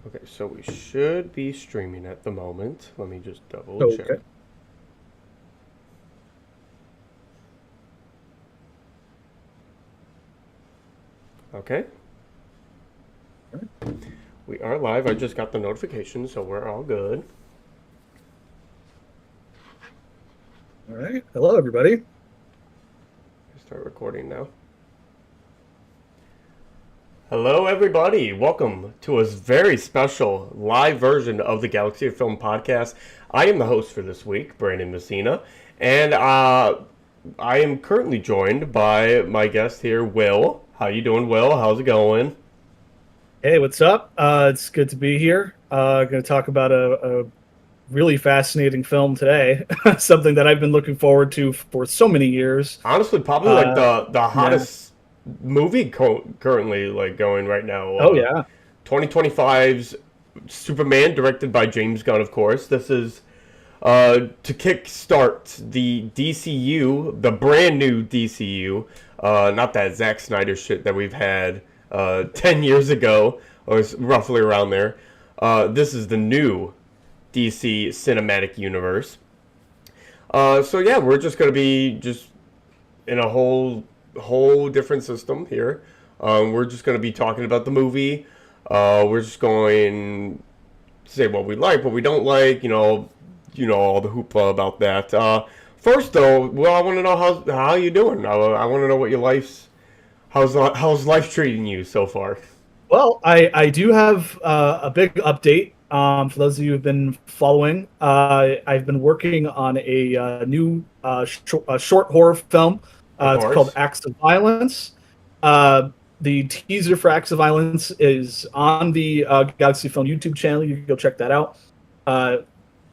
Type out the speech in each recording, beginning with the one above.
Okay, so we should be streaming at the moment. Let me just double check. Okay. Okay, we are live. I just got the notification, so we're all good. All right. Hello, everybody. Start recording now. Hello, everybody. Welcome to a very special live version of the Galaxy of Film podcast. I am the host for this week, Brandon Messina, and I am currently joined by my guest here, Will. How you doing, Will? How's it going? Hey, what's up? It's good to be here. Going to talk about a really fascinating film today. Something that I've been looking forward to for so many years. Honestly, probably like Uh, the yeah. hottest movie currently like going right now. Oh, yeah. 2025's Superman, directed by James Gunn, of course. This is to kickstart the DCU, the brand new DCU. Not that Zack Snyder shit that we've had 10 years ago, or roughly around there. This is the new DC cinematic universe. So yeah, we're just gonna be just in a whole different system here. We're just gonna be talking about the movie. We're just going to say what we like, what we don't like. You know all the hoopla about that. First though, well, I want to know how you doing. I want to know what your life's how's life treating you so far. Well, I do have a big update. For those of you who've been following, I've been working on a new short horror film. Of It's called course. Acts of Violence. Uh, the teaser for Acts of Violence is on the Galaxy Film YouTube channel. You can go check that out. Uh,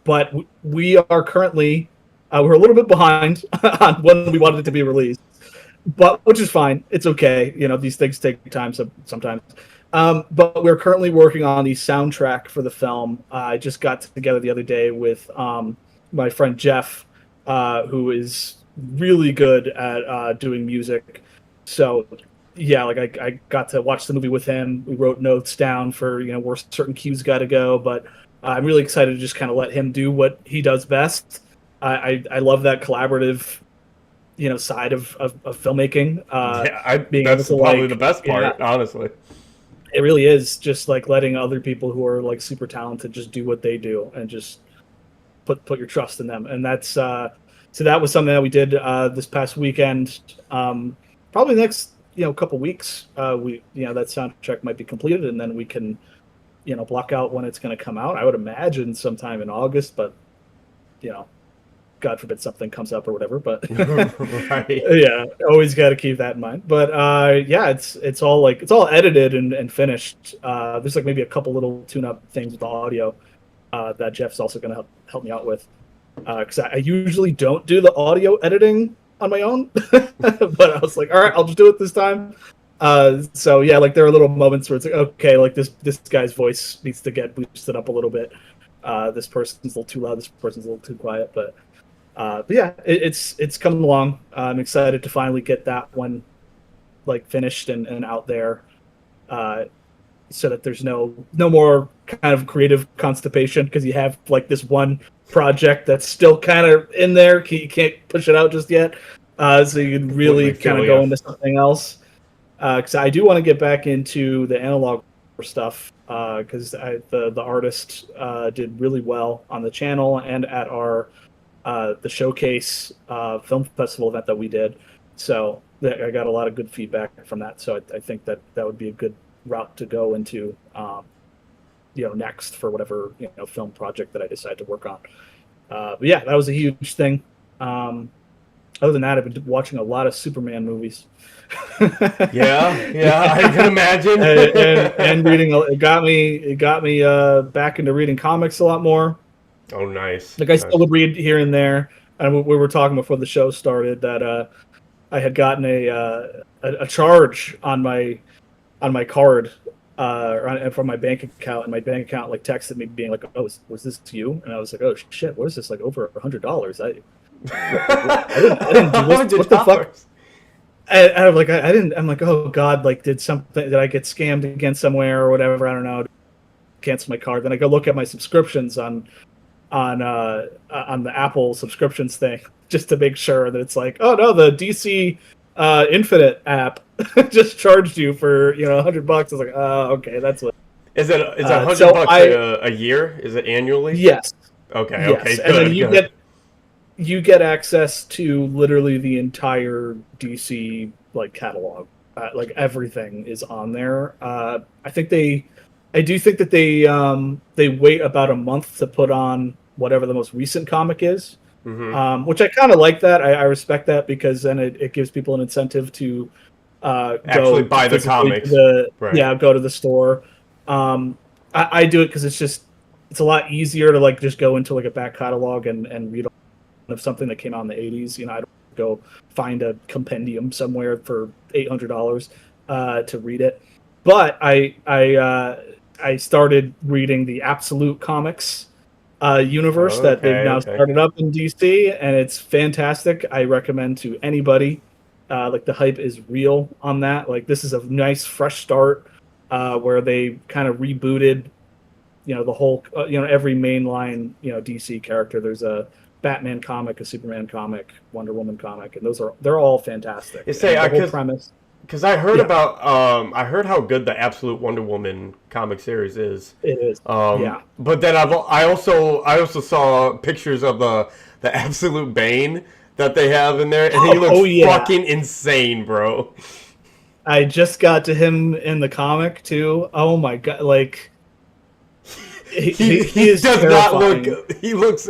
but we are currently we're a little bit behind on when we wanted it to be released, but which is fine. It's okay. You know, these things take time sometimes. But we're currently working on the soundtrack for the film. I just got together the other day with my friend Jeff, who is really good at doing music. So yeah, like I got to watch the movie with him. We wrote notes down for where certain cues got to go. But I'm really excited to just kind of let him do what he does best. I love that collaborative side of filmmaking. Yeah, Being able that's to probably the like best yeah, part, honestly. it really is just like letting other people who are like super talented just do what they do and just put your trust in them. And that's so that was something that we did this past weekend. Probably the next couple weeks, we that soundtrack might be completed, and then we can block out when it's going to come out. I would imagine sometime in August, but you know God forbid something comes up or whatever. But Right. yeah, always got to keep that in mind. But yeah, it's all edited and finished. There's like maybe a couple little tune-up things with the audio that Jeff's also going to help me out with, because I usually don't do the audio editing on my own. But I was like, all right, I'll just do it this time. So yeah, like there are little moments where it's like, okay, like this guy's voice needs to get boosted up a little bit. This person's a little too loud. This person's a little too quiet. But yeah, it's coming along. I'm excited to finally get that one like finished and out there, uh, so that there's no more kind of creative constipation, because you have like this one project that's still kind of in there. You can't push it out just yet, so you can Completely really kind feel of you. go into something else. Because I do want to get back into the analog stuff, because the artist did really well on the channel and at our the showcase film festival event that we did. So I got a lot of good feedback from that. So I think that would be a good route to go into, next for whatever film project that I decide to work on. But yeah, that was a huge thing. Other than that, I've been watching a lot of Superman movies. Yeah, yeah, I can imagine. And reading. It got me back into reading comics a lot more. Oh, nice, Like I still nice. would read here and there. And we were talking before the show started that I had gotten a charge on my card, from my bank account, and my bank account like texted me being like, "Oh, was this you?" And I was like, "Oh shit, what is this? Like over $100? I didn't do this. What the fuck?" $100. I'm like, I didn't. I'm like, oh god, like did I get scammed again somewhere or whatever? I don't know. cancel my card. Then I go look at my subscriptions on the Apple subscriptions thing just to make sure that it's like, oh no, the DC Infinite app just charged you for $100. I was like, oh, okay, that's what. Is it $100 so a year? Is it annually? Yes. Okay. Yes. Okay. Good. And then Good. you get access to literally the entire DC catalog. Like everything is on there. I do think that they wait about a month to put on whatever the most recent comic is, which I kind of like that. I respect that because then it gives people an incentive to actually buy the comics. Right. Yeah, go to the store. I do it because it's a lot easier to just go into a back catalog and read of something that came out in the 80s. I don't go find a compendium somewhere for $800 to read it. But I started reading the Absolute Comics universe that they've now started up in DC, and it's fantastic. I recommend to anybody. The hype is real on that. This is a nice fresh start where they kind of rebooted the whole every mainline DC character. There's a Batman comic, a Superman comic, Wonder Woman comic, and they're all fantastic. The whole premise. Because I heard I heard how good the Absolute Wonder Woman comic series is. It is. But then I also saw pictures of the Absolute Bane that they have in there, and he looks fucking insane, bro. I just got to him in the comic too. Oh my god! He does terrifying. Not look. He looks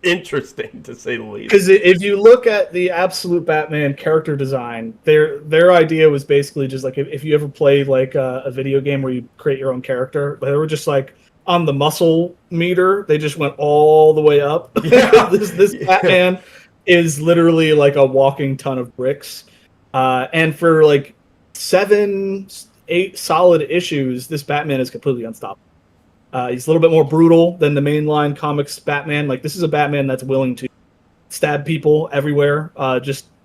interesting, to say the least. Because if you look at the Absolute Batman character design, their idea was basically just if you ever played a video game where you create your own character, they were just on the muscle meter, they just went all the way up. Yeah. this Batman is literally a walking ton of bricks. And for 7-8 solid issues, this Batman is completely unstoppable. He's a little bit more brutal than the mainline comics Batman. This is a Batman that's willing to stab people everywhere.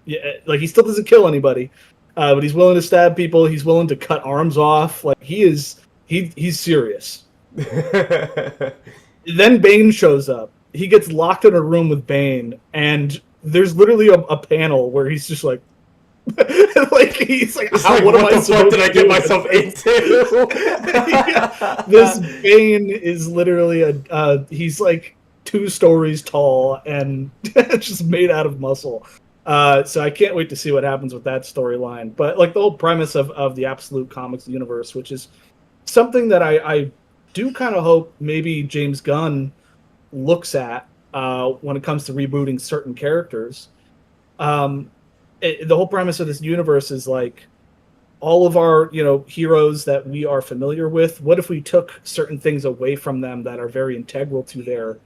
He still doesn't kill anybody, but he's willing to stab people. He's willing to cut arms off. He's serious. Then Bane shows up. He gets locked in a room with Bane, and there's literally a panel where he's just he's what am I supposed to do? What the fuck did I get myself into? Yeah, this Bane is literally he's 2 stories tall and just made out of muscle. So I can't wait to see what happens with that storyline. But the whole premise of the Absolute Comics universe, which is something that I do kind of hope maybe James Gunn looks at when it comes to rebooting certain characters. The whole premise of this universe is all of our heroes that we are familiar with. What if we took certain things away from them that are very integral to their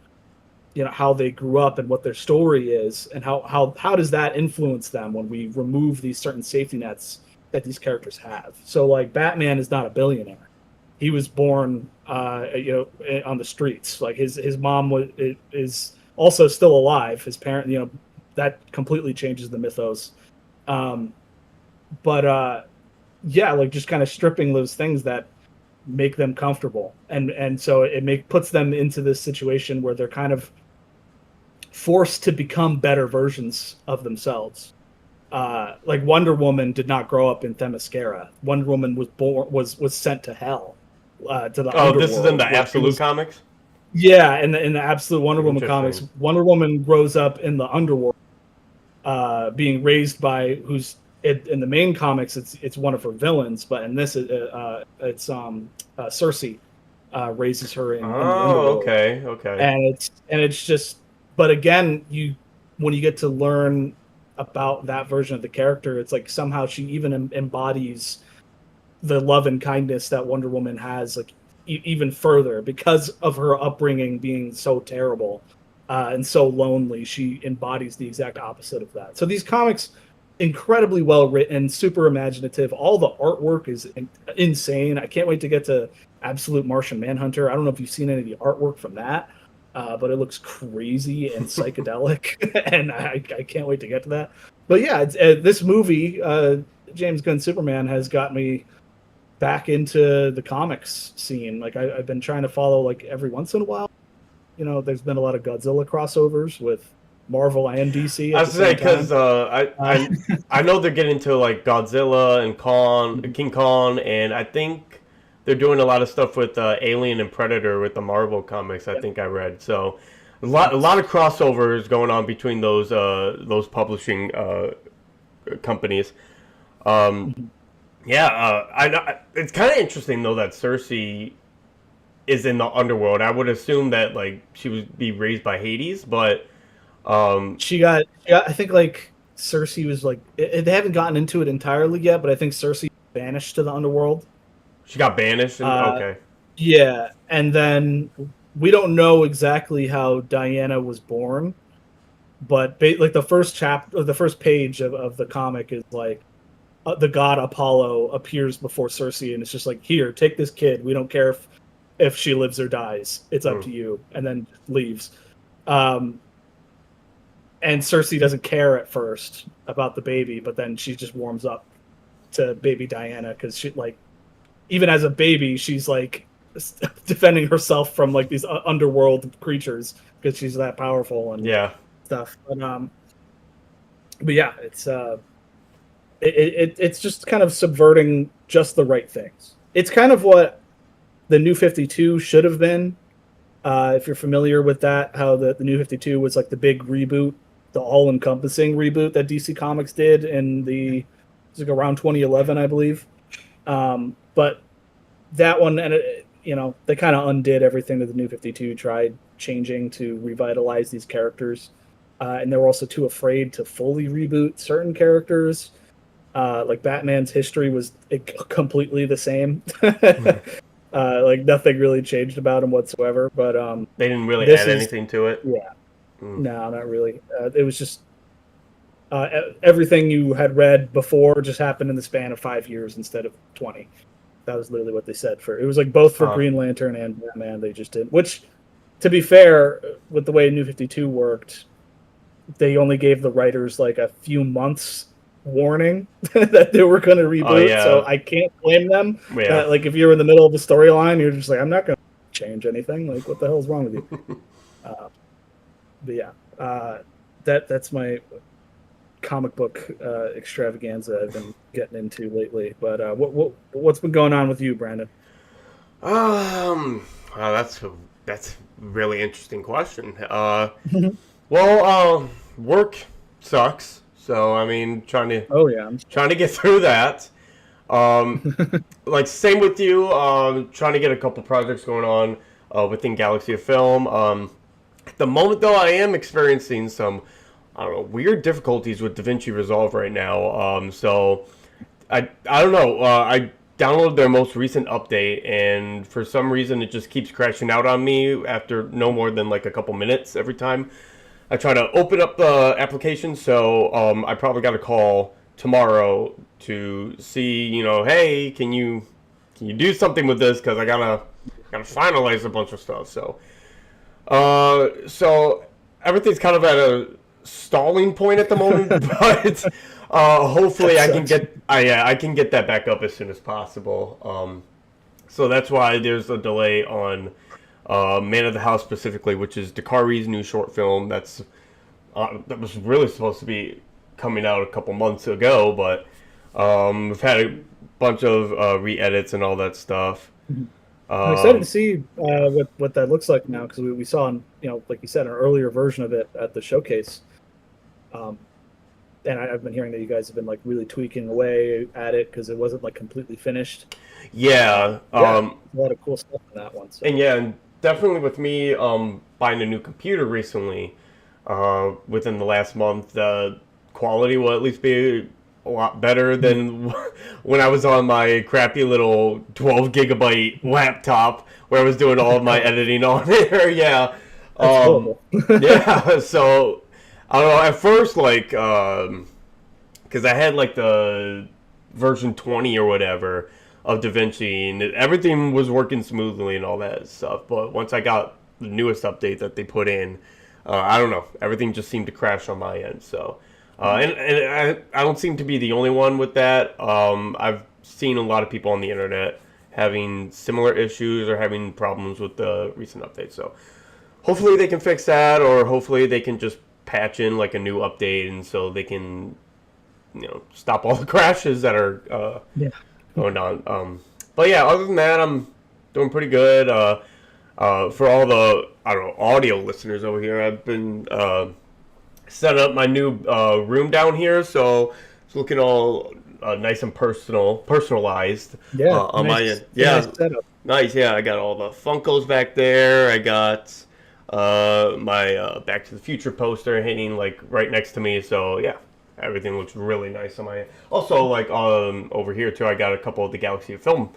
how they grew up and what their story is, and how does that influence them when we remove these certain safety nets that these characters have? So Batman is not a billionaire. He was born on the streets. His mom is also still alive. His parent, that completely changes the mythos. Just kind of stripping those things that make them comfortable, and so it puts them into this situation where they're kind of forced to become better versions of themselves. Wonder Woman did not grow up in Themyscira. Wonder Woman was sent to hell, to the underworld. This is in the Absolute comics. Yeah, in the Absolute Wonder Woman comics, Wonder Woman grows up in the underworld. Being raised by in the main comics, it's one of her villains, but in this, it's Cersei raises her in the underworld. Okay. And it's just, but again, when you get to learn about that version of the character, it's somehow she even embodies the love and kindness that Wonder Woman has, even further because of her upbringing being so terrible. And so lonely, she embodies the exact opposite of that. So these comics, incredibly well written, super imaginative. All the artwork is insane. I can't wait to get to Absolute Martian Manhunter. I don't know if you've seen any of the artwork from that, but it looks crazy and psychedelic, and I can't wait to get to that. But yeah, this movie, James Gunn Superman, has got me back into the comics scene. Like I've been trying to follow like every once in a while. You know, there's been a lot of Godzilla crossovers with Marvel and DC I at the was say same time. because I know they're getting to like Godzilla and King Kong, and I think they're doing a lot of stuff with Alien and Predator with the Marvel comics. I Yeah, think I read so. A lot of crossovers going on between those publishing companies. Um, mhm. yeah, I know it's kind of interesting though that Cersei is in the underworld. I would assume that like she would be raised by Hades, but um, I think like Cersei was like they haven't gotten into it entirely yet, but I think Cersei banished to the underworld. she got banished. And Uh, okay, yeah, and then we don't know exactly how Diana was born, but like the first chapter, the first page of the comic is like the god Apollo appears before Cersei, and it's just like, here, take this kid. We don't care if she lives or dies. It's up mm, to you, and then leaves. Um, and Cersei doesn't care at first about the baby, but then she just warms up to baby Diana because she like even as a baby she's like defending herself from like these underworld creatures because she's that powerful and yeah. stuff. But yeah, it's just kind of subverting just the right things. It's kind of what the New 52 should have been. If you're familiar with that, how the New 52 was like the big reboot, the all-encompassing reboot that DC Comics did in it was like around 2011, I believe. But that one, and they kind of undid everything that the New 52 tried changing to revitalize these characters. And they were also too afraid to fully reboot certain characters. Like Batman's history was completely the same. Like nothing really changed about him whatsoever. But They didn't really this add is, anything to it. yeah, Mm. no, not really. It was just everything you had read before just happened in the span of 5 years instead of 20. That was literally what they said for it was like both for Huh. Green Lantern and Batman. They just did, which, to be fair, with the way New 52 worked, they only gave the writers like a few months warning that they were going to Oh reboot. So yeah, I can't blame them. yeah. Like if you're in the middle of the storyline, you're just like, I'm not going to change anything. Like what the hell's wrong with you? Uh, but yeah, that's my comic book extravaganza I've been getting into lately. But what's been going on with you, Brandon? Um, wow, that's a really interesting question. Well, work sucks. So I mean, Oh yeah, trying to get through that. Um, like same with you. Trying to get a couple projects going on within Galaxy of Film. At the moment, though, I am experiencing some, I don't know, weird difficulties with DaVinci Resolve right now. So I don't know. I downloaded their most recent update, and for some reason, it just keeps crashing out on me after no more than like a couple minutes every time I try to open up the application. So I probably got a call tomorrow to see, hey, can you do something with this? Because I gotta finalize a bunch of stuff. So everything's kind of at a stalling point at the moment, but hopefully that I can sucks. I can get that back up as soon as possible. So that's why there's a delay on Man of the House specifically, which is Dakari's new short film. That was really supposed to be coming out a couple months ago, but we've had a bunch of re-edits and all that stuff. I'm excited to Um, see yeah. what that looks like now because we saw, like you said, an earlier version of it at the showcase. Um, and I've been hearing that you guys have been like really tweaking away at it because it wasn't like completely finished. Yeah. Yeah, a lot of cool stuff in that one. And So yeah, and definitely with me buying a new computer recently, within the last month, the quality will at least be a lot better than when I was on my crappy little 12 gigabyte laptop where I was doing all of my editing on there. Yeah. that's Um, horrible. yeah. So I don't know. At first, like, because I had like the version 20 or whatever of DaVinci, and everything was working smoothly and all that stuff. But once I got the newest update that they put in, I don't know, everything just seemed to crash on my end. So, and I don't seem to be the only one with that. I've seen a lot of people on the internet having similar issues or having problems with the recent update. So hopefully they can fix that, or hopefully they can just patch in like a new update, and so they can, stop all the crashes that are going on. But yeah, other than that, I'm doing pretty good. For all the audio listeners over here, I've been setting up my new room down here, so it's looking all nice and personalized. Yeah, on my end. Nice setup. Nice. Yeah, I got all the Funkos back there. I got my Back to the Future poster hanging like right next to me. So yeah, everything looks really nice on my end. Also, like over here too, I got a couple of the Galaxy of Film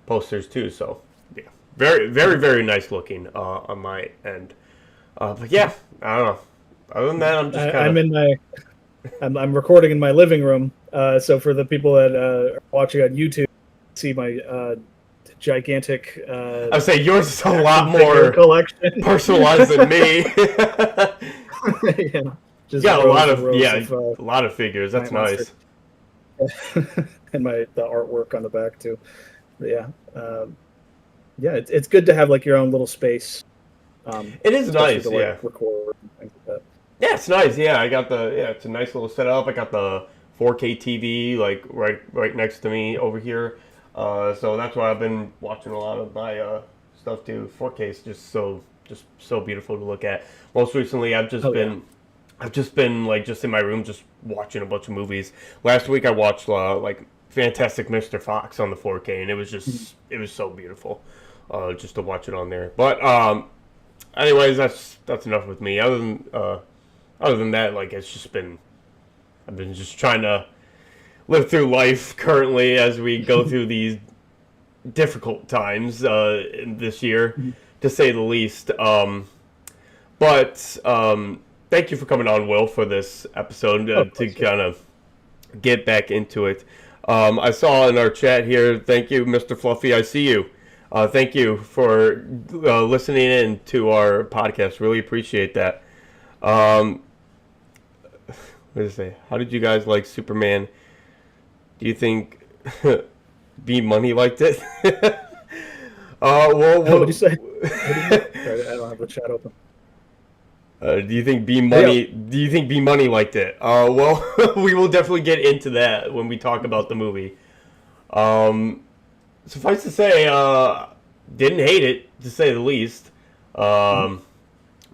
posters too. So yeah, very, very, very nice looking on my end. But yeah, I don't know. Other than that, I'm just kind of. I'm recording in my living room. So for the people that are watching on YouTube, see my gigantic. I would say yours is a lot more collection personalized than me. Yeah, just got a lot of a lot of figures. That's nice. And the artwork on the back too. But yeah, it's good to have like your own little space. It is nice, to, like, record and things like that. Yeah, it's nice. Yeah, I got it's a nice little setup. I got the 4K TV like right next to me over here. So that's why I've been watching a lot of my stuff too. 4K is just so beautiful to look at. Most recently, I've just been like just in my room just watching a bunch of movies. Last week I watched like Fantastic Mr. Fox on the 4K, and it was just it was so beautiful just to watch it on there. But anyways, that's enough with me. Other than that, like I've been just trying to live through life currently as we go through these difficult times this year, to say the least. But thank you for coming on, Will, for this episode to kind of get back into it. I saw in our chat here, thank you, Mr. Fluffy, I see you. Thank you for listening in to our podcast. Really appreciate that. What did I say? How did you guys like Superman? Do you think B Money liked it? What did you say? I don't have the chat open. Do you think B Money? Do you think B Money liked it? Well, we will definitely get into that when we talk about the movie. Suffice to say, didn't hate it, to say the least. But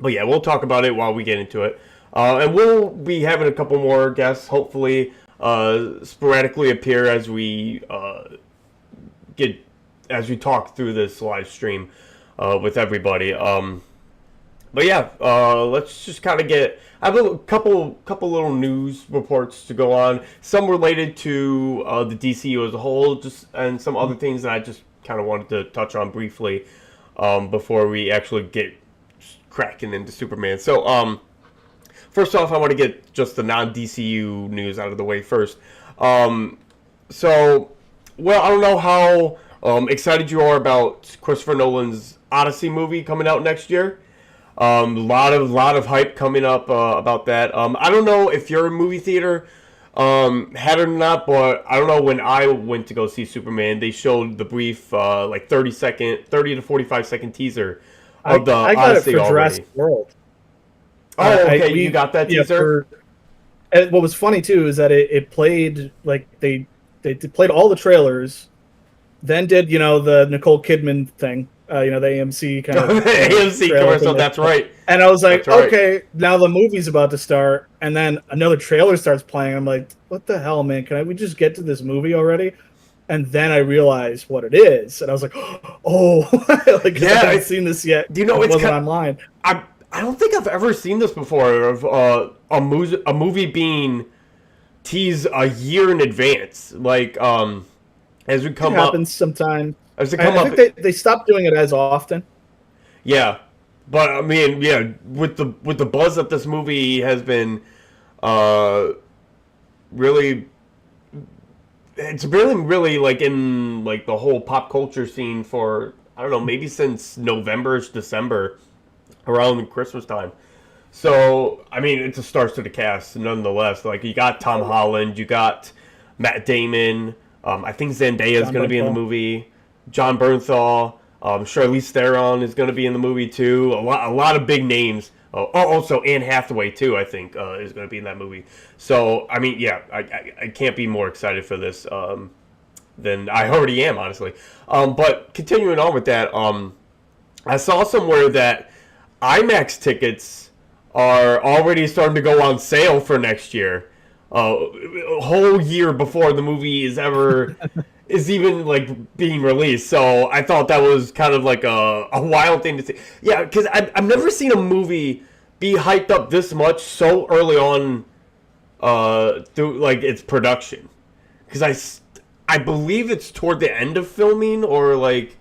yeah, we'll talk about it while we get into it. And we'll be having a couple more guests, hopefully, sporadically appear as we talk through this live stream with everybody. But yeah, let's just kind of I have a couple little news reports to go on. Some related to the DCU as a whole, and some other things that I just kind of wanted to touch on briefly before we actually get cracking into Superman. So, first off, I want to get just the non-DCU news out of the way first. So, well, I don't know how excited you are about Christopher Nolan's Odyssey movie coming out next year. A lot of hype coming up about that. I don't know if your movie theater had it or not, but I don't know, when I went to go see Superman, they showed the brief like 30 to 45 second teaser of the I got Odyssey it for already. Jurassic World. Oh, okay, you got that teaser? And what was funny too is that it played, like, they played all the trailers, then did the Nicole Kidman thing, the AMC kind of AMC commercial. That's right. And I was like, right. Okay, now the movie's about to start, and then another trailer starts playing. I'm like, what the hell, man? We just get to this movie already? And then I realized what it is, and I was like, oh, like, yeah, I haven't seen this yet. Do you know it wasn't online? I don't think I've ever seen this before, of a movie being teased a year in advance. Like, as we come it up, happens sometimes. As we come I up, think they stopped doing it as often. Yeah, but I mean, yeah, with the buzz that this movie has been, really, it's really like in like the whole pop culture scene for, I don't know, maybe since November, December, around Christmas time. So, I mean, it's a stars to the cast, nonetheless. Like, you got Tom Holland, you got Matt Damon, I think Zendaya is John going to be in the Bernthal. movie. John Bernthal. Charlize Theron is going to be in the movie too. A lot of big names. Also Anne Hathaway too. I think is going to be in that movie. So I mean, yeah, I can't be more excited for this than I already am, honestly. But continuing on with that, I saw somewhere that IMAX tickets are already starting to go on sale for next year. A whole year before the movie is even like being released. So I thought that was kind of like a wild thing to see. Yeah, because I've never seen a movie be hyped up this much so early on through like its production. Because I believe it's toward the end of filming or like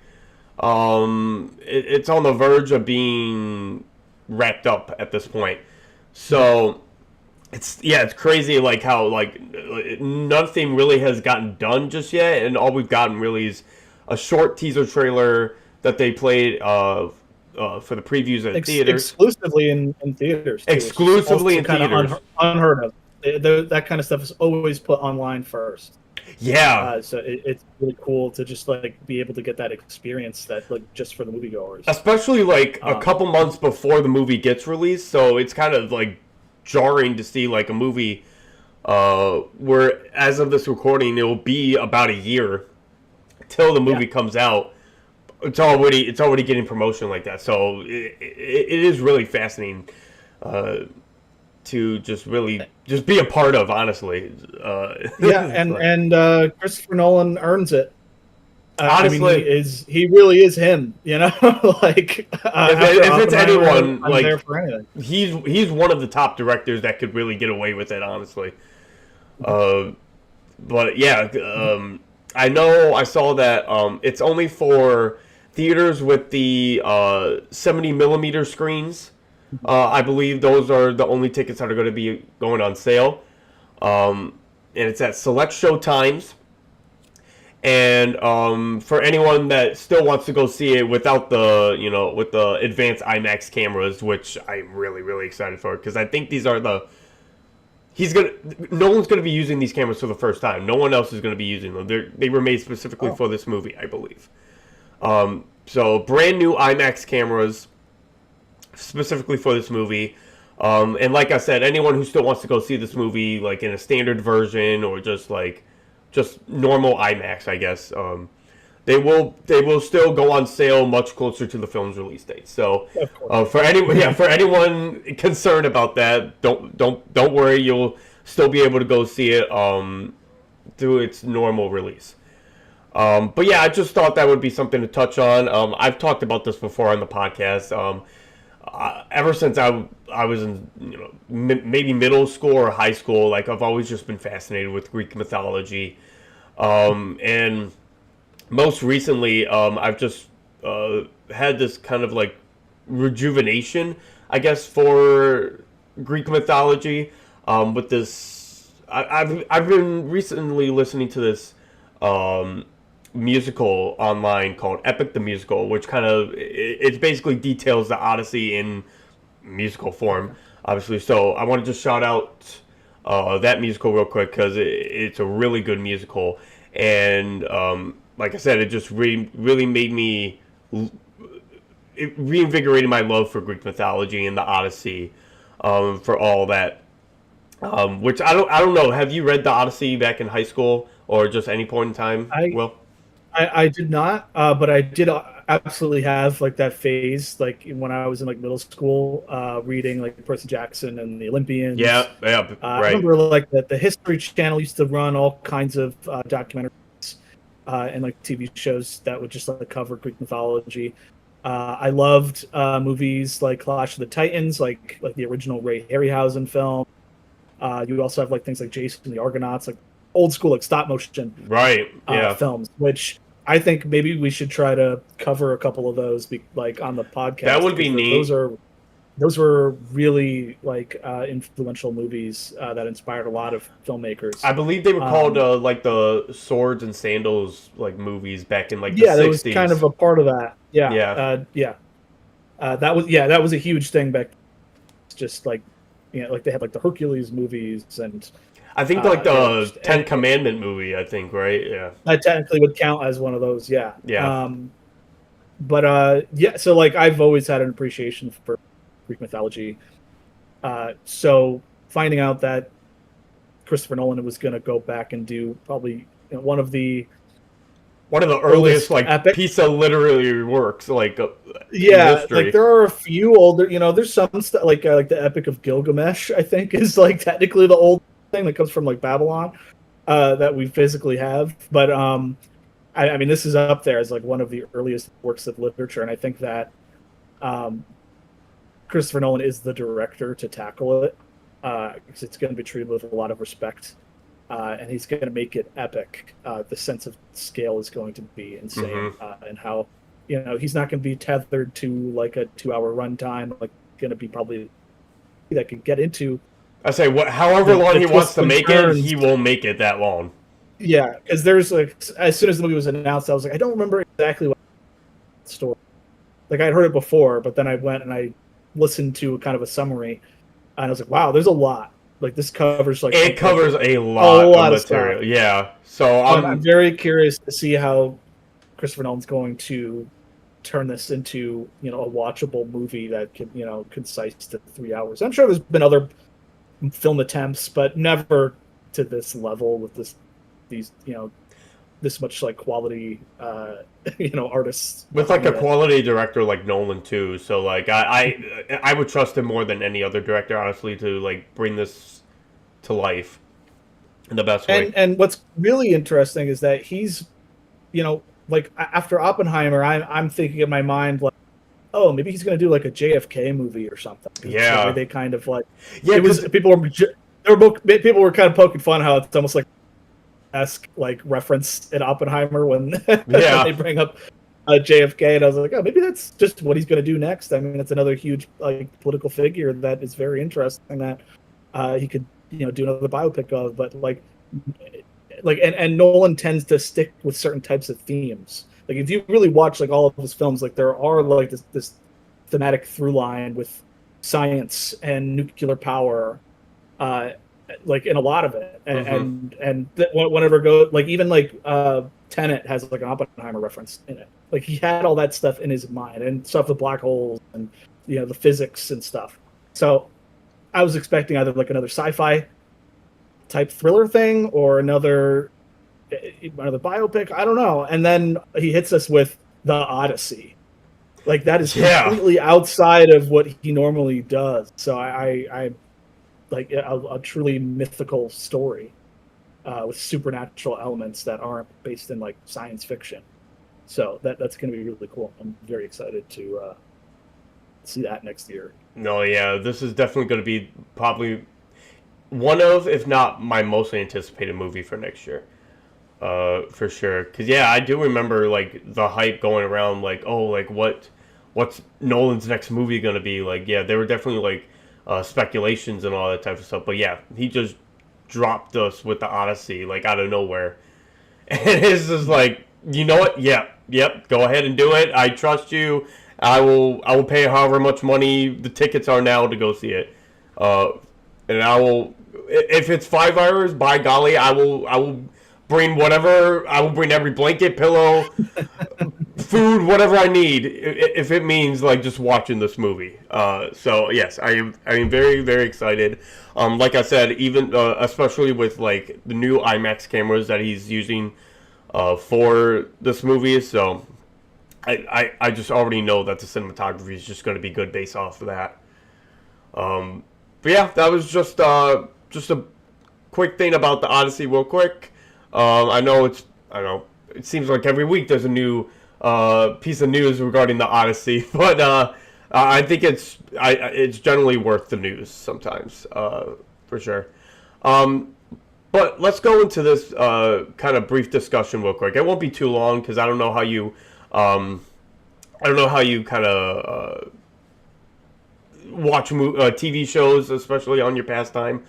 it's on the verge of being wrapped up at this point. So it's crazy like how like nothing really has gotten done just yet, and all we've gotten really is a short teaser trailer that they played for the previews at theaters. Exclusively in theaters. Too, Exclusively in theaters. Unheard of. That kind of stuff is always put online first. Yeah. So it's really cool to just like be able to get that experience that like just for the moviegoers. Especially like a couple months before the movie gets released, so it's kind of like jarring to see like a movie where as of this recording it will be about a year till the movie comes out. It's already getting promotion like that. So it is really fascinating to just be a part of, honestly. And Christopher Nolan earns it. Honestly, I mean, he really is him, you know. Like if it's anyone, I'm like there for anything. He's one of the top directors that could really get away with it, honestly. But yeah, I know I saw that it's only for theaters with the 70 millimeter screens. I believe those are the only tickets that are going to be going on sale. And it's at select show times. And for anyone that still wants to go see it without with the advanced IMAX cameras, which I'm really, really excited for, because I think these are no one's going to be using these cameras for the first time. No one else is going to be using them. They were made specifically for this movie, I believe. So brand new IMAX cameras specifically for this movie. And like I said, anyone who still wants to go see this movie like in a standard version or just normal IMAX, I guess, they will still go on sale much closer to the film's release date. So for anyone concerned about that, don't worry, you'll still be able to go see it through its normal release. But yeah, I just thought that would be something to touch on. I've talked about this before on the podcast. Ever since I was in maybe middle school or high school, like I've always just been fascinated with Greek mythology, and most recently I've just had this kind of like rejuvenation, I guess, for Greek mythology. With this, I've been recently listening to this musical online called Epic the Musical, which kind of it basically details the Odyssey in musical form, obviously. So I want to just shout out that musical real quick because it's a really good musical, and like I said, it just really made me, it reinvigorated my love for Greek mythology and the Odyssey, for all that. Which I don't know. Have you read the Odyssey back in high school or just any point in time? I did not, but I did absolutely have like that phase, like when I was in like middle school, reading like Percy Jackson and the Olympians. Right. I remember like the History Channel used to run all kinds of documentaries and like TV shows that would just like cover Greek mythology. I loved movies like Clash of the Titans, like the original Ray Harryhausen film. You also have like things like Jason the Argonauts, like old school like stop motion films, which I think maybe we should try to cover a couple of those like on the podcast. That would be neat. Those were really like influential movies that inspired a lot of filmmakers. I believe they were called like the Swords and Sandals like movies back in like the 60s. That was kind of a part of that. That was a huge thing back. Just like like they had like the Hercules movies and I think like You know, the Ten Commandment movie. I think, right? Yeah. that technically would count as one of those. Yeah. Yeah. But yeah. So like, I've always had an appreciation for Greek mythology. So finding out that Christopher Nolan was going to go back and do probably, you know, one of the earliest like epic piece of literary works like in yeah, like history. there are a few older, you know, there's some stuff like the Epic of Gilgamesh, I think, is like technically the old thing that comes from like Babylon, that we physically have. But I mean, this is up there as like one of the earliest works of literature, and I think that um, Christopher Nolan is the director to tackle it, because it's going to be treated with a lot of respect, and he's going to make it epic. The sense of scale is going to be insane, and how, you know, he's not going to be tethered to like a 2 hour runtime. Like, going to be probably that could get into. I say however long he wants to make it, turns. he will make it that long. Yeah, because there's like, as soon as the movie was announced, I was like, I don't remember exactly what story. Like, I'd heard it before, but then I went and I listened to kind of a summary, and I was like, wow, there's a lot. Like, this covers like It covers a lot of material. stuff. Yeah, so I'm very curious to see how Christopher Nolan's going to turn this into, you know, a watchable movie that can, you know, concise to 3 hours. I'm sure there's been other film attempts, but never to this level with these, you know, this much like quality, you know, artists with like a quality director like Nolan too. So like I would trust him more than any other director, honestly, to like bring this to life in the best way. And what's really interesting is that he's, you know, like after Oppenheimer, I'm thinking in my mind like, oh, maybe he's going to do like a JFK movie or something. Yeah, where they kind of like, yeah, it was people were kind of poking fun how it's almost like esque like reference in Oppenheimer when, when they bring up JFK, and I was like, oh, maybe that's just what he's going to do next. I mean, it's another huge like political figure that is very interesting that he could, you know, do another biopic of, but like and Nolan tends to stick with certain types of themes. Like, if you really watch like all of his films, like there are like this thematic through line with science and nuclear power, like in a lot of it, and whenever go like even like Tenet has like an Oppenheimer reference in it. Like, he had all that stuff in his mind, and stuff with black holes and, you know, the physics and stuff. So I was expecting either like another sci-fi type thriller thing or another biopic. I don't know. And then he hits us with The Odyssey. Like, that is completely outside of what he normally does. So I like a truly mythical story with supernatural elements that aren't based in like science fiction. So that's going to be really cool. I'm very excited to see that next year. No, yeah, this is definitely going to be probably one of, if not my most anticipated movie for next year. For sure. Because, yeah, I do remember, like, the hype going around, like, oh, like, what's Nolan's next movie going to be? Like, yeah, there were definitely, like, speculations and all that type of stuff. But, yeah, he just dropped us with The Odyssey, like, out of nowhere. And it's just like, you know what? Yep, go ahead and do it. I trust you. I will pay however much money the tickets are now to go see it. And I will, if it's 5 hours, by golly, I will bring whatever. I will bring every blanket, pillow, food, whatever I need, if it means like just watching this movie. So yes, I am very, very excited. Like I said, even especially with like the new IMAX cameras that he's using for this movie. So I just already know that the cinematography is just going to be good based off of that. But yeah, that was just a quick thing about the Odyssey, real quick. I know it seems like every week there's a new piece of news regarding the Odyssey, but I think it's generally worth the news sometimes, for sure. But let's go into this kind of brief discussion real quick. It won't be too long because I don't know how you kind of watch TV shows, especially on your pastime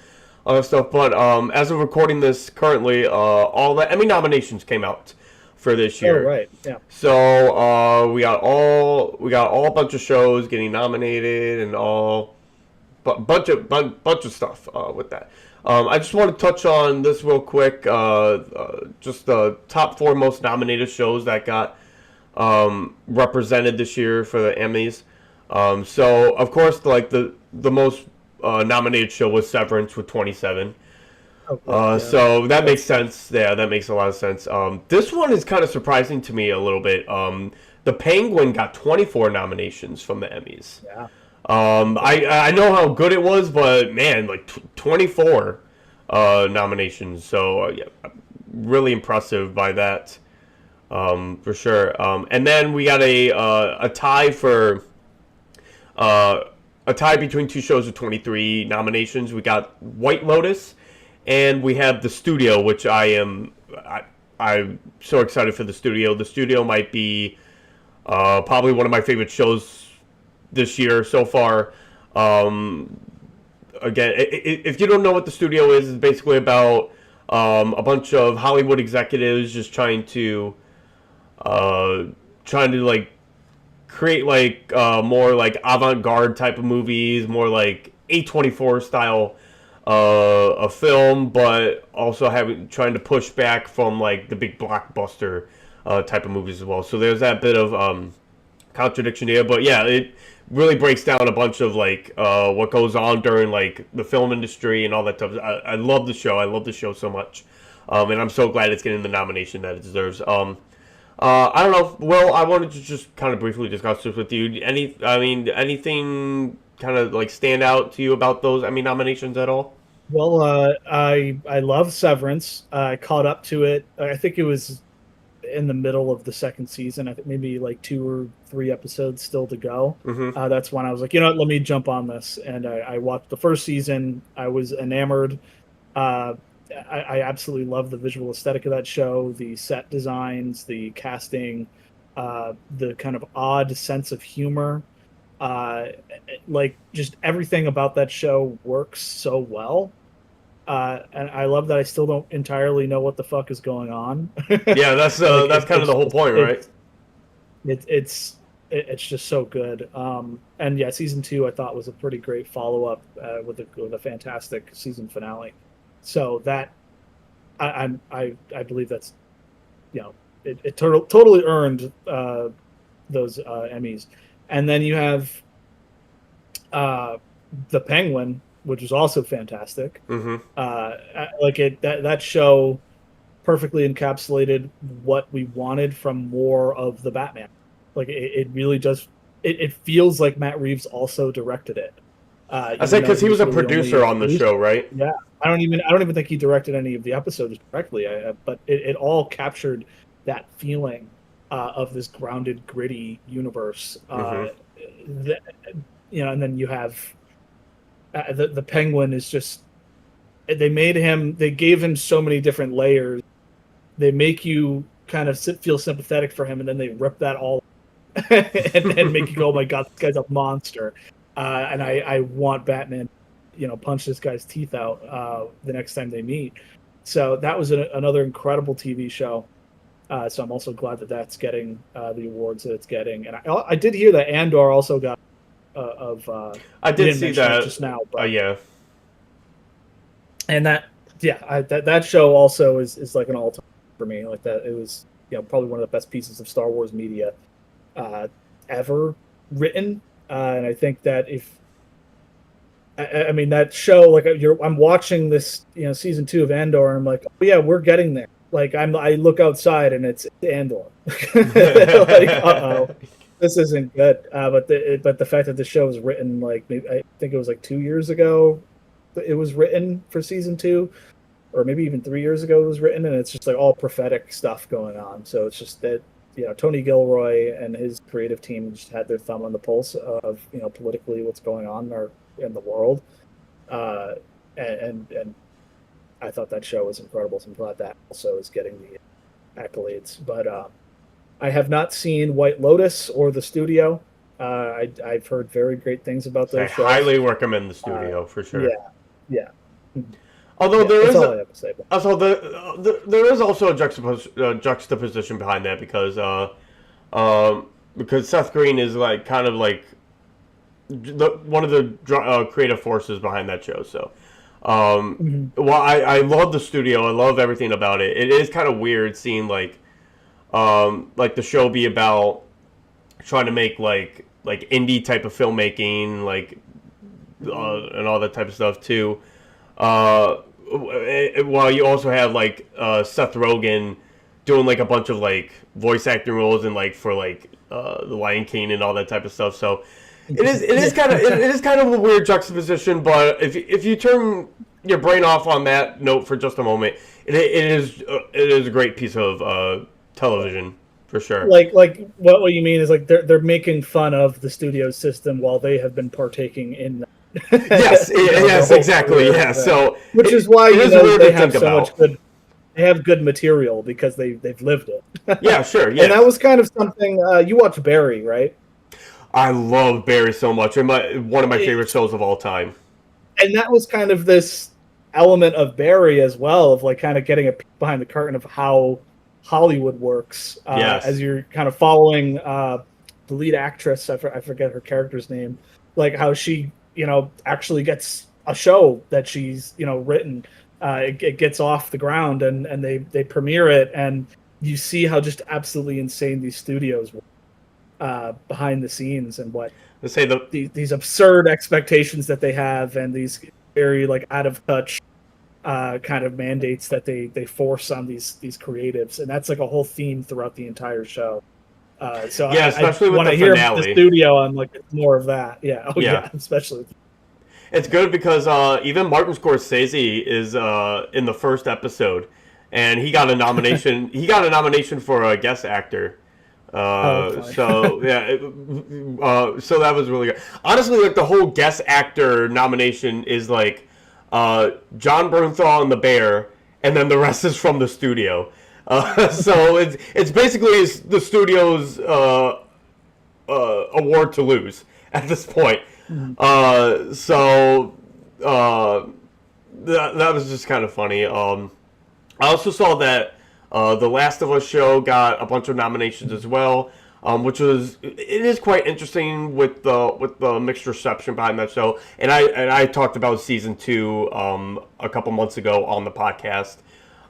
stuff. But as of recording this currently, all the Emmy nominations came out for this year. Oh, right, yeah. So we got all a bunch of shows getting nominated and all bunch of stuff with that. I just want to touch on this real quick. Just the top 4 most nominated shows that got represented this year for the Emmys. So of course, like the most nominated show was Severance with 27. So that makes sense. Yeah, that makes a lot of sense. This one is kind of surprising to me a little bit. The Penguin got 24 nominations from the Emmys. Yeah. I know how good it was, but man, like 24 nominations. So yeah, really impressive by that, for sure. And then we got a tie for a tie between 2 shows with 23 nominations. We got White Lotus, and we have The Studio, which I'm so excited for The Studio. The Studio might be probably one of my favorite shows this year so far. Again, if you don't know what The Studio is, it's basically about a bunch of Hollywood executives just trying to like create like more like avant-garde type of movies, more like A24 style a film, but also trying to push back from like the big blockbuster type of movies as well. So there's that bit of contradiction here, but yeah, it really breaks down a bunch of like what goes on during like the film industry and all that stuff. I love the show. I love the show so much, and I'm so glad it's getting the nomination that it deserves. I don't know. Well, I wanted to just kind of briefly discuss this with you. Anything kind of like stand out to you about those Emmy nominations at all? Well, I love Severance. I caught up to it. I think it was in the middle of the second season. I think maybe like 2 or 3 episodes still to go. Mm-hmm. That's when I was like, you know what, let me jump on this. And I watched the first season. I was enamored. I absolutely love the visual aesthetic of that show, the set designs, the casting, the kind of odd sense of humor. Like just everything about that show works so well. And I love that I still don't entirely know what the fuck is going on. Yeah, that's Like, that's kind of the whole point, right? It's just so good. And yeah, season 2 I thought was a pretty great follow up with a fantastic season finale. So that I believe that's, you know, it totally earned those Emmys. And then you have the Penguin, which is also fantastic. Mm-hmm. That show perfectly encapsulated what we wanted from more of the Batman. Like it really does. It feels like Matt Reeves also directed it. I say because he was a producer on the show, right? Yeah, I don't even think he directed any of the episodes directly. But it all captured that feeling of this grounded, gritty universe. Mm-hmm. And then you have the Penguin is just. They gave him so many different layers. They make you kind of feel sympathetic for him, and then they rip that all and make you go, "Oh my god, this guy's a monster." And I want Batman, punch this guy's teeth out the next time they meet. So that was another incredible TV show. So I'm also glad that that's getting the awards that it's getting. And I did hear that Andor also got I did see that just now. But, yeah. And that show also is like an all-time for me. Like that, it was probably one of the best pieces of Star Wars media ever written. And I think that that show, like I'm watching this, season 2 of Andor, and I'm like, oh yeah, we're getting there. Like I look outside and it's Andor. Like, uh-oh, this isn't good. But the fact that the show was written, like, I think it was like 2 years ago, it was written for season 2, or maybe even 3 years ago it was written, and it's just like all prophetic stuff going on. So it's just that Tony Gilroy and his creative team just had their thumb on the pulse of politically what's going on in the world, and I thought that show was incredible. So I'm glad that also is getting the accolades. But I have not seen White Lotus or The Studio. I've heard very great things about those shows. I highly recommend The Studio for sure. Yeah. Although there is also a juxtaposition behind that because Seth Green is like kind of like one of the creative forces behind that show. So, Mhm. well, I love the studio. I love everything about it. It is kind of weird seeing like the show be about trying to make like indie type of filmmaking, like and all that type of stuff too. Uh, while you also have like Seth Rogen doing like a bunch of like voice acting roles and like for like the Lion King and all that type of stuff. So it is kind of a weird juxtaposition. But if you turn your brain off on that note for just a moment, it is a great piece of television for sure. Like what you mean is like they're making fun of the studio system while they have been partaking in that. Yes, Their yes, whole exactly. career Yeah. of that. So Which is why it is weird they to have think so much about. good. They have good material because they've lived it. Yeah, sure. And that Yes. was kind of something you watch Barry, right? I love Barry so much. And one of my favorite It's, shows of all time. and that was kind of this element of Barry as well, of like kind of getting a peek behind the curtain of how Hollywood works, Yes. as you're kind of following the lead actress. I forget her character's name, like how she actually gets a show that she's written. It gets off the ground, and they premiere it, and you see how just absolutely insane these studios were behind the scenes, and what Let's say these absurd expectations that they have, and these very like out of touch kind of mandates that they force on these creatives, and that's like a whole theme throughout the entire show. So yeah, especially with when the I hear the finale. studio, I'm like, it's more of that. Yeah. Oh Yeah. yeah, especially. It's good because even Martin Scorsese is in the first episode, and he got a nomination. He got a nomination for a guest actor. Oh, funny. So yeah, so that was really good. Honestly, like the whole guest actor nomination is like John Bernthal and the Bear, and then the rest is from the studio. So it's basically the studio's award to lose at this point. Mhm. So that was just kind of funny. I also saw that the Last of Us show got a bunch of nominations as well, which it is quite interesting with the mixed reception behind that show. And I talked about season 2 a couple months ago on the podcast,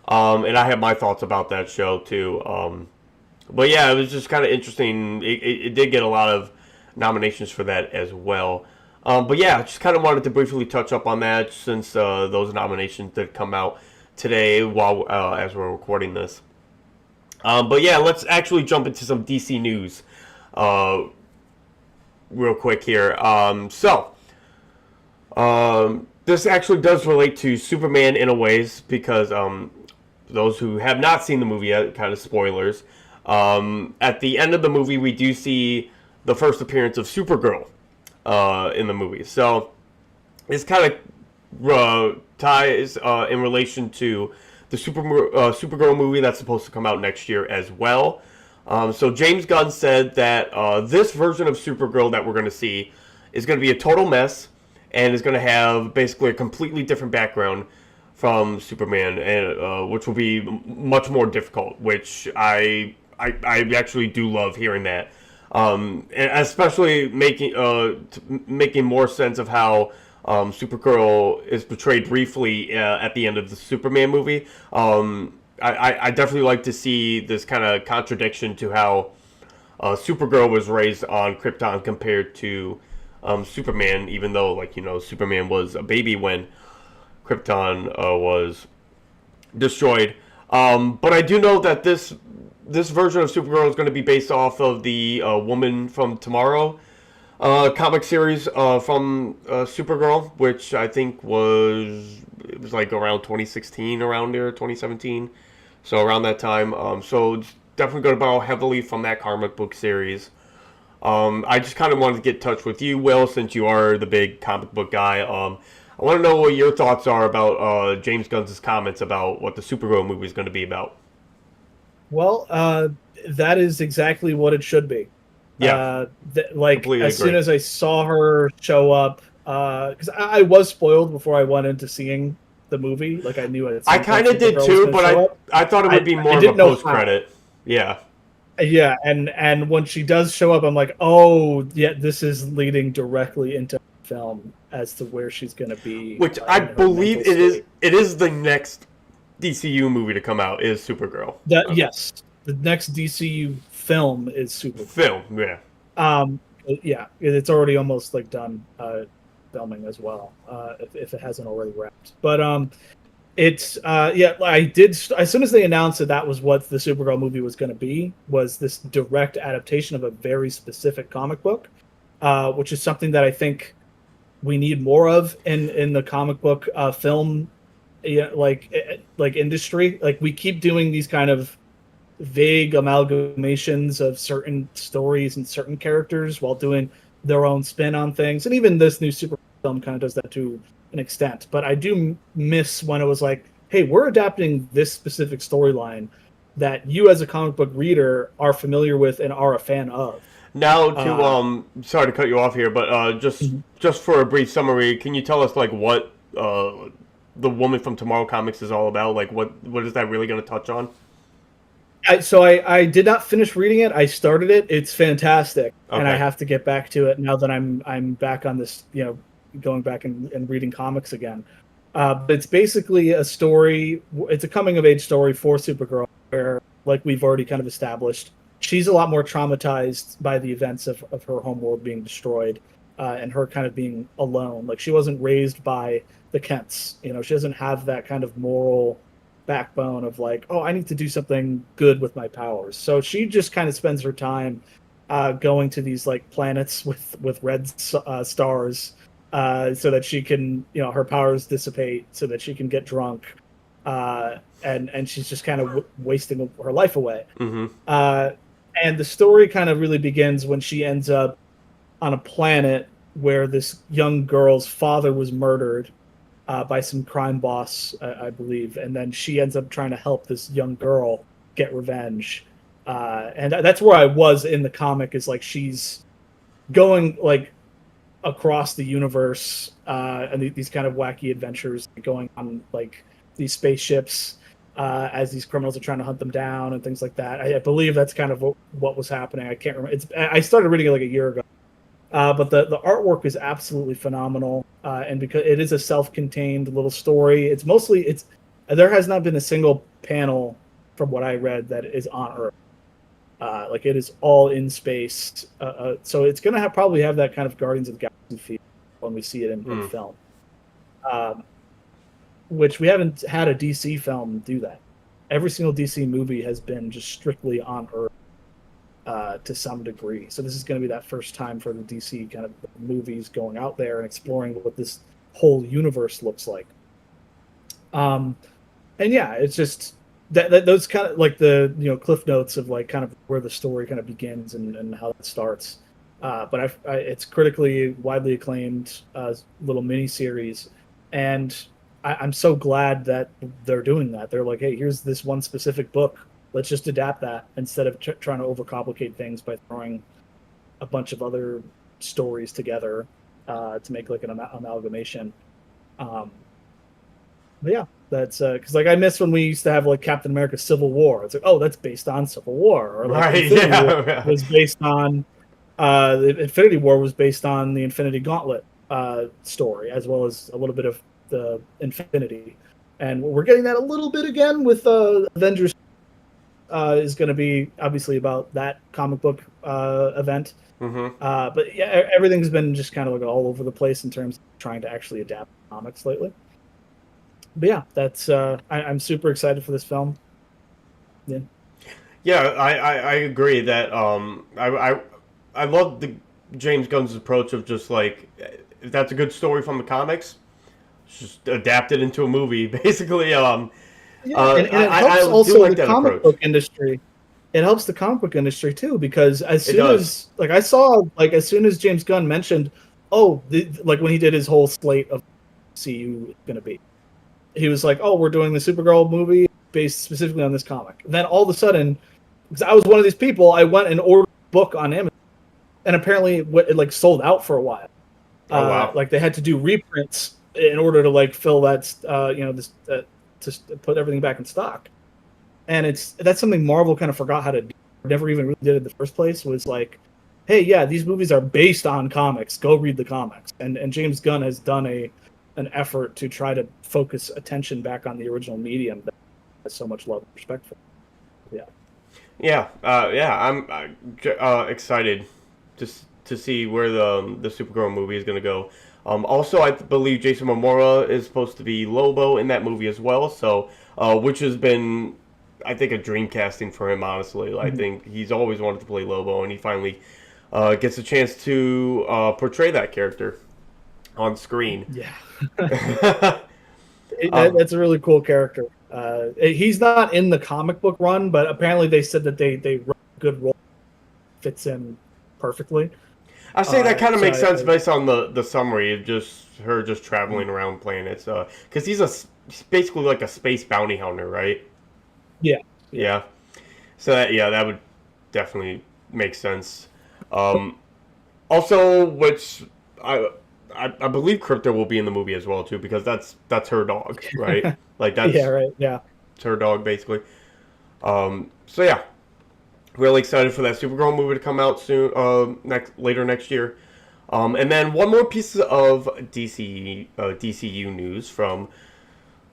and I have my thoughts about that show too. But yeah, it was just kind of interesting. It did get a lot of nominations for that as well. But yeah, just kind of wanted to briefly touch up on that since those nominations did come out today while as we're recording this. But yeah, let's actually jump into some DC news real quick here. This actually does relate to Superman in a ways because those who have not seen the movie yet, kind of spoilers. At the end of the movie, we do see the first appearance of Supergirl in the movie. So it's kind of ties in relation to the Supergirl movie that's supposed to come out next year as well. So James Gunn said that this version of Supergirl that we're going to see is going to be a total mess and is going to have basically a completely different background from Superman, and which will be much more difficult. Which I actually do love hearing that, and especially making more sense of how Supergirl is portrayed briefly at the end of the Superman movie. I definitely like to see this kind of contradiction to how Supergirl was raised on Krypton compared to Superman, even though Superman was a baby when Krypton was destroyed. But I do know that this version of Supergirl is going to be based off of the Woman from Tomorrow comic series from Supergirl, which I think it was like around 2016, around there, 2017, so around that time. So it's definitely going to borrow heavily from that comic book series. I just kind of wanted to get in touch with you, Will, since you are the big comic book guy. I want to know what your thoughts are about James Gunn's comments about what the Supergirl movie is going to be about. Well, that is exactly what it should be. Yeah, Like completely as soon agree. as I saw her show up, because I was spoiled before I went into seeing the movie. Like I knew at I some point kind of did Supergirl was too, going to but show up. I thought it would be I more of a didn't know post how. credit. Yeah, Yeah, and when she does show up, I'm like, oh, yeah, this is leading directly into film as to where she's going to be Which I in her believe mental state. it is the next DCU movie to come out is Supergirl. Yes, the next DCU film is Super. Film, yeah. Um, yeah, it's already almost like done filming as well, if it hasn't already wrapped. But it's yeah, I did as soon as they announced that that was what the Supergirl movie was going to be, was this direct adaptation of a very specific comic book, which is something that I think we need more of in the comic book film, yeah, like industry. Like we keep doing these kind of vague amalgamations of certain stories and certain characters while doing their own spin on things. And even this new super film kind of does that to an extent. But I do miss when it was like, hey, we're adapting this specific storyline that you as a comic book reader are familiar with and are a fan of. Now to sorry to cut you off here, but just for a brief summary, can you tell us like what the Woman from Tomorrow comics is all about? Like what is that really going to touch on? I did not finish reading it. I started it. It's fantastic, and I Okay. have to get back to it now that I'm back on this. Going back and reading comics again. But it's basically a story. It's a coming of age story for Supergirl, where, like we've already kind of established, she's a lot more traumatized by the events of her homeworld being destroyed, and her kind of being alone. Like she wasn't raised by the Kents. She doesn't have that kind of moral backbone of like, oh, I need to do something good with my powers. So she just kind of spends her time going to these like planets with red stars, so that she can, her powers dissipate, so that she can get drunk, and she's just kind of wasting her life away. Mm-hmm. And the story kind of really begins when she ends up on a planet where this young girl's father was murdered by some crime boss, I believe, and then she ends up trying to help this young girl get revenge. And that's where I was in the comic, is like she's going like across the universe, and these kind of wacky adventures going on, like these spaceships, as these criminals are trying to hunt them down and things like that. I believe that's kind of what was happening. I can't remember. I started reading it like a year ago. But the artwork is absolutely phenomenal, and because it is a self-contained little story, there has not been a single panel from what I read that is on Earth. Like it is all in space, so it's gonna probably have that kind of Guardians of the Galaxy feel when we see it in film, which we haven't had a DC film do that. Every single DC movie has been just strictly on Earth. To some degree. So this is going to be that first time for the DC kind of movies going out there and exploring what this whole universe looks like. And yeah, it's just that those kind of like the cliff notes of like kind of where the story kind of begins and how it starts. But it's critically widely acclaimed little mini series, and I'm so glad that they're doing that. They're like, hey, here's this one specific book. Let's just adapt that instead of trying to overcomplicate things by throwing a bunch of other stories together to make like an amalgamation. But yeah, that's because like I miss when we used to have like Captain America: Civil War. It's like, oh, that's based on Civil War, or like Right, Infinity yeah, War yeah. was based on the Infinity War was based on the Infinity Gauntlet story, as well as a little bit of the Infinity. And we're getting that a little bit again with Avengers. Is going to be obviously about that comic book event. Mm-hmm. But yeah, everything's been just kind of like all over the place in terms of trying to actually adapt comics lately. But yeah, that's I'm super excited for this film. Yeah. Yeah, I agree that I love the James Gunn's approach of just like if that's a good story from the comics, just adapt it into a movie. Basically, Yeah, and it I helps do also like the that comic approach. book industry. It helps the comic book industry too, because as It soon does. as like I saw like as soon as James Gunn mentioned, oh, like when he did his whole slate of CU is going to be, he was like, oh, we're doing the Supergirl movie based specifically on this comic. Then all of a sudden, because I was one of these people, I went and ordered a book on Amazon, and apparently it like sold out for a while. Oh wow. Like they had to do reprints in order to like fill that this to put everything back in stock. And that's something Marvel kind of forgot how to do. never even really did it in the first place, was like, hey, yeah, these movies are based on comics. Go read the comics. And James Gunn has done an effort to try to focus attention back on the original medium that has so much love and respect for. Yeah. I'm excited to see where the Supergirl movie is going to go. Also, I believe Jason Momoa is supposed to be Lobo in that movie as well. So, which has been, I think, a dream casting for him. Honestly, I think he's always wanted to play Lobo, and he finally gets a chance to portray that character on screen. Yeah. That's a really cool character. He's not in the comic book run, but apparently they said that they wrote a good role, fits in perfectly. I say that kind of makes sense based on the summary of just her just traveling around planets. Because he's basically like a space bounty hunter, right? Yeah. So that would definitely make sense. Also, which I believe Crypto will be in the movie as well too, because that's her dog, right? Like that's it's her dog basically. So yeah, really excited for that Supergirl movie to come out soon, later next year. And then one more piece of DCU news from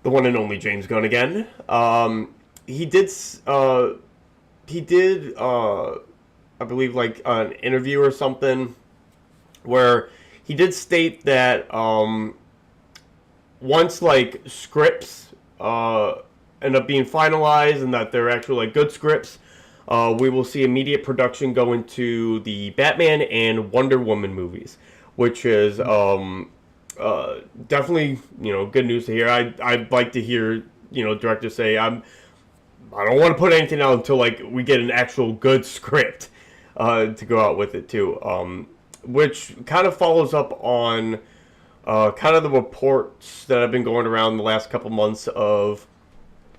the one and only James Gunn again. He did I believe like an interview or something where he did state that once like scripts end up being finalized and that they're actually like good scripts, we will see immediate production go into the Batman and Wonder Woman movies, which is definitely good news to hear. I'd like to hear directors say I don't want to put anything out until like we get an actual good script to go out with it too. Which kind of follows up on kind of the reports that have been going around the last couple months of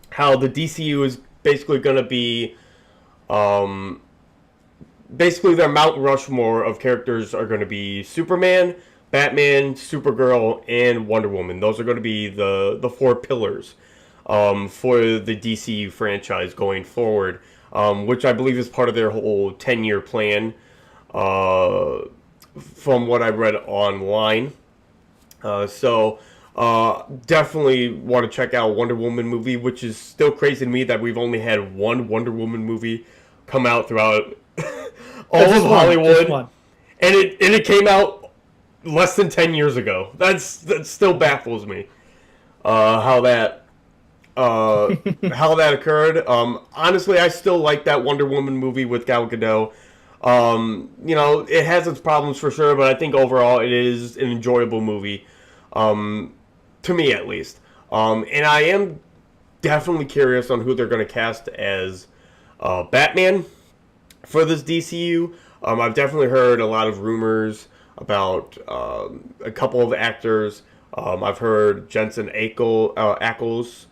how the DCU is basically going to be basically their Mount Rushmore of characters are going to be Superman, Batman, Supergirl, and Wonder Woman. Those are going to be the four pillars for the DCU franchise going forward, which I believe is part of their whole 10-year plan. From what I read online. So definitely want to check out Wonder Woman movie, which is still crazy to me that we've only had one Wonder Woman movie come out throughout all of Hollywood. And it came out less than 10 years ago. That still baffles me. How that occurred. Honestly, I still like that Wonder Woman movie with Gal Gadot. It has its problems for sure, but I think overall it is an enjoyable movie, to me at least. And I am definitely curious on who they're going to cast as Batman for this DCU. I've definitely heard a lot of rumors about a couple of actors. I've heard Jensen Ackles'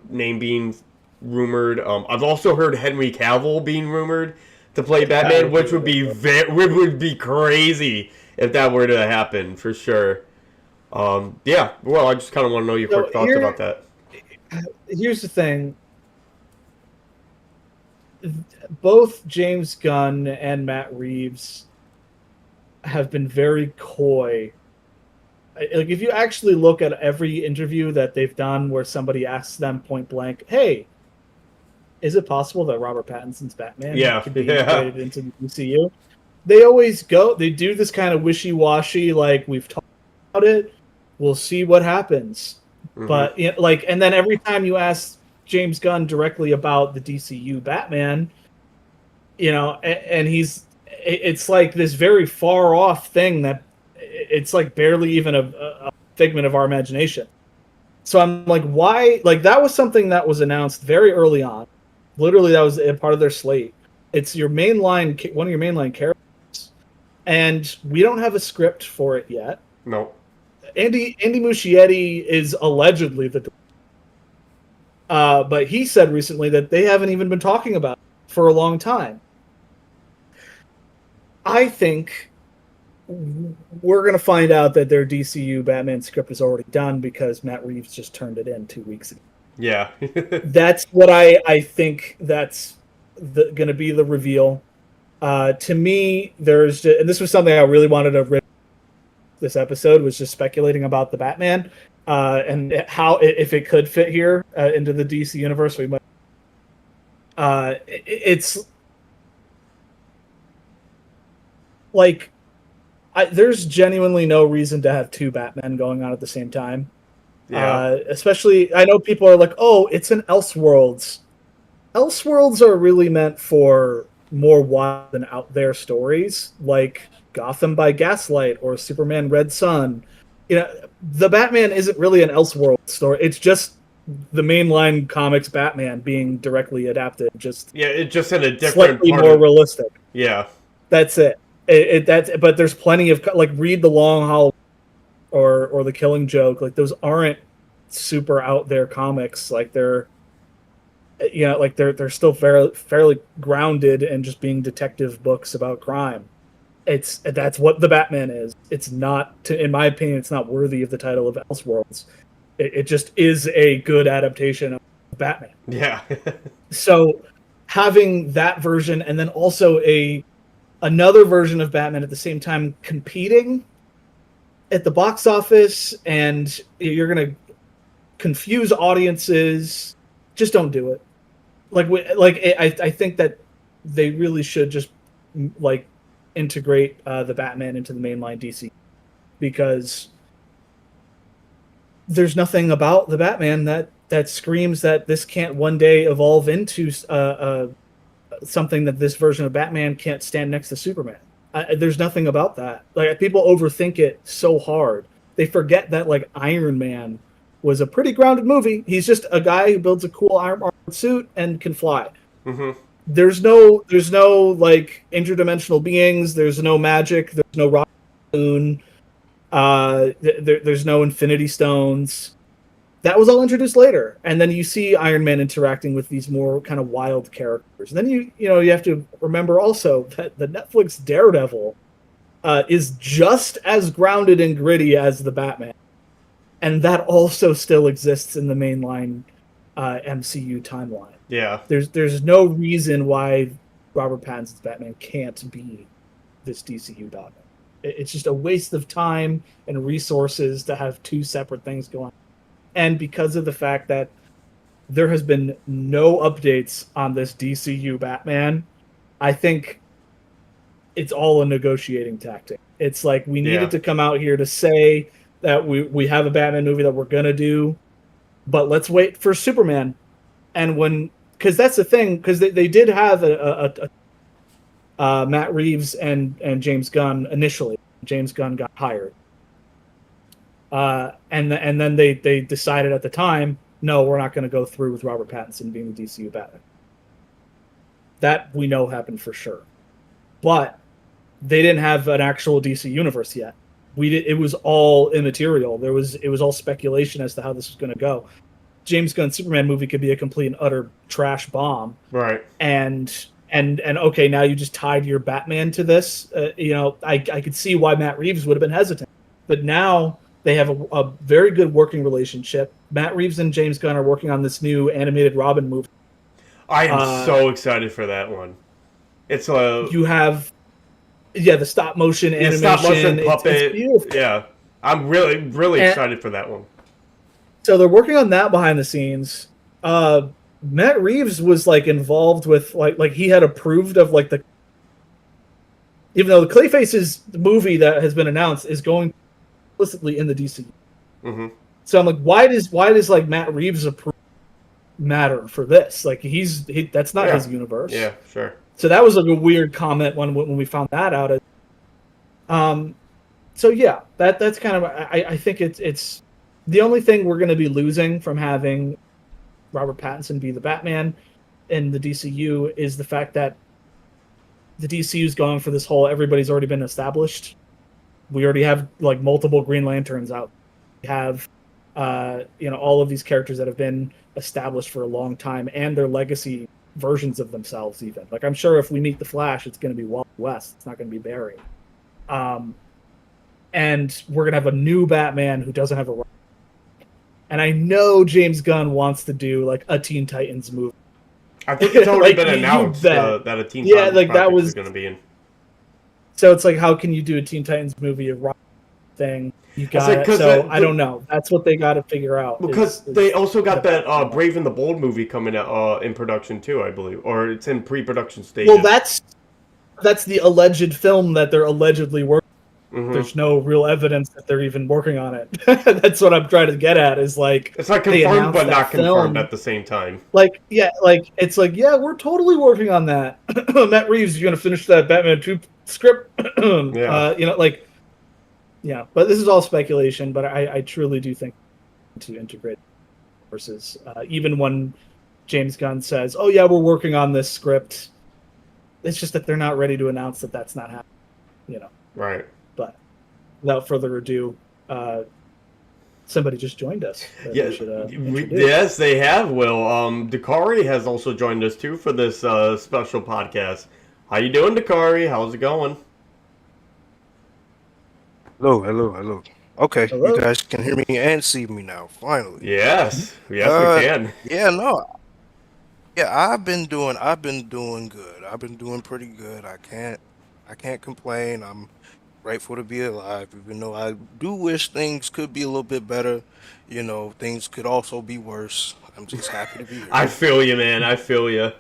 name being rumored. I've also heard Henry Cavill being rumored to play Batman, which would be crazy if that were to happen, for sure. Well, I just kind of want to know your quick thoughts about that. Here's the thing. Both James Gunn and Matt Reeves have been very coy. Like, if you actually look at every interview that they've done where somebody asks them point blank, hey, is it possible that Robert Pattinson's Batman could be integrated into the DCU? They do this kind of wishy-washy, like, we've talked about it, we'll see what happens. Mm-hmm. But, and then every time you ask James Gunn directly about the DCU Batman, and it's like this very far-off thing that it's like barely even a figment of our imagination. So I'm like, why? Like, that was something that was announced very early on. Literally, that was a part of their slate. It's one of your mainline characters, and we don't have a script for it yet. No. Andy Muschietti is allegedly the, but he said recently that they haven't even been talking about it for a long time. I think we're going to find out that their DCU Batman script is already done because Matt Reeves just turned it in 2 weeks ago. Yeah. That's what I think. That's going to be the reveal. To me, and this was something I really wanted to rip this episode, was just speculating about the Batman and how, if it could fit here into the DC universe, we might. It's like there's genuinely no reason to have two Batmen going on at the same time. Yeah. Especially, I know people are like, "Oh, it's an Elseworlds." Elseworlds are really meant for more wild and out there stories, like Gotham by Gaslight or Superman Red Sun. You know, the Batman isn't really an Elseworlds story. It's just the mainline comics Batman being directly adapted. It's just in a different slightly more realistic. Yeah. That's it. But there's plenty of, like, read the Long Hall or the Killing Joke. Like, those aren't super out there comics. Like, they're still fairly grounded and just being detective books about crime. That's what the Batman is. It's not, in my opinion, it's not worthy of the title of Elseworlds. It just is a good adaptation of Batman. Yeah. So having that version and then also another version of Batman at the same time competing at the box office, and you're going to confuse audiences. Just don't do it. I think that they really should just like integrate the Batman into the mainline DC, because there's nothing about the Batman that screams that this can't one day evolve into something that this version of Batman can't stand next to Superman. There's nothing about that. Like, people overthink it so hard. They forget that, like, Iron Man was a pretty grounded movie. He's just a guy who builds a cool armored suit and can fly. Mm-hmm. There's no like interdimensional beings. There's no magic. There's no rock moon. There's no Infinity Stones. That was all introduced later, and then you see Iron Man interacting with these more kind of wild characters. And then you have to remember also that the Netflix Daredevil is just as grounded and gritty as the Batman, and that also still exists in the mainline MCU timeline. Yeah, there's no reason why Robert Pattinson's Batman can't be this DCU Batman. It's just a waste of time and resources to have two separate things going on. And because of the fact that there has been no updates on this DCU Batman, I think it's all a negotiating tactic. It's like, we needed to come out here to say that we have a Batman movie that we're going to do, but let's wait for Superman. And because that's the thing, because they did have a Matt Reeves and James Gunn initially. James Gunn got hired. And then they decided at the time, no, we're not going to go through with Robert Pattinson being the DCU Batman. That we know happened for sure. But they didn't have an actual DC universe yet. It was all immaterial. It was all speculation as to how this was going to go. James Gunn's Superman movie could be a complete and utter trash bomb. Right. And okay, now you just tied your Batman to this. I could see why Matt Reeves would have been hesitant. But now they have a very good working relationship. Matt Reeves and James Gunn are working on this new animated Robin movie. I am so excited for that one. It's you have the stop motion animation, stop motion puppet. It's beautiful. Yeah, I'm really excited for that one. So they're working on that behind the scenes. Matt Reeves was like involved with like he had approved of like even though the Clayface's movie that has been announced is going explicitly in the DCU. Mm-hmm. So I'm like, why does like Matt Reeves approve matter for this? Like that's not his universe. Yeah, sure. So that was like a weird comment when we found that out. So yeah, that's kind of I think it's the only thing we're going to be losing from having Robert Pattinson be the Batman in the DCU is the fact that the DCU is going for this whole everybody's already been established. We already have like multiple Green Lanterns out. We have all of these characters that have been established for a long time, and their legacy versions of themselves even. Like, I'm sure if we meet the Flash, it's going to be Wally West. It's not going to be Barry. And we're going to have a new Batman who doesn't have a... And I know James Gunn wants to do like a Teen Titans movie. I think it's already been you announced bet. that a Teen Yeah, Titans like that project was. is going to be in. So it's like, how can you do a Teen Titans movie, a rock thing? You I said got it. because So I don't know. That's what they got to figure out. because Is they also got that you know. Brave and the Bold movie coming out in production too, I believe, or it's in pre-production stages. Well, that's the alleged film that they're allegedly working. Mm-hmm. There's no real evidence that they're even working on it. That's what I'm trying to get at. Is like It's like they confirmed announced but that not confirmed film. at the same time. Like, yeah, like it's like, yeah, we're totally working on that. Matt Reeves, you're gonna finish that Batman 2 script. Yeah. You know, like, yeah. But this is all speculation. But I truly do think to integrate versus even when James Gunn says, "Oh yeah, we're working on this script," it's just that they're not ready to announce that that's not happening. You know. Right. But without further ado, somebody just joined us. Yeah, yes, they have. Will Dakari has also joined us too for this special podcast. How you doing, Dakari? How's it going? Hello. Okay, Hello? you guys can hear me and see me now, finally. Yes, yes, we can. Yeah, no. Yeah, I've been doing good. I've been doing pretty good. I can't complain. I'm grateful to be alive, even though I do wish things could be a little bit better. You know, things could also be worse. I'm just happy to be here. I feel you, man. I feel you.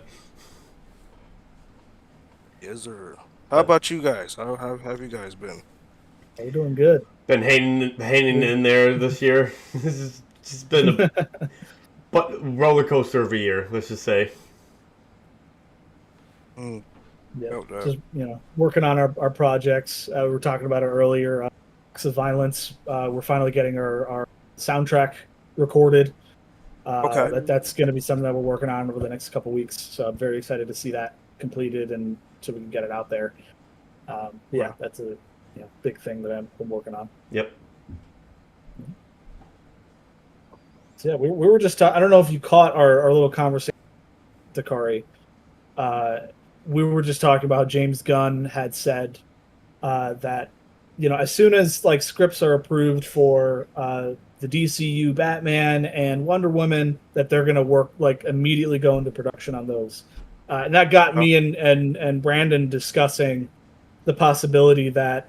Yes, sir. How about you guys? How have you guys been? We're doing good. Been hanging in there this year. This has just been a roller coaster of a year. Let's just say. Mm, Yeah, no doubt. just working on our projects. We were talking about it earlier. Acts of Violence. We're finally getting our soundtrack recorded. Okay. That's going to be something that we're working on over the next couple weeks. So I'm very excited to see that completed and so we can get it out there. Yeah, that's a big thing that I'm working on. Yep. So yeah, we were just I don't know if you caught our little conversation, Dakari. We were just talking about James Gunn had said that as soon as like scripts are approved for the DCU Batman and Wonder Woman, that they're going to work like immediately go into production on those. And that got me and Brandon discussing the possibility that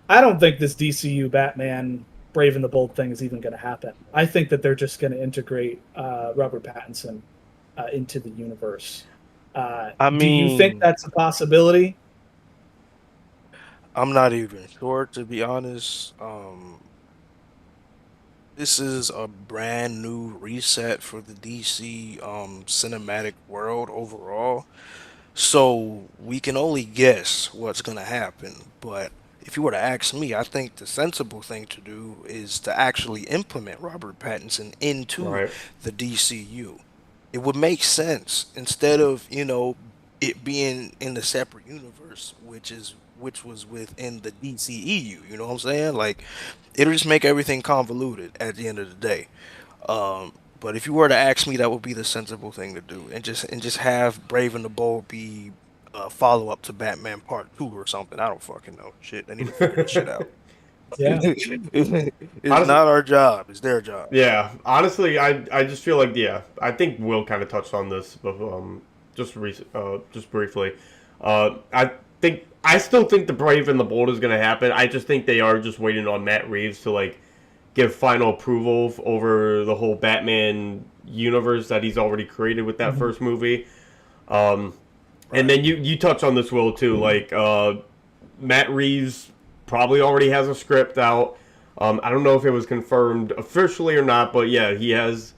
I don't think this DCU Batman Brave and the Bold thing is even going to happen. I think that they're just going to integrate Robert Pattinson into the universe. Do you think that's a possibility? I'm not even sure, to be honest. This is a brand new reset for the DC cinematic world overall. So we can only guess what's gonna happen. But if you were to ask me, I think the sensible thing to do is to actually implement Robert Pattinson into Right. the DCU. It would make sense instead of, it being in the separate universe, which was within the DCEU, you know what I'm saying? Like it'll just make everything convoluted at the end of the day. But if you were to ask me, that would be the sensible thing to do, and just have Brave and the Bold be a follow up to Batman Part 2 or something. I don't fucking know. Shit, they need to figure this shit out. Yeah. It's Honestly, not our job. It's their job. yeah. Honestly, I just feel like I think Will kind of touched on this, but just briefly. I still think the Brave and the Bold is going to happen. I just think they are just waiting on Matt Reeves to like give final approval over the whole Batman universe that he's already created with that first movie. And then you touch on this, Will, too. Like Matt Reeves probably already has a script out. I don't know if it was confirmed officially or not, but yeah, he has.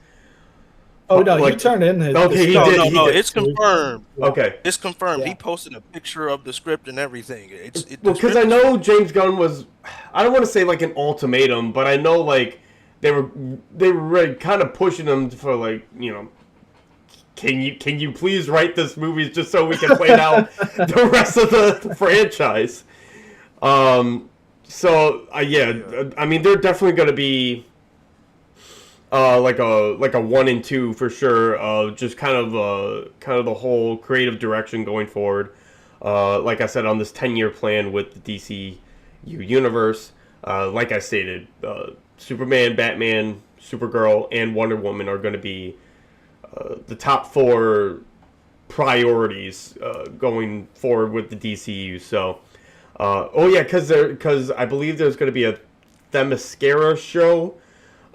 Oh no, he like, turned in his. Okay, he No, did. no, He no. did. It's confirmed. Okay. It's confirmed. Yeah. He posted a picture of the script and everything. The Well, because script I is- know James Gunn was, I don't want to say like an ultimatum, but I know like they were really kind of pushing him for like can you please write this movie just so we can play out the rest of the franchise. So yeah, I mean they're definitely going to be like a 1 and 2 for sure. Just kind of the whole creative direction going forward. Like I said, on this 10-year plan with the DCU universe, like I stated, Superman, Batman, Supergirl, and Wonder Woman are going to be the top 4 priorities going forward with the DCU. So, oh yeah, because I believe there's going to be a Themyscira show.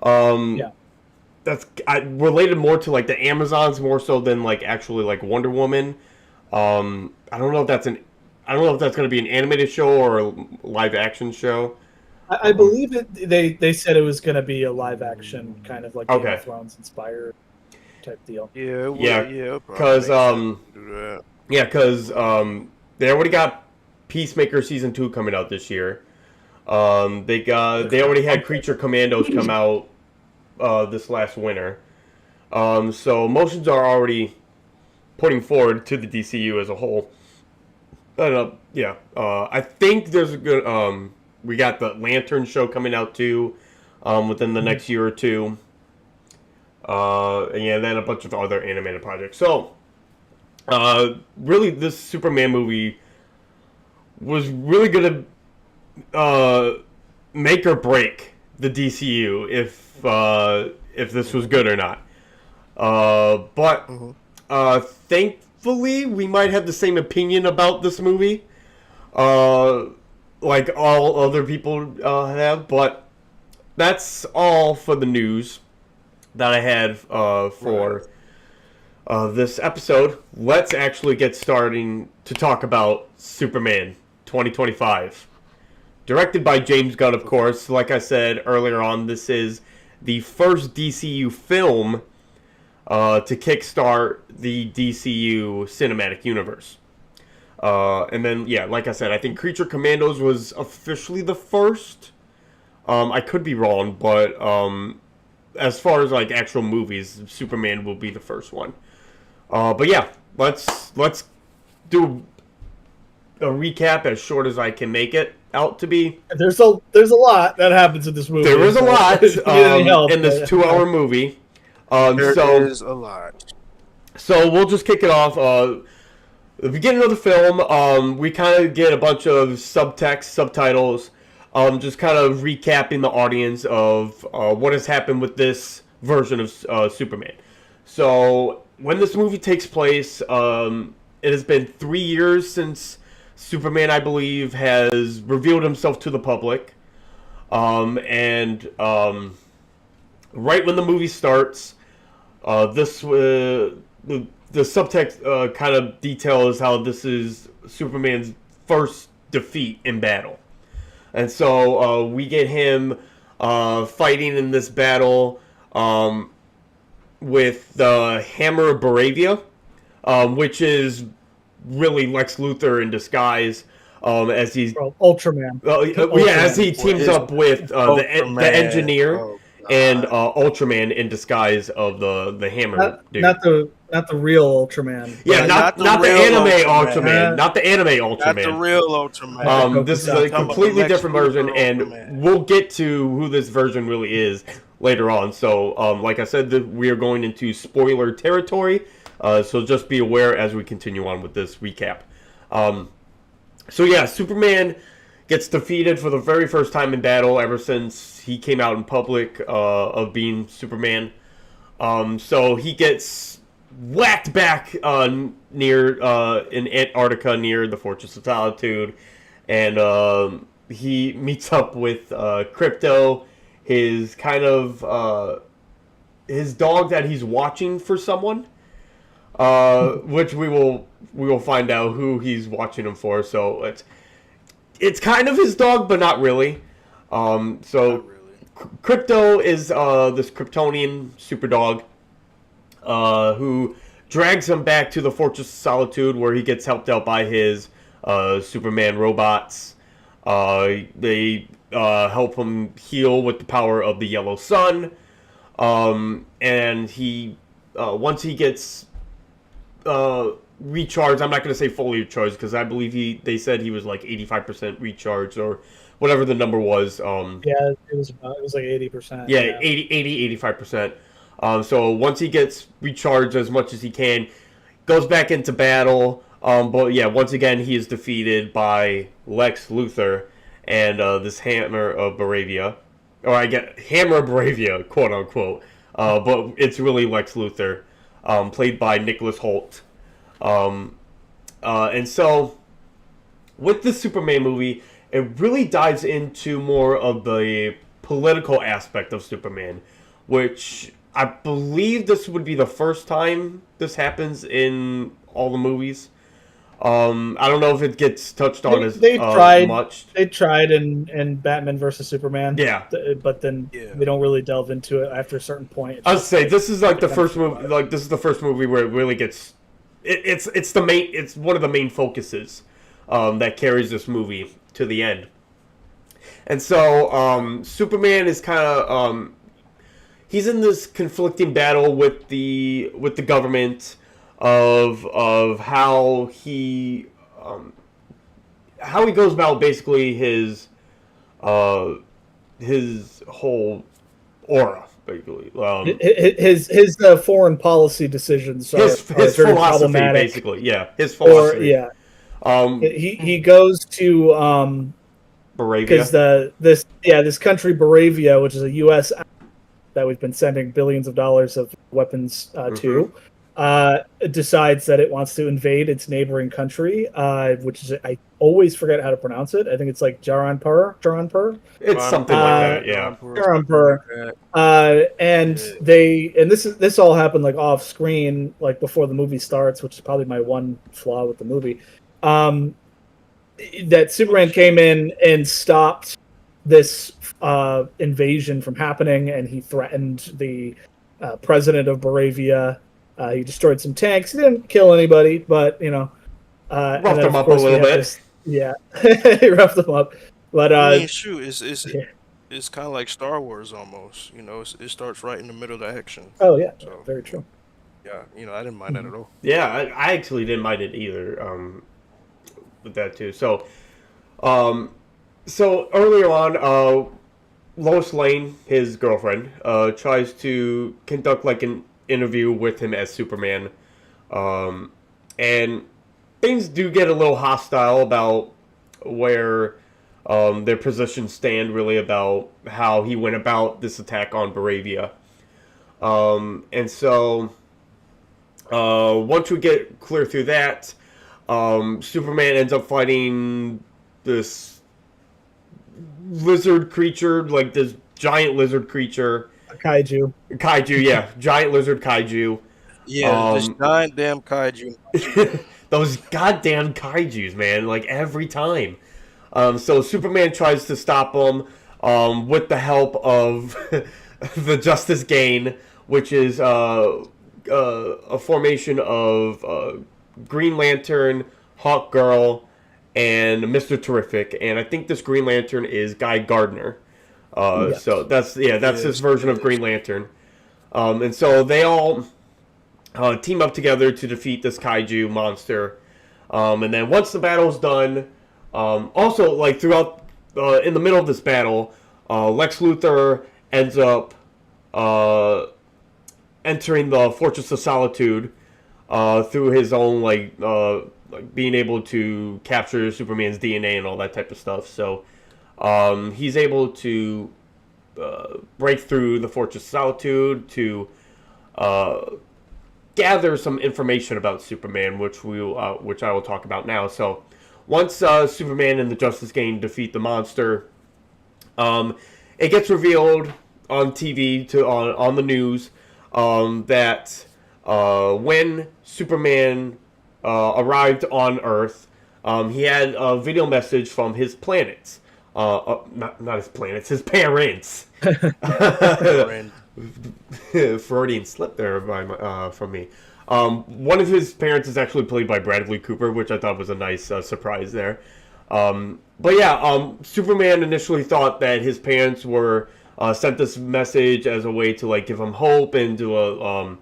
Yeah. That's related more to like the Amazons more so than like actually like Wonder Woman. I don't know if that's going to be an animated show or a live action show. I believe they said it was going to be a live action kind of like Game Okay. of Thrones inspired type deal. Yeah, Yeah, because they already got Peacemaker season 2 coming out this year. They already had Creature Commandos come out this last winter. So motions are already putting forward to the DCU as a whole. I think there's a good. We got the Lantern show coming out too, within the next year or two. And then a bunch of other animated projects. So, really, this Superman movie was really going to make or break the DCU if this was good or not. But thankfully, we might have the same opinion about this movie, like all other people have. But that's all for the news that I had for this episode. Let's actually get starting to talk about Superman 2025. Directed by James Gunn, of course. Like I said earlier on, this is the first DCU film to kickstart the DCU cinematic universe. And then, like I said, I think Creature Commandos was officially the first. I could be wrong, but as far as like actual movies, Superman will be the first one. But yeah, let's do a recap as short as I can make it out to be. There's a lot that happens in this movie. There is a lot in this 2-hour movie. There is a lot. So we'll just kick it off. The beginning of the film, we kind of get a bunch of subtext, subtitles, just kind of recapping the audience of what has happened with this version of Superman. So when this movie takes place, it has been 3 years since Superman, I believe, has revealed himself to the public. And right when the movie starts, the subtext kind of details how this is Superman's first defeat in battle. And so we get him fighting in this battle with the Hammer of Baravia, which is really Lex Luthor in disguise, as he's Ultraman. as he teams up with the Engineer and Ultraman in disguise of the Hammer dude. Not the real Ultraman. Yeah, not the anime Ultraman. Not the anime Ultraman. Not the real Ultraman. This is a completely different version, and we'll get to who this version really is later on. So, like I said, we are going into spoiler territory, so just be aware as we continue on with this recap. So yeah, Superman gets defeated for the very first time in battle ever since he came out in public of being Superman. So he gets whacked back near in Antarctica near the Fortress of Solitude, and he meets up with Crypto, his kind of his dog that he's watching for someone, which we will find out who he's watching him for. So it's kind of his dog, but not really. Crypto is this Kryptonian super dog who drags him back to the Fortress of Solitude, where he gets helped out by his Superman robots. They help him heal with the power of the yellow sun. And he once he gets recharged, I'm not going to say fully recharged, because I believe they said he was like 85% recharged, or whatever the number was. Yeah, it was like 80%. Yeah, 85%. So once he gets recharged as much as he can, goes back into battle. But yeah, once again, he is defeated by Lex Luthor and this Hammer of Baravia. Or I get Hammer of Baravia, quote unquote. But it's really Lex Luthor, played by Nicholas Hoult. And so with the Superman movie, it really dives into more of the political aspect of Superman, which I believe this would be the first time this happens in all the movies. I don't know if it gets touched on as They tried. much. They tried in Batman versus Superman. Yeah. But then Yeah. they don't really delve into it after a certain point. I'd say this is like the becomes first movie. Like this is the first movie where it really gets. It's the main. It's one of the main focuses that carries this movie to the end. And so Superman is kind of he's in this conflicting battle with the government of how he goes about basically his whole aura, basically. His foreign policy decisions are, His are very philosophy, problematic. basically. Yeah, his philosophy. Or he goes to Baravia. because this country Baravia, which is a U.S. that we've been sending billions of dollars of weapons to, decides that it wants to invade its neighboring country, which is I always forget how to pronounce it. I think it's like Jaranpur. It's something like that, yeah. Jaranpur. And this all happened like off screen, like before the movie starts, which is probably my one flaw with the movie. That Superman came in and stopped this invasion from happening, and he threatened the president of Baravia. He destroyed some tanks. He didn't kill anybody, but Roughed him up a little bit. He roughed them up. But I mean, shoot, it's kind of like Star Wars almost. It starts right in the middle of the action. Oh yeah, So very true. yeah, I didn't mind that at all. Yeah, I actually didn't mind it either. With that too. So earlier on, Lois Lane, his girlfriend, tries to conduct like an interview with him as Superman, and things do get a little hostile about where their positions stand, really, about how he went about this attack on Baravia. And so once we get clear through that, Superman ends up fighting this lizard creature, like this giant lizard creature. Kaiju, yeah. Giant lizard kaiju. Yeah, this giant damn kaiju. Those goddamn kaijus, man, like every time. So Superman tries to stop them with the help of the Justice Gain, which is a formation of Green Lantern, Hawkgirl, and Mr. Terrific. And I think this Green Lantern is Guy Gardner. Yes. So that's his version of Green Lantern. And so they all team up together to defeat this kaiju monster. And then once the battle's done, also like throughout in the middle of this battle, Lex Luthor ends up entering the Fortress of Solitude through his own like being able to capture Superman's DNA and all that type of stuff. So he's able to break through the Fortress of Solitude to gather some information about Superman, which I will talk about now. So once Superman and the Justice Gang defeat the monster, it gets revealed on TV on the news that when Superman arrived on Earth, he had a video message from his planets. Not his planets, his parents. Freudian slip there from me. One of his parents is actually played by Bradley Cooper, which I thought was a nice surprise there. But yeah, Superman initially thought that his parents were sent this message as a way to like give him hope and to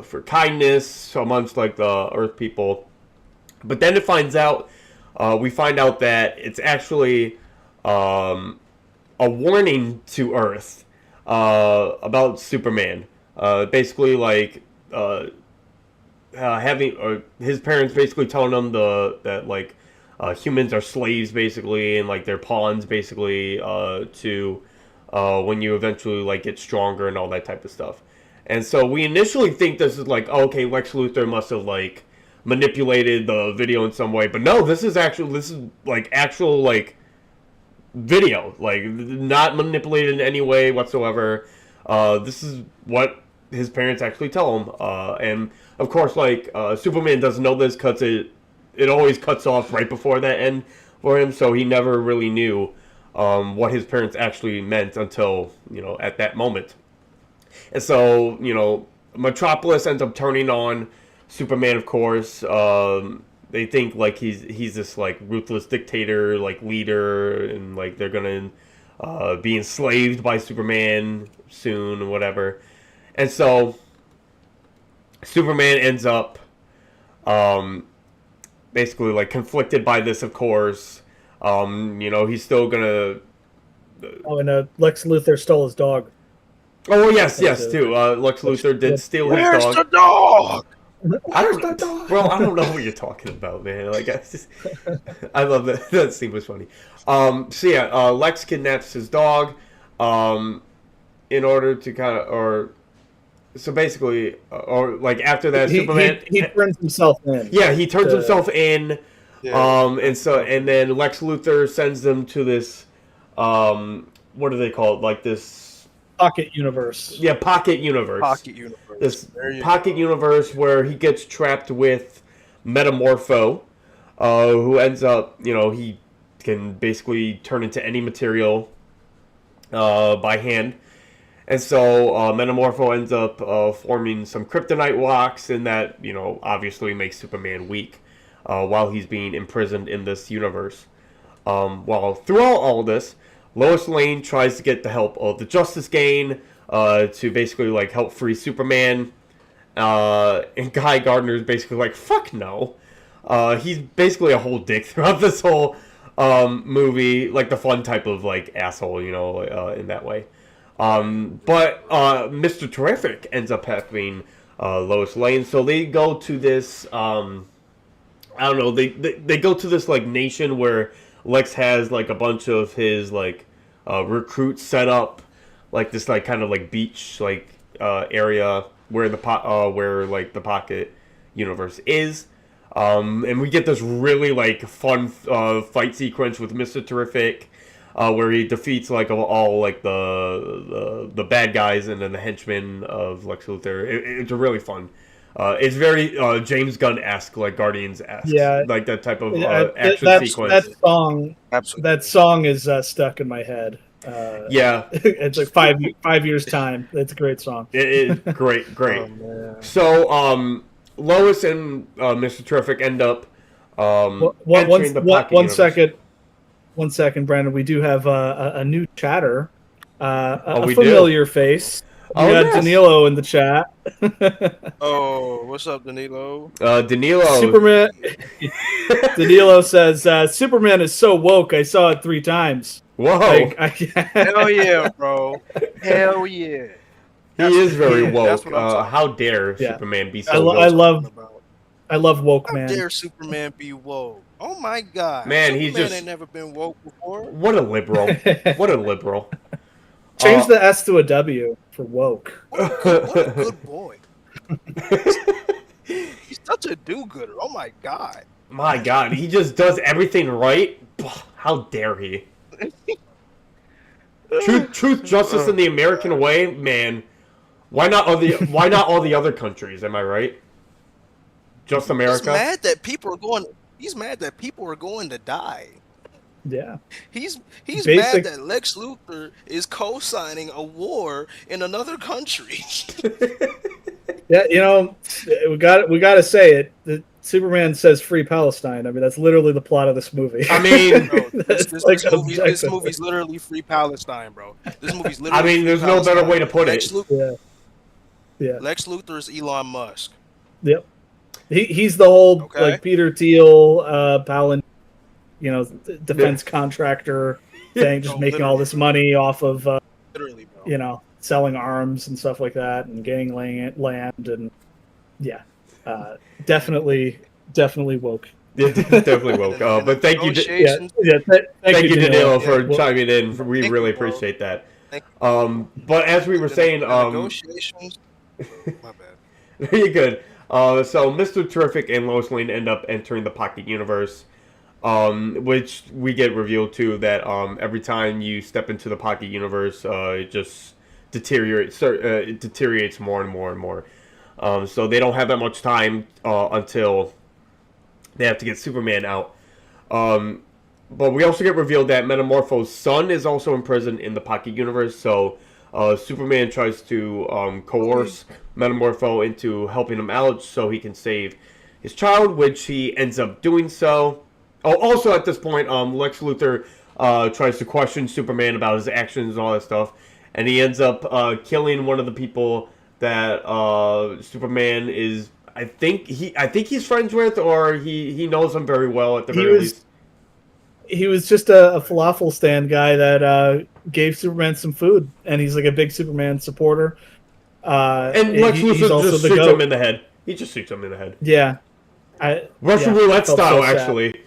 for kindness amongst like the Earth people. But then we find out that it's actually a warning to Earth about Superman. Basically, like having his parents basically telling him that like humans are slaves basically, and like they're pawns basically to when you eventually like get stronger and all that type of stuff. And so we initially think this is like, okay, Lex Luthor must have like manipulated the video in some way. But no, this is like actual like video, like not manipulated in any way whatsoever. This is what his parents actually tell him, and of course, like Superman doesn't know this because it always cuts off right before that end for him, so he never really knew what his parents actually meant until at that moment. And so Metropolis ends up turning on Superman, of course. They think like he's this like ruthless dictator, like leader, and like they're gonna be enslaved by Superman soon, or whatever. And so Superman ends up basically like conflicted by this, of course. He's still gonna. Oh, and Lex Luthor stole his dog. Oh yes, too. Lex Luthor did steal his dog. Where's the dog? I don't, bro. I don't know what you're talking about, man. Like, I love that. That scene was funny. So yeah, Lex kidnaps his dog, in order to kind of, so basically, or like after that, Superman he turns himself in. Yeah, he turns himself in. Yeah. And then Lex Luthor sends them to this, what do they call it? Like this. Pocket universe. Yeah, pocket universe. Pocket universe. This pocket universe where he gets trapped with Metamorpho, who ends up, he can basically turn into any material by hand. And so Metamorpho ends up forming some kryptonite rocks, and that, obviously makes Superman weak while he's being imprisoned in this universe. While throughout all this, Lois Lane tries to get the help of the Justice Gang to basically like help free Superman, and Guy Gardner is basically like, fuck no. He's basically a whole dick throughout this whole movie, like the fun type of like asshole, in that way. But Mr. Terrific ends up having Lois Lane, so they go to this. I don't know. They go to this like nation where Lex has like a bunch of his like recruits set up, like this like kind of like beach like area where the pocket universe is, and we get this really like fun fight sequence with Mr. Terrific, where he defeats like all like the bad guys and then the henchmen of Lex Luthor. It's a really fun. It's very James Gunn-esque, like Guardians-esque, like that type of action sequence. That song is stuck in my head. Yeah, it's like five years time. It's a great song. It is great. Oh, so Lois and Mr. Terrific end up entering the pocket universe. One second, Brandon. We do have a new chatter, a we familiar face. We got yes. Danilo in the chat. Oh, what's up, Danilo? Danilo. Superman. Danilo says, Superman is so woke, I saw it 3 times. Whoa. Hell yeah, bro. Hell yeah. He is very woke. How dare Superman be so woke? I love woke, man. How dare Superman be woke? Oh my god. Man, Superman ain't never been woke before. What a liberal. What a liberal. Change the S to a W for woke. What a good boy. He's such a do-gooder. Oh my god. My god, he just does everything right. How dare he? Truth, justice, and the American way, man. Why not all the other countries? Am I right? Just America. He's mad that people are going to die. Yeah. He's mad that Lex Luthor is co-signing a war in another country. Yeah, we got to say it. Superman says free Palestine. I mean, that's literally the plot of this movie. I mean, bro, this movie's literally free Palestine, bro. This movie's literally. I mean, there's no better way to put it. Yeah. Lex Luthor is Elon Musk. Yep. He's the whole like Peter Thiel, Palin, defense contractor thing, just making all this money off of, literally, bro. Selling arms and stuff like that, and getting land, and definitely woke. Definitely woke. But thank you, thank you, Danilo, for chiming in. We really appreciate that. But as we were saying, negotiations. My bad. You're good. So Mr. Terrific and Lois Lane end up entering the Pocket Universe, which we get revealed too that every time you step into the Pocket Universe, it just deteriorates. It deteriorates more and more and more. So they don't have that much time until they have to get Superman out. But we also get revealed that Metamorpho's son is also imprisoned in the Pocket Universe. So Superman tries to coerce Metamorpho into helping him out so he can save his child, which he ends up doing so. Oh, also at this point, Lex Luthor tries to question Superman about his actions and all that stuff, and he ends up killing one of the people that Superman is. I think he's friends with, or he knows him very well at the very least. He was just a falafel stand guy that gave Superman some food, and he's like a big Superman supporter. And Lex Luthor just shoots him in the head. He just shoots him in the head. Yeah. Russian roulette style, actually.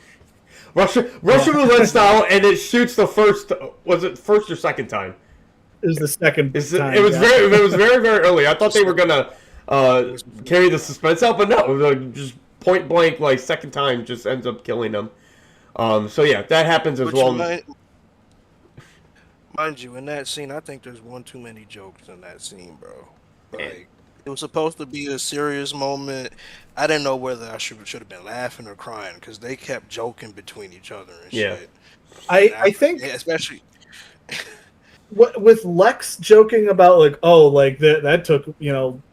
Russian roulette style, and it shoots the first. Was it first or second time? It was the second time. It was very, very early. I thought they were gonna carry the suspense out, but no, just point blank, like second time, just ends up killing them. So yeah, that happens as well. Mind you, in that scene, I think there's one too many jokes in that scene, bro. Like, it was supposed to be a serious moment. I didn't know whether I should have been laughing or crying because they kept joking between each other and shit. I think, especially with Lex joking about like, oh, like that took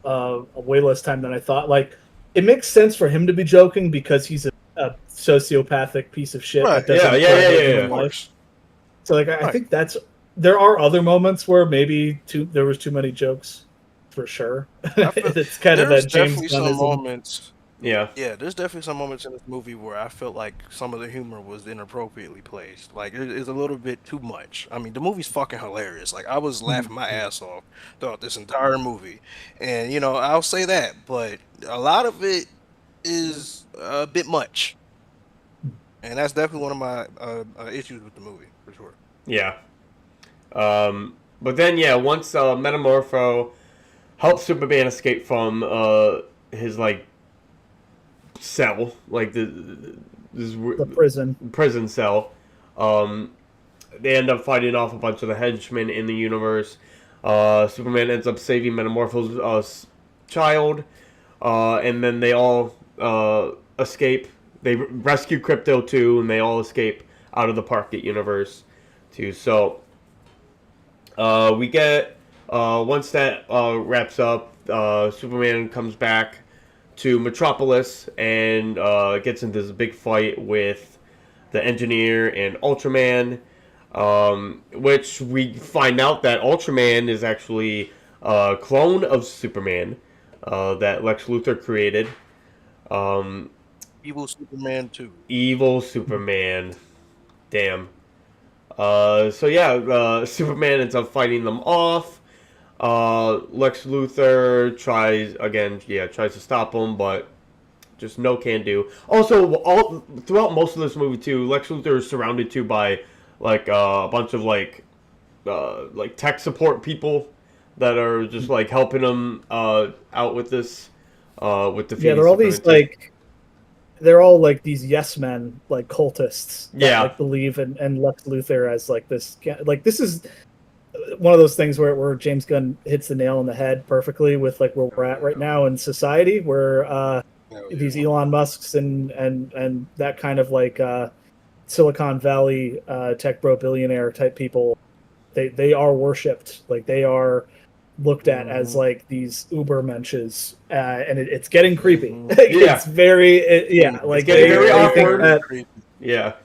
a way less time than I thought. Like, it makes sense for him to be joking because he's a sociopathic piece of shit. Right. Yeah. Life. So like, I think there are other moments where maybe there was too many jokes, for sure. It's kind of that James Gunn moments. Yeah, there's definitely some moments in this movie where I felt like some of the humor was inappropriately placed. Like, it's a little bit too much. I mean, the movie's fucking hilarious. Like, I was laughing my ass off throughout this entire movie. And, I'll say that. But a lot of it is a bit much. And that's definitely one of my issues with the movie, for sure. Yeah. But then, once Metamorpho helps Superman escape from his, like, cell, like the prison cell, they end up fighting off a bunch of the henchmen in the universe. Superman ends up saving Metamorpho's child, and then they all escape. They rescue Crypto too, and they all escape out of the Pocket Universe too. So we get once that wraps up, Superman comes back to Metropolis and gets into this big fight with the Engineer and Ultraman, which we find out that Ultraman is actually a clone of Superman that Lex Luthor created. Evil Superman 2. Evil Superman. Damn. Superman ends up fighting them off. Lex Luthor tries to stop him, but just no can do. Also, throughout most of this movie too, Lex Luthor is surrounded too by like a bunch of like tech support people that are just like helping him out with this with the they're all these they're all like these yes men, like cultists that like believe in Lex Luthor as like this. Like, this is one of those things where James Gunn hits the nail on the head perfectly with like where we're at right now in society, where these Elon Musks and that kind of like Silicon Valley tech bro billionaire type people, they are worshipped. Like, they are looked at as like these uber mensches, and it's getting creepy. It's very like getting very awkward.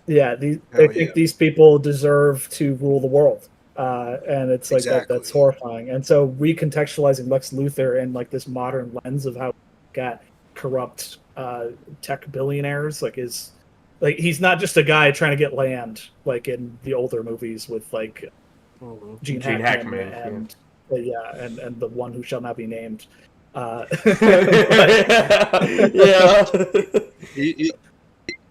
They think these people deserve to rule the world, and it's like that's horrifying. And so recontextualizing Lex Luthor in like this modern lens of how got corrupt tech billionaires is like, he's not just a guy trying to get land like in the older movies with like Gene Hackman and and the one who shall not be named.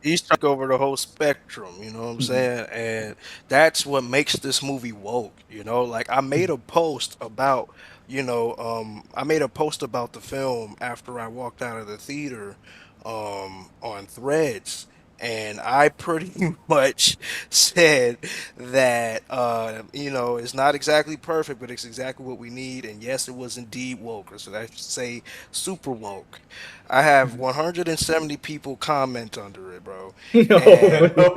He's took over the whole spectrum, you know what I'm saying? And that's what makes this movie woke, Like, I made a post about I made a post about the film after I walked out of the theater, on Threads, and I pretty much said that, it's not exactly perfect, but it's exactly what we need. And yes, it was indeed woke, or should I say super woke. I have 170 people comment under it, bro. And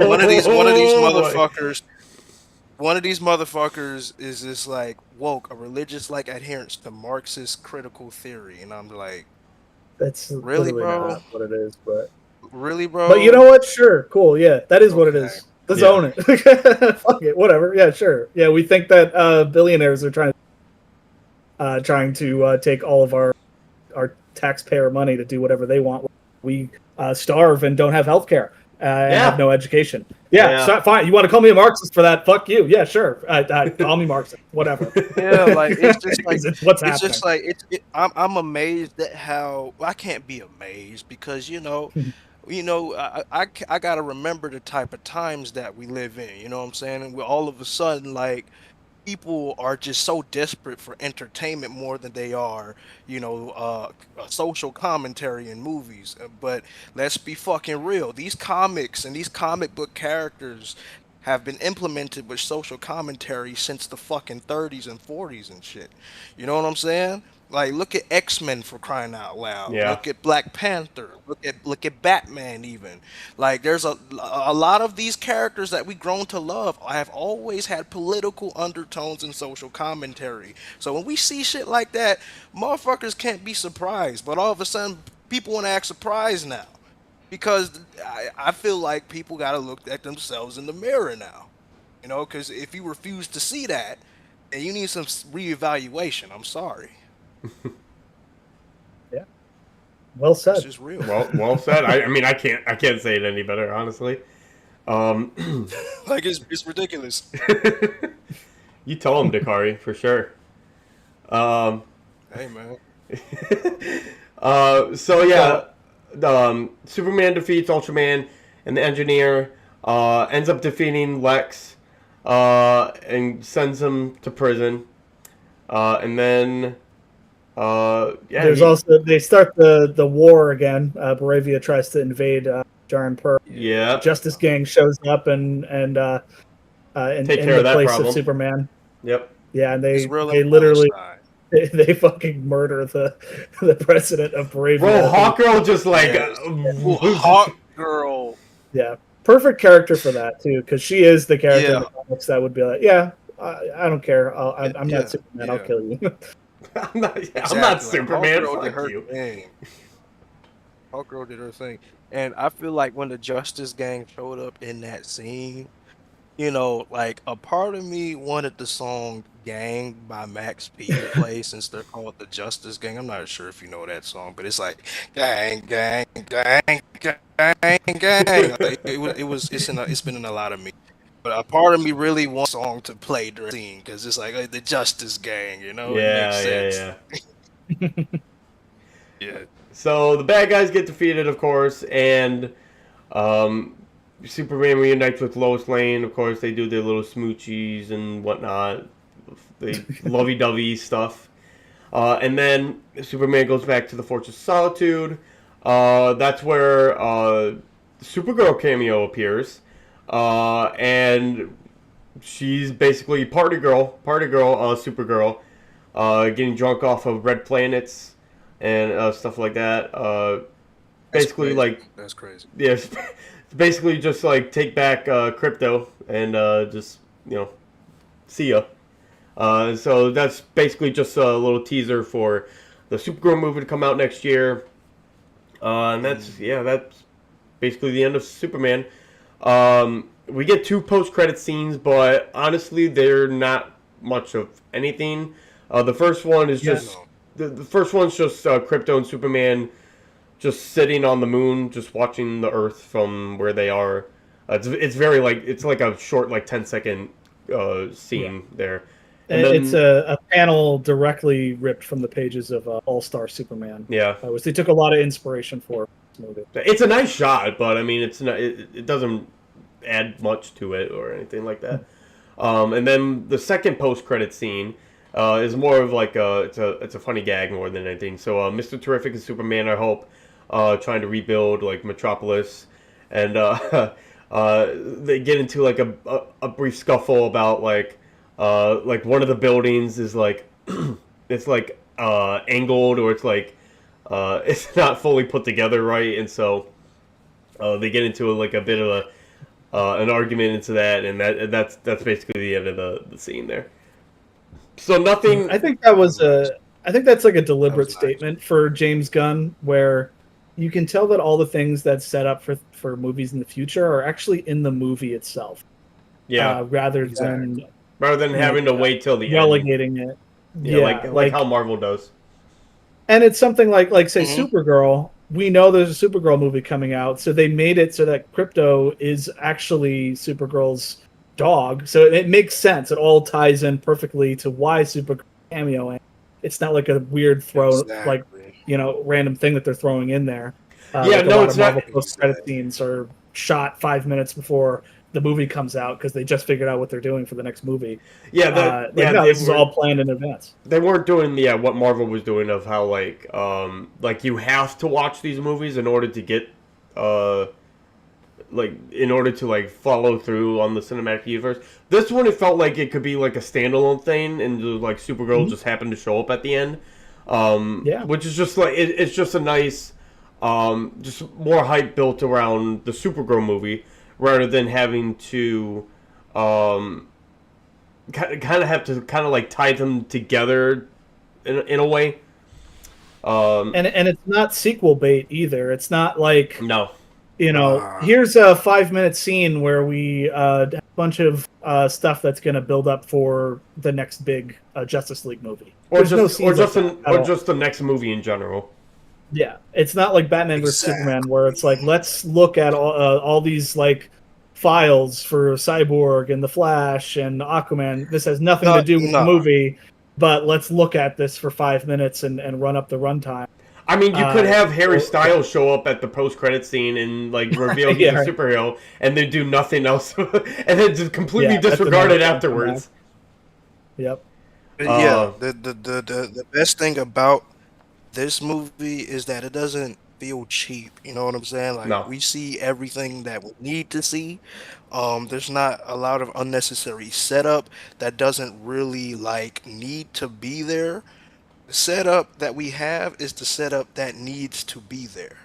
one of these Oh boy. motherfuckers is this like woke, a religious like adherence to Marxist critical theory, and I'm like, That's really, literally bro? not what it is, but Really, you bro? know what? Sure, cool, yeah, that is what it Okay. is. Let's Yeah. own it. Fuck it, whatever. Yeah, sure. Yeah, we think that billionaires are trying to take all of our taxpayer money to do whatever they want. We starve and don't have health care and have Yeah. no education. Yeah, Yeah. so, fine. You want to call me a Marxist for that? Fuck you. Yeah, sure. Call me Marxist. Whatever. Yeah, like it's just like It's what's it's happening. just like I'm amazed at how, well, I can't be amazed because I gotta remember the type of times that we live in. You know what I'm saying? And we're all of a sudden like people are just so desperate for entertainment more than they are, social commentary in movies. But let's be fucking real. These comics and these comic book characters have been implemented with social commentary since the fucking 30s and 40s and shit. You know what I'm saying? Like, look at X-Men, for crying out loud. Yeah. Look at Black Panther. Look at Batman even. Like, there's a lot of these characters that we grown to love have always had political undertones and social commentary. So when we see shit like that, motherfuckers can't be surprised. But all of a sudden, people want to act surprised now because I feel like people got to look at themselves in the mirror now. Because if you refuse to see that, then you need some reevaluation. I'm sorry. Yeah. Well It's said. just real. Well said. I mean, I can't say it any better, honestly. Like it's ridiculous. You tell him, Dakari, for sure. Um, Hey man. so yeah, Superman defeats Ultraman, and the Engineer ends up defeating Lex, and sends him to prison. And then, yeah, There's also they start the war again. Baravia tries to invade Jarn Per. yeah, Justice Gang shows up and take in care the of that place problem. of Superman. Yep. Yeah, and It's they real they and literally Palestine. they fucking murder the president of Bravia. Bro, Hawkgirl just like Yes. Ooh, loses. hot girl. Yeah, perfect character for that too, because she is the character in Yeah. the comics that would be like, yeah, I don't care. I'm Yeah. not Superman. I'll Yeah. kill you. I'm not Exactly. Superman. Hawkgirl did Fuck her you. thing. Hawkgirl did her thing. And I feel like when the Justice Gang showed up in that scene, like a part of me wanted the song Gang by Max P to play since they're called the Justice Gang. I'm not sure if you know that song, but it's like gang, gang, gang, gang, gang. Like, it's been in a lot of me. But a part of me really wants a song to play during the scene because it's like the Justice Gang, it makes Yeah, sense. yeah. Yeah. So the bad guys get defeated, of course, and um, Superman reunites with Lois Lane. Of course, they do their little smoochies and whatnot, the lovey-dovey stuff. And then Superman goes back to the Fortress of Solitude. That's where Supergirl cameo appears, and she's basically party girl, Supergirl, getting drunk off of red planets and stuff like that. Basically, That's crazy. yeah, it's basically just like take back crypto and just see ya. So that's basically just a little teaser for the Supergirl movie to come out next year. And that's basically the end of Superman. We get 2 post-credit scenes, but honestly, they're not much of anything. The first one is just the first one's just Krypto and Superman just sitting on the moon, just watching the Earth from where they are. It's very it's like a short 10-second scene there. And then, it's a panel directly ripped from the pages of All-Star Superman. Yeah, which they took a lot of inspiration for this movie. it's a nice shot, but I mean, it's not. It doesn't add much to it or anything like that. And then the second post-credit scene It's more of like it's a funny gag more than anything. So Mr. Terrific and Superman, I hope, trying to rebuild like Metropolis, and they get into like a brief scuffle about like one of the buildings is like it's like angled, or it's like it's not fully put together right, and so they get into like a bit of an argument into that, and that's basically the end of the scene there. So nothing. I think that was I think that's like a That deliberate was nice. statement for James Gunn, where you can tell that all the things that's set up for movies in the future are actually in the movie itself, Yeah, rather Exactly. than rather than having to wait till the end. relegating it. Yeah, like how Marvel does. And it's something like say Mhm. Supergirl. We know there's a Supergirl movie coming out, so they made it so that Crypto is actually Supergirl's dog. So it makes sense. It all ties in perfectly to why Supergirl cameo. And it's not like a weird throw, like Exactly. random thing that they're throwing in there. Yeah, Like a no, lot it's of Marvel not. post-credit Exactly. scenes are shot 5 minutes before the movie comes out because they just figured out what they're doing for the next movie. Yeah, No, they this is were all planned in advance. they weren't doing what Marvel was doing of how like you have to watch these movies in order to get uh like in order to like follow through on the cinematic universe. This one, it felt like it could be like a standalone thing, and like Supergirl Mhm. just happened to show up at the end, Yeah. which is just like it's just a nice, just more hype built around the Supergirl movie rather than having to um, kind of have to kind of like tie them together in a way. And it's not sequel bait either. It's not like No, Nah. here's a 5 minute scene where we have a bunch of stuff that's going to build up for the next big Justice League movie. or There's no just or scenes like just that at or all. just the next movie in general. Yeah, it's not like Batman vs Superman Exactly. where it's like let's look at all these like files for Cyborg and the Flash and Aquaman. This has nothing to No, do with the no. movie, but let's look at this for 5 minutes and run up the runtime. I mean, you could have Harry So- Styles show up at the post-credit scene and like reveal he's Yeah, a right. superhero, and then do nothing else, and then just completely Yeah, that's disregard it another afterwards. Yep. Yeah, the best thing about this movie is that it doesn't feel cheap. You know what I'm saying? Like No. we see everything that we need to see. There's not a lot of unnecessary setup that doesn't really like need to be there. The setup that we have is the setup that needs to be there.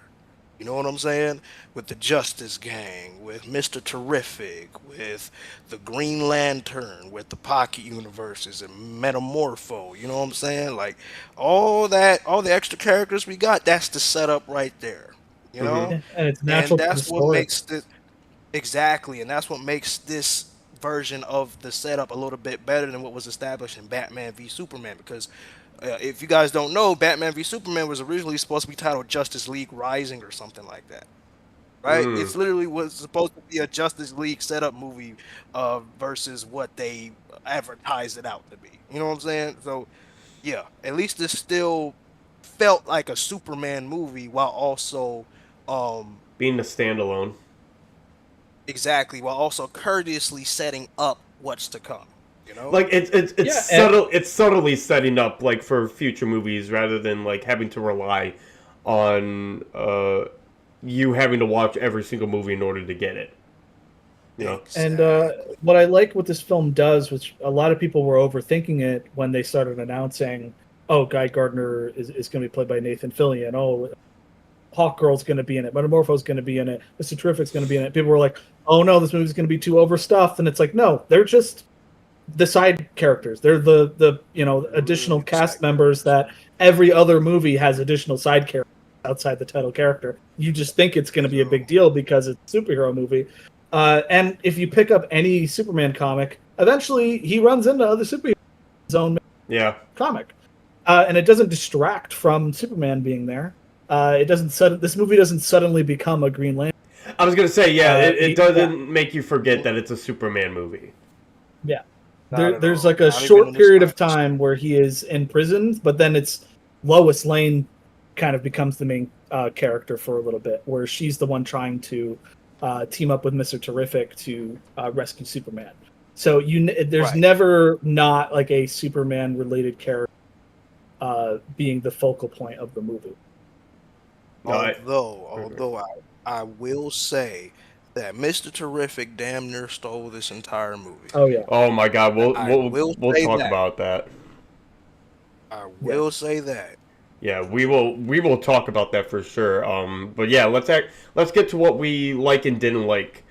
You know what I'm saying? With the Justice Gang, with Mr. Terrific, with the Green Lantern, with the Pocket Universes and Metamorpho. You know what I'm saying? Like all that, all the extra characters we got, that's the setup right there. You know? Yeah, and it's And natural to the that's what story. makes this exactly, and that's what makes this version of the setup a little bit better than what was established in Batman v Superman. Because if you guys don't know, Batman v Superman was originally supposed to be titled Justice League Rising or something like that. Right? It's literally was supposed to be a Justice League setup movie versus what they advertised it out to be. You know what I'm saying? So yeah, at least it still felt like a Superman movie while also Being a standalone. exactly, while also courteously setting up what's to come. You know? Like it's Yeah, subtle. It's subtly setting up like for future movies rather than like having to rely on you having to watch every single movie in order to get it. You know. And Exactly. what I like what this film does, which a lot of people were overthinking it when they started announcing, oh, Guy Gardner is going to be played by Nathan Fillion. Oh, Hawkgirl's going to be in it. Metamorpho's going to be in it. Mr. Terrific's going to be in it. People were like, oh no, this movie's going to be too overstuffed. And it's like, no, they're just the side characters. They're the additional cast Exactly. members that every other movie has additional side characters outside the title character. You just think it's going to be a big deal because it's a superhero movie. And if you pick up any Superman comic, eventually he runs into other superheroes in his own Yeah. comic, and it doesn't distract from Superman being there. It doesn't. This movie doesn't suddenly become a Green Lantern. I was gonna say, yeah, it Yeah. doesn't make you forget that it's a Superman movie. Yeah, Not at there's all. like a Not even short in the period of slightest. time where he is in prison, but then it's Lois Lane kind of becomes the main character for a little bit, where she's the one trying to team up with Mr. Terrific to rescue Superman. So there's Right. never not like a Superman related character being the focal point of the movie. No, Although I will say that Mr. Terrific damn near stole this entire movie. Oh yeah, oh my God, we'll I we'll will we'll say talk that. about that. I yeah. will say that. Yeah, we will talk about that for sure. But yeah, let's get to what we like and didn't like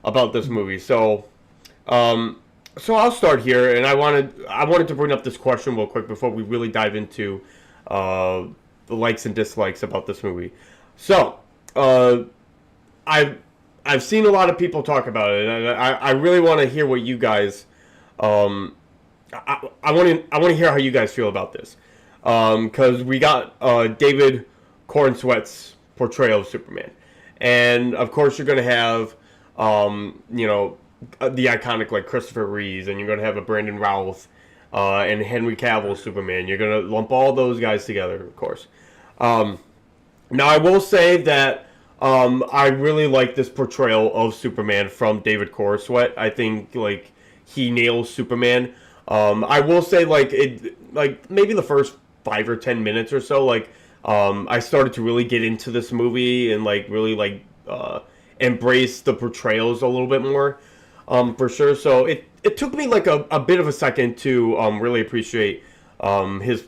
about this movie. Um, so I'll start here, and I wanted to bring up this question real quick before we really dive into uh, the likes and dislikes about this movie. So, uh, I've I've seen a lot of people talk about it, and I really want to hear what you guys um, I want to hear how you guys feel about this, because we got David Cornsweet's portrayal of Superman, and of course you're going to have the iconic like Christopher Reeves, and you're going to have a Brandon Routh and Henry Cavill Superman. You're going to lump all those guys together, of course. Um, Now I will say that I really like this portrayal of Superman from David Cornsweet. I think like he nails Superman. I will say like maybe the first 5 or 10 minutes or so, I started to really get into this movie and like really embrace the portrayals a little bit more, for sure. So it took me like a bit of a second to really appreciate his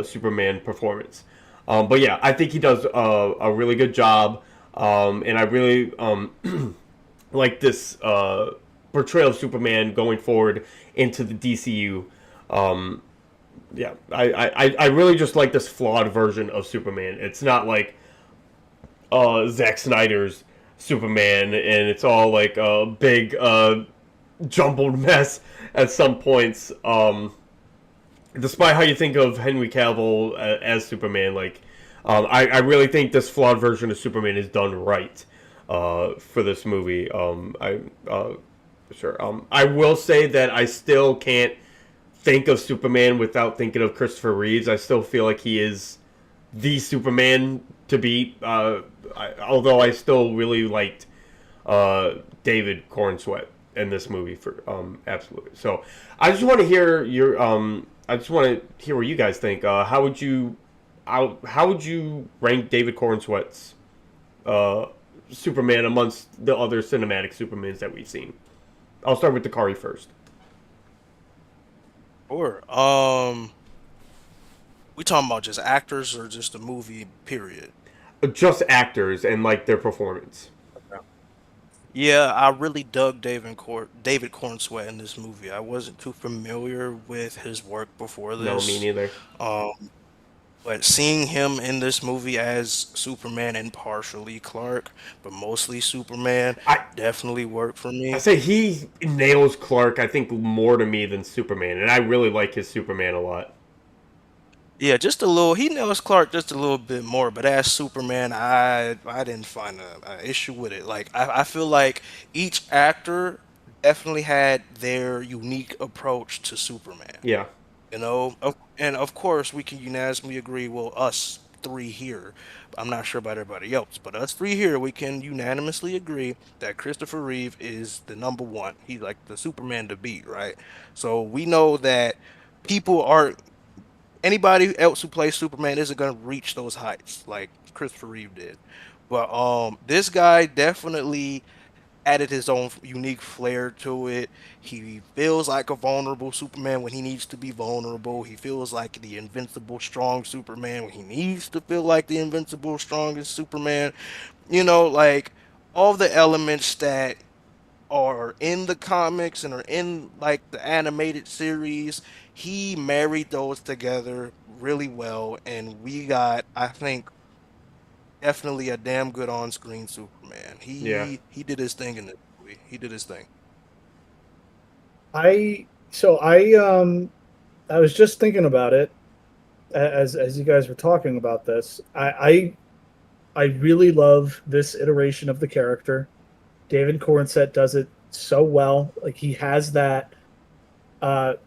Superman performance. But yeah, I think he does a really good job, and I really like this portrayal of Superman going forward into the DCU. Um, yeah, I really just like this flawed version of Superman. It's not like Zack Snyder's Superman, and it's all like a big jumbled mess at some points. Despite how you think of Henry Cavill as Superman, I really think this flawed version of Superman is done right for this movie. Sure. I will say that I still can't think of Superman without thinking of Christopher Reeves. I still feel like he is the Superman to beat. Although I still really liked David Cornsweet in this movie for absolutely. So I just want to hear your I just want to hear what you guys think. How would you rank David Cornsweet's Superman amongst the other cinematic Supermans that we've seen? I'll start with Dakari first. Or we talking about just actors or just a movie period? Just actors and like their performance. Yeah, I really dug David Cornsweet in this movie. I wasn't too familiar with his work before No, me this. neither. Um, but seeing him in this movie as Superman and partially Clark, but mostly Superman, I definitely worked for I me. say he nails Clark. I think more to me than Superman, and I really like his Superman a lot. Yeah, just a little. He knows Clark just a little bit more, but as Superman, I didn't find a issue with it. Like I feel like each actor definitely had their unique approach to Superman. Yeah, And of course we can unanimously agree. Well, us three here. I'm not sure about everybody else, but us three here, we can unanimously agree that Christopher Reeve is the number one. He's like the Superman to beat, right? So we know that people aren't anybody else who plays Superman isn't gonna reach those heights like Christopher Reeve did. But this guy definitely added his own unique flair to it. He feels like a vulnerable Superman when he needs to be vulnerable. He feels like the invincible strong Superman when he needs to feel like the invincible strongest Superman. Like all the elements that are in the comics and are in like the animated series, he married those together really well, and we got, I think, definitely a damn good on-screen Superman. yeah. He did his thing in this movie. He did his thing. I was just thinking about it as you guys were talking about this. I really love this iteration of the character. David Cornsett does it so well. Like he has that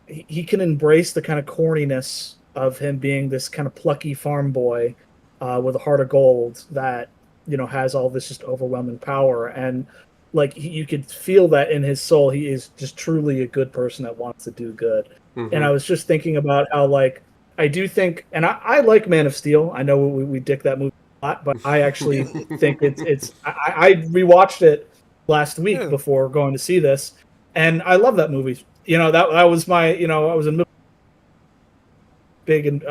he can embrace the kind of corniness of him being this kind of plucky farm boy with a heart of gold that has all this just overwhelming power. And like you could feel that in his soul. He is just truly a good person that wants to do good. And I was just thinking about how, like, I do think, and I like Man of Steel. I know we dick that movie a lot, but I actually think I rewatched it last week Yeah. before going to see this, and I love that movie. You know, that was my, you know, I was a big and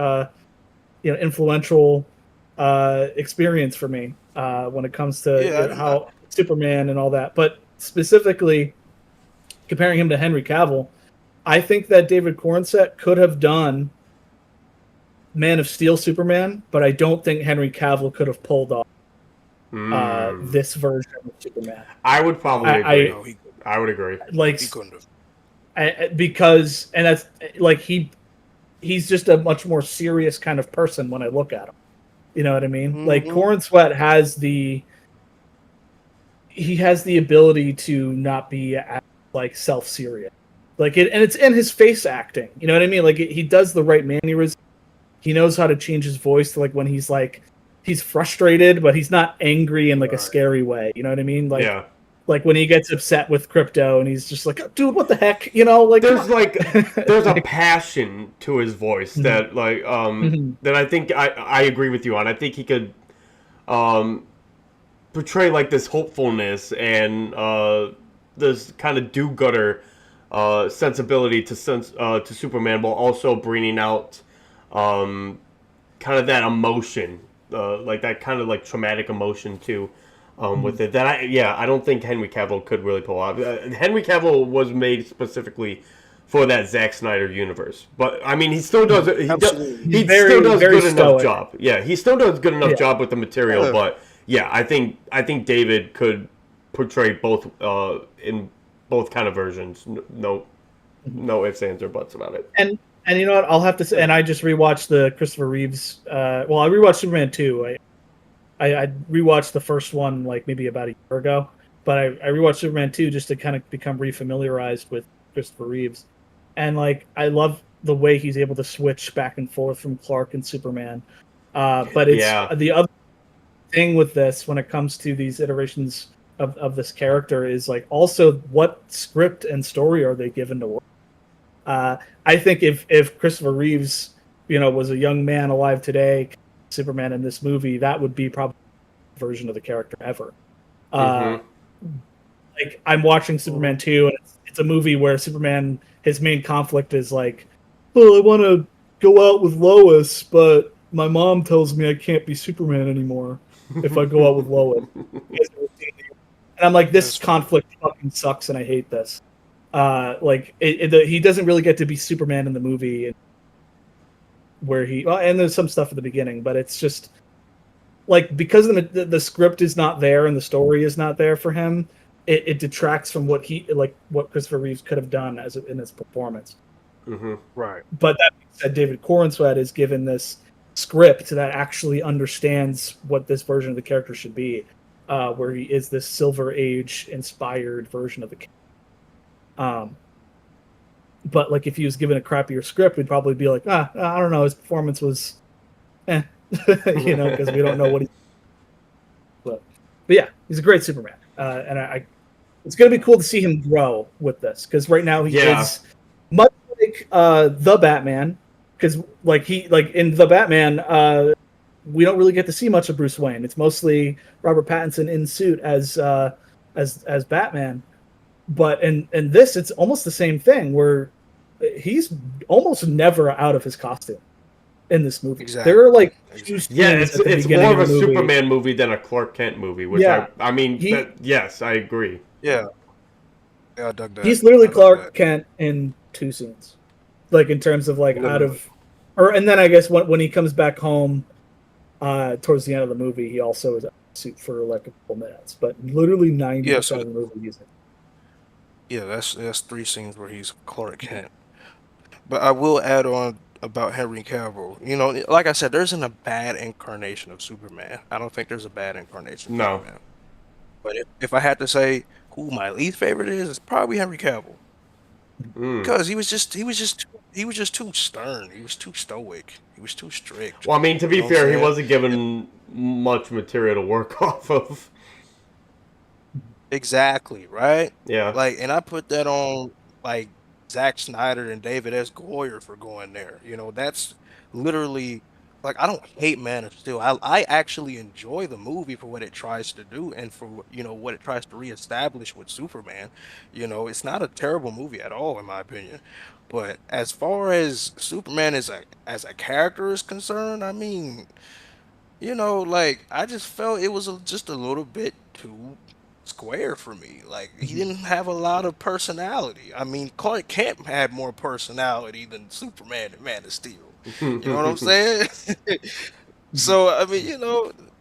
you know, influential experience for me when it comes to Yeah, how Superman and all that. But specifically comparing him to Henry Cavill, I think that David Cornsett could have done Man of Steel Superman, but I don't think Henry Cavill could have pulled off this version of Superman. I would probably agree. no, I would agree. Like, he couldn't have. because, and that's like he's just a much more serious kind of person when I look at him. You know what I mean? Like, Cornsett has the ability to not be like self-serious. Like it, and it's in his face acting. You know what I mean? Like he does the right mannerism. He knows how to change his voice to, like, when he's like he's frustrated, but he's not angry in like a scary way. You know what I mean? Like, yeah. Like when he gets upset with Crypto and he's just like, dude, what the heck? You know, like there's a passion to his voice that like that I think I agree with you on. I think he could portray like this hopefulness and this kind of do-gooder sensibility to Superman, while also bringing out kind of that emotion, like that kind of like traumatic emotion too. With it, that I don't think Henry Cavill could really pull off. Henry Cavill was made specifically for that Zack Snyder universe, but I mean, he still does. He still does good enough job. Yeah, he still does good enough job with the material. Yeah. But yeah, I think David could portray both in both kind of versions. No ifs, ands, or buts about it. And you know what? I'll have to say. And I just rewatched the Christopher Reeves. Well, I rewatched Superman 2. I rewatched the first one like maybe about a year ago, but I rewatched Superman 2 just to kind of become refamiliarized with Christopher Reeves. And like, I love the way he's able to switch back and forth from Clark and Superman. But it's the other thing with this when it comes to these iterations of this character is like also what script and story are they given to work? I think if Christopher Reeves, you know, was a young man alive today, Superman in this movie, that would be probably the version of the character ever. Like, I'm watching Superman 2, and it's a movie where Superman, his main conflict is like, well, I want to go out with Lois, but my mom tells me I can't be Superman anymore if I go out with Lois. And I'm like, this conflict fucking sucks, and I hate this. Like, he doesn't really get to be Superman in the movie, where and there's some stuff at the beginning, but it's just like, because the script is not there and the story is not there for him, it detracts from what Christopher Reeves could have done in his performance. Right. But that being said, David Cornsett is given this script that actually understands what this version of the character should be, where he is this Silver Age inspired version of the character. But like, if he was given a crappier script, we'd probably be like, I don't know, his performance was, you know, because we don't know what he. But yeah, he's a great Superman, and it's gonna be cool to see him grow with this, because right now he is much like the Batman, because like in the Batman, we don't really get to see much of Bruce Wayne. It's mostly Robert Pattinson in suit as Batman. But in this, it's almost the same thing, where he's almost never out of his costume in this movie. Exactly. There are like two scenes it's more of a Superman movie than a Clark Kent movie, which I mean, yes, I agree. Yeah, I dug that. He's literally Clark Kent in two scenes, like in terms of like and then I guess when he comes back home towards the end of the movie, he also is out of suit for like a couple minutes, but literally 90% of the movie he's in. Yeah, that's 3 scenes where he's Clark Kent. But I will add on about Henry Cavill. You know, like I said, there isn't a bad incarnation of Superman. I don't think there's a bad incarnation of Superman. But if I had to say who my least favorite is, it's probably Henry Cavill. Because he was just too stern. He was too stoic. He was too strict. Well, I mean, to be fair, he wasn't given much material to work off of. Exactly, right? Yeah. Like, and I put that on like Zack Snyder and David S. Goyer for going there. You know, that's literally like I don't hate Man of Steel. I actually enjoy the movie for what it tries to do and for what it tries to reestablish with Superman. You know, it's not a terrible movie at all in my opinion. But as far as Superman as a character is concerned, I mean, like I just felt it was just a little bit too square for me. Like he Mhm. didn't have a lot of personality. I mean, Clark Kent had more personality than Superman and Man of Steel. You know what I'm saying? So I mean,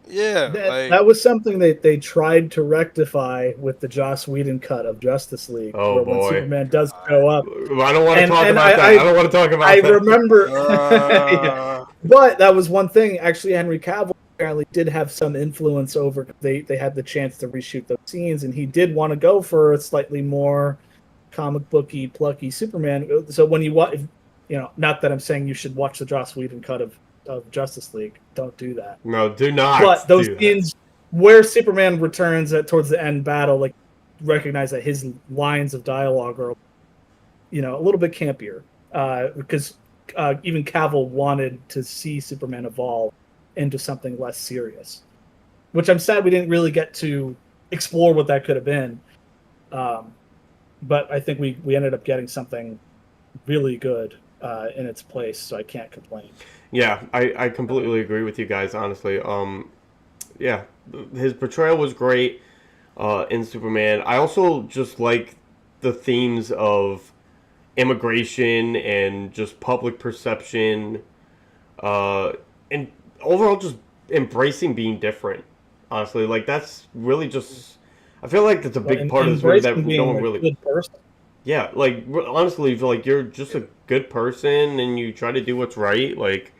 yeah, like That was something that they tried to rectify with the Joss Whedon cut of Justice League, Oh where when boy. Superman does show up, I don't want to talk and about that. I don't want to talk I about that. remember, yeah. uh, But that was one thing. Actually, Henry Cavill apparently did have some influence over. They had the chance to reshoot those scenes, and he did want to go for a slightly more comic booky, plucky Superman. So when you watch, not that I'm saying you should watch the Joss Whedon cut of Justice League. Don't do that. No, do not But those do that. scenes where Superman returns towards the end battle, like recognize that his lines of dialogue are, a little bit campier, because even Cavill wanted to see Superman evolve into something less serious, which I'm sad we didn't really get to explore what that could have been. But I think we ended up getting something really good in its place, so I can't complain. Yeah, I completely agree with you guys, honestly. Yeah, his portrayal was great in Superman. I also just like the themes of immigration and just public perception, and overall just embracing being different. Honestly, like that's really just. I feel like that's a Well, big part of this movie that embracing no being one a really. good person. Yeah, like honestly, like you're just a good person and you try to do what's right. Like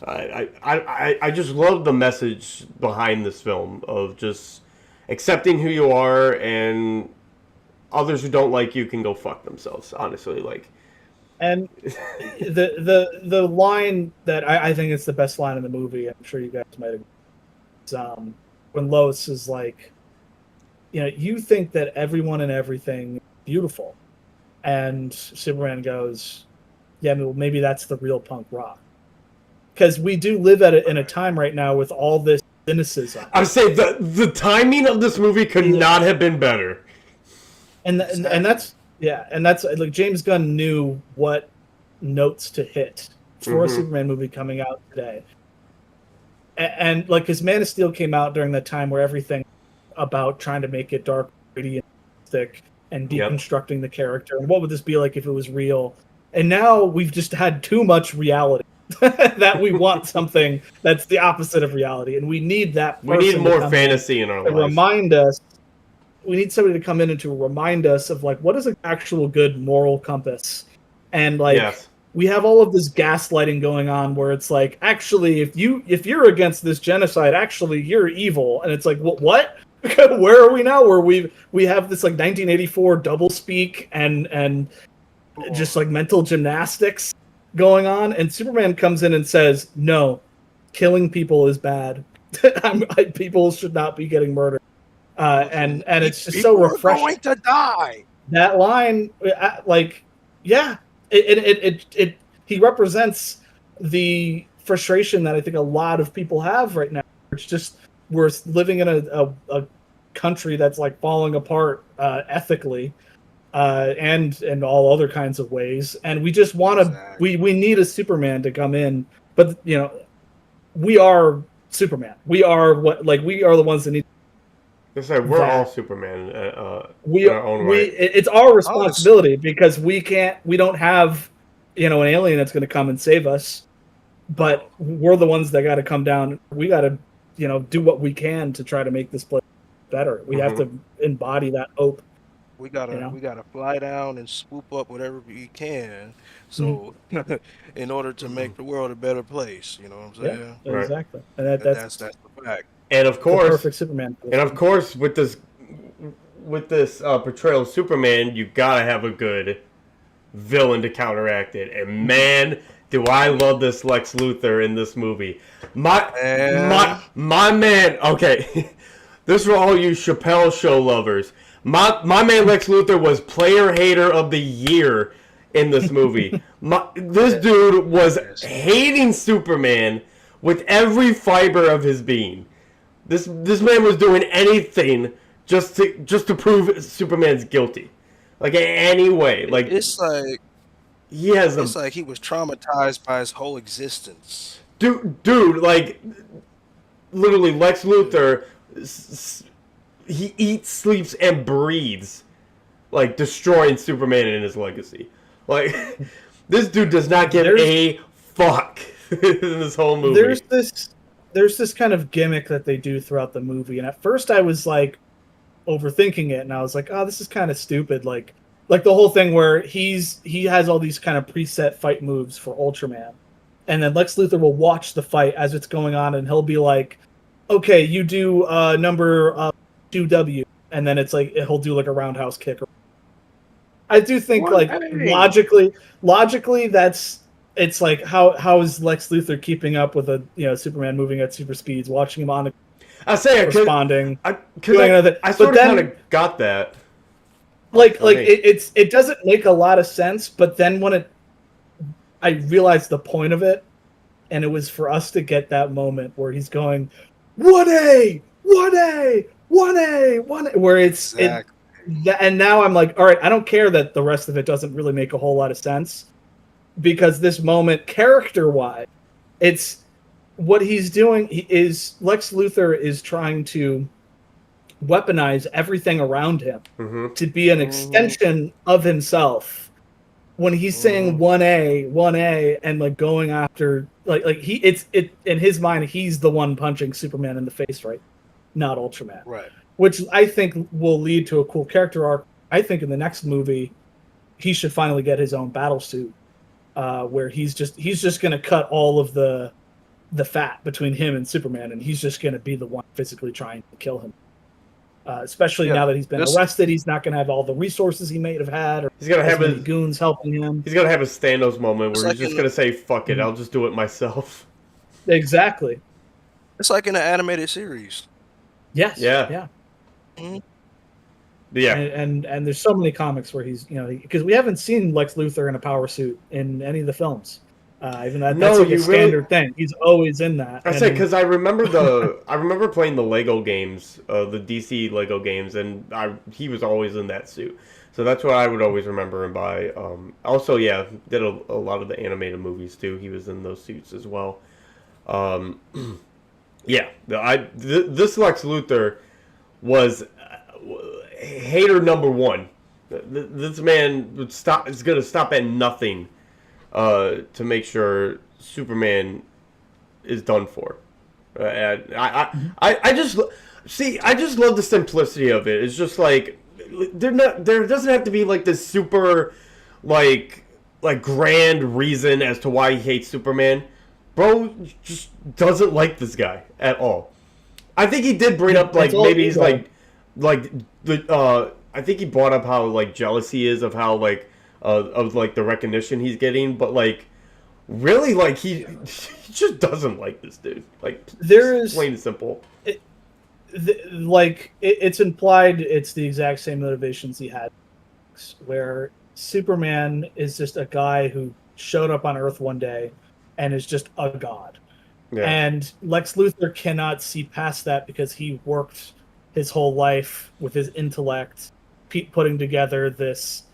I just love the message behind this film of just accepting who you are and others who don't like you can go fuck themselves. Honestly, like And the line that I think is the best line in the movie, I'm sure you guys might agree, is when Lois is like, you think that everyone and everything is beautiful, and Superman goes, yeah, well, maybe that's the real punk rock, because we do live in a time right now with all this cynicism, I say the timing of this movie could Yeah. not have been better. and Exactly. that's and that's like James Gunn knew what notes to hit for a Mhm. Superman movie coming out today. And like, because Man of Steel came out during that time where everything about trying to make it dark, gritty, and thick, and Yep. deconstructing the character, and what would this be like if it was real? And now we've just had too much reality that we want something that's the opposite of reality, and we need that We need person to more come fantasy in our in to lives. remind us. We need somebody to come in and to remind us of like what is an actual good moral compass, and like Yes. we have all of this gaslighting going on where it's like, actually, if you're against this genocide, actually you're evil, and it's like, what? Where are we now? Where we have this like 1984 double speak and just like mental gymnastics going on, and Superman comes in and says, no, killing people is bad. People should not be getting murdered, and it's just so People are refreshing. going to die. That line, like, yeah, it he represents the frustration that I think a lot of people have right now. It's just we're living in a country that's like falling apart ethically, and all other kinds of ways, and we just want to Exactly. we need a Superman to come in, but we are Superman. We are we are the ones that need It's like we're all that. Superman we in our own we right. it's our Honestly, responsibility because we don't have an alien that's going to come and save us, no. but we're the ones that got to come down. We got to do what we can to try to make this place better. We have Hmm. to embody that hope. We you gotta know we gotta fly down and swoop up whatever we can. Mhm. So in order to make the world a better place, you know what I'm Yeah, saying? Right. exactly, and And that's that's the fact. And of the course, perfect Superman for and this of one. course, with this portrayal of Superman, you gotta have a good villain to counteract it. And man, do I love this Lex Luthor in this movie. My And my man. Okay, This for all you Chappelle Show lovers. My man Lex Luthor was player hater of the year in this movie. This dude was hating Superman with every fiber of his being. This man was doing anything just to prove Superman's guilty, like in any way. Like It's like it's like he was traumatized by his whole existence. dude, like literally Lex Luthor, he eats, sleeps, and breathes like destroying Superman and his legacy. Like this dude does not give a fuck in this whole movie. There's this kind of gimmick that they do throughout the movie, and at first I was like overthinking it, and I was like, oh, this is kind of stupid. Like the whole thing where he has all these kind of preset fight moves for Ultraman, and then Lex Luthor will watch the fight as it's going on, and he'll be like, okay, you do number 2W, and then it's like he'll do like a roundhouse kick. I do think like logically it's like how is Lex Luthor keeping up with a Superman moving at super speeds, watching him on I say responding. I sort of kind of got that. It doesn't make a lot of sense, but then when I realized the point of it, and it was for us to get that moment where he's going 1A, 1A, 1A, 1A, where it's exactly. And now I'm like, all right, I don't care that the rest of it doesn't really make a whole lot of sense, because this moment, character-wise, it's what he's doing is Lex Luthor is trying to weaponize everything around him to be an extension of himself. When he's saying 1A, and like going after it's in his mind, he's the one punching Superman in the face, right? Not Ultraman. Right. Which I think will lead to a cool character arc. I think in the next movie, he should finally get his own battle suit, where he's just going to cut all of the fat between him and Superman, and he's just going to be the one physically trying to kill him. Especially now that he's been arrested, he's not going to have all the resources he may have had, or he's going to have his goons helping him. He's going to have a Thanos moment where he's just going to say, "Fuck it, I'll just do it myself." Exactly. It's like in an animated series. Yes. Yeah. Yeah. And there's so many comics where he's because we haven't seen Lex Luthor in a power suit in any of the films. Even that's like a standard thing. He's always in that. I say because I remember playing the Lego games, the DC Lego games, and he was always in that suit. So that's what I would always remember him by. Also, yeah, did a lot of the animated movies too. He was in those suits as well. Yeah, this Lex Luthor was hater number one. This man is going to stop at nothing to make sure Superman is done for. I just love the simplicity of it. It's just like there doesn't have to be like this super like grand reason as to why he hates Superman. Bro just doesn't like this guy at all. I think he did bring up like maybe he's like the I think he brought up how like jealous he is of how like of like the recognition he's getting, but like really like he just doesn't like this dude. Like there's plain and simple. It's implied it's the exact same motivations he had, where Superman is just a guy who showed up on Earth one day and is just a god. Yeah. And Lex Luthor cannot see past that because he worked his whole life with his intellect, putting together this,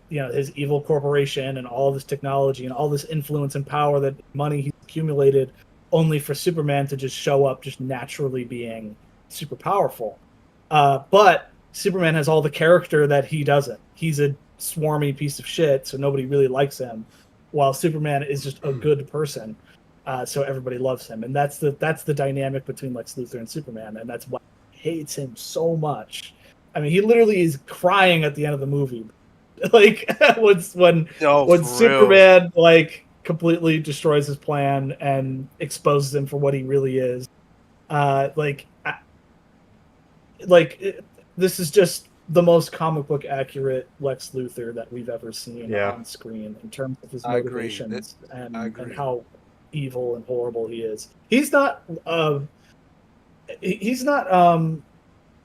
his evil corporation and all this technology and all this influence and power, that money he's accumulated, only for Superman to just show up just naturally being super powerful. But Superman has all the character that he doesn't. He's a swarmy piece of shit, so nobody really likes him, while Superman is just a good person. So everybody loves him, and that's the dynamic between Lex Luthor and Superman, and that's why he hates him so much. I mean, he literally is crying at the end of the movie, like when Superman like completely destroys his plan and exposes him for what he really is. This is just the most comic book accurate Lex Luthor that we've ever seen on screen in terms of his motivations and how evil and horrible he is. He's not he's not.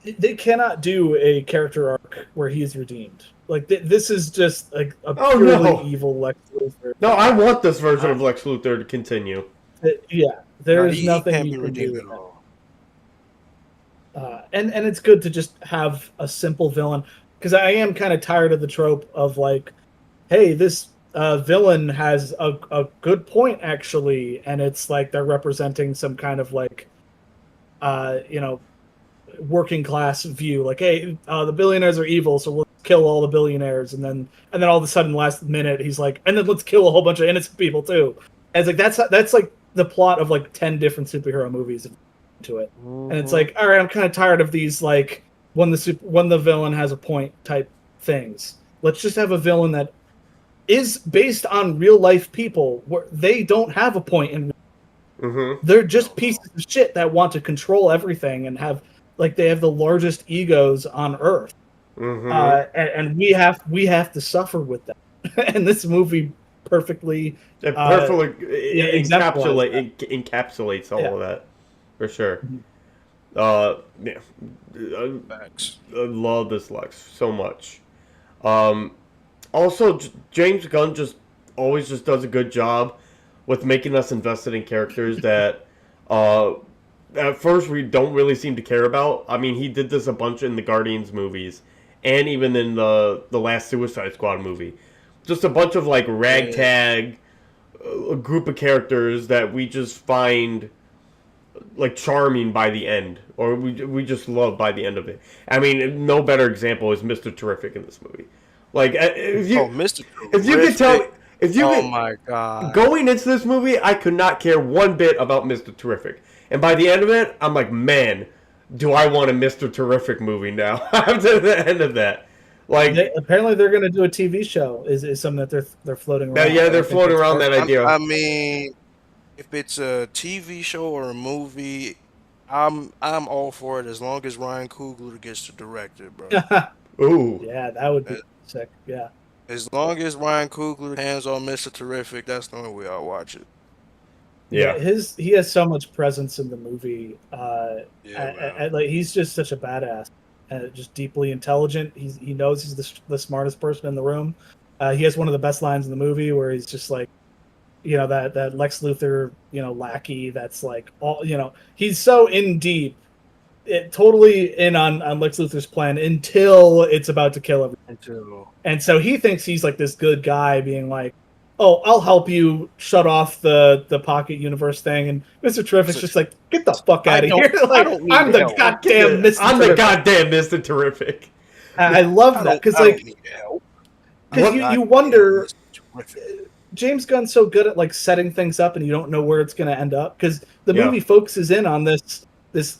They cannot do a character arc where he's redeemed. Like this is just like a Oh, purely no. evil Lex Luthor. No, I want this version of Lex Luthor to continue. Yeah, No, there's he nothing can't you be can redeemed do at with that. all. And it's good to just have a simple villain, because I am kind of tired of the trope of like, hey, this villain has a good point actually, and it's like they're representing some kind of like, you know, working class view. Like, hey, the billionaires are evil, so we'll kill all the billionaires, and then all of a sudden, last minute, he's like, and then let's kill a whole bunch of innocent people too. And it's like that's like the plot of like 10 different superhero movies to it. And it's like, all right, I'm kind of tired of these like when the villain has a point type things. Let's just have a villain that is based on real life people where they don't have a point in. They're just pieces of shit that want to control everything and have like they have the largest egos on Earth, and we have to suffer with that. And this movie perfectly encapsulates all of that. For sure. Yeah. Facts. I love this Lex so much. Also, James Gunn always does a good job with making us invested in characters that at first we don't really seem to care about. I mean, he did this a bunch in the Guardians movies, and even in the last Suicide Squad movie. Just a bunch of like ragtag group of characters that we just find like charming by the end, or we just love by the end of it. I mean, no better example is Mr. Terrific in this movie. Like, Mr. if you could tell, oh my god, going into this movie, I could not care one bit about Mr. Terrific, and by the end of it, I'm like, man, do I want a Mr. Terrific movie now? After the end of that, like, apparently they're going to do a TV show. Is something that they're floating around. Yeah, they're floating around that idea. I mean, if it's a TV show or a movie, I'm all for it as long as Ryan Coogler gets to direct it, bro. Ooh, yeah, that would be sick. Yeah, as long as Ryan Coogler hands on Mr. Terrific, that's the only way I'll watch it. Yeah, he has so much presence in the movie. Like he's just such a badass and just deeply intelligent. He knows he's the smartest person in the room. He has one of the best lines in the movie where he's just like, you know, that Lex Luthor, you know, lackey that's like all, you know, he's so in deep, totally in on Lex Luthor's plan until it's about to kill everyone. And so he thinks he's like this good guy being like, oh, I'll help you shut off the pocket universe thing. And Mr. Terrific's just like, get the fuck out of here. Like, I'm the goddamn Mr. I'm the goddamn Mr. Terrific. I love that because like, because you wonder. James Gunn's so good at like setting things up, and you don't know where it's going to end up because the movie focuses in on this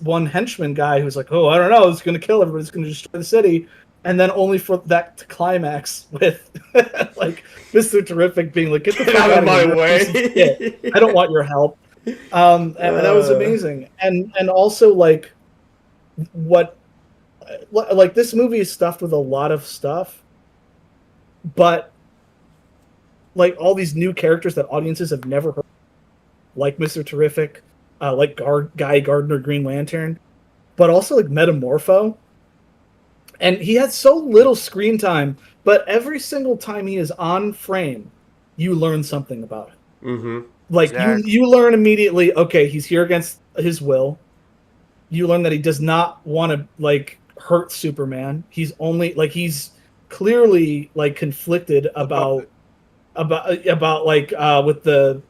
one henchman guy who's like, oh, I don't know, it's going to kill everybody, it's going to destroy the city, and then only for that to climax with like Mr. Terrific being like, get the fuck out of my way, I don't want your help. And that was amazing, and also like what, like this movie is stuffed with a lot of stuff, but like all these new characters that audiences have never heard, like Mr. Terrific, like Guy Gardner, Green Lantern, but also like Metamorpho. And he has so little screen time, but every single time he is on frame, you learn something about it. Mm-hmm. Like you learn immediately, okay, he's here against his will. You learn that he does not want to like hurt Superman. He's only like he's clearly like conflicted about like with the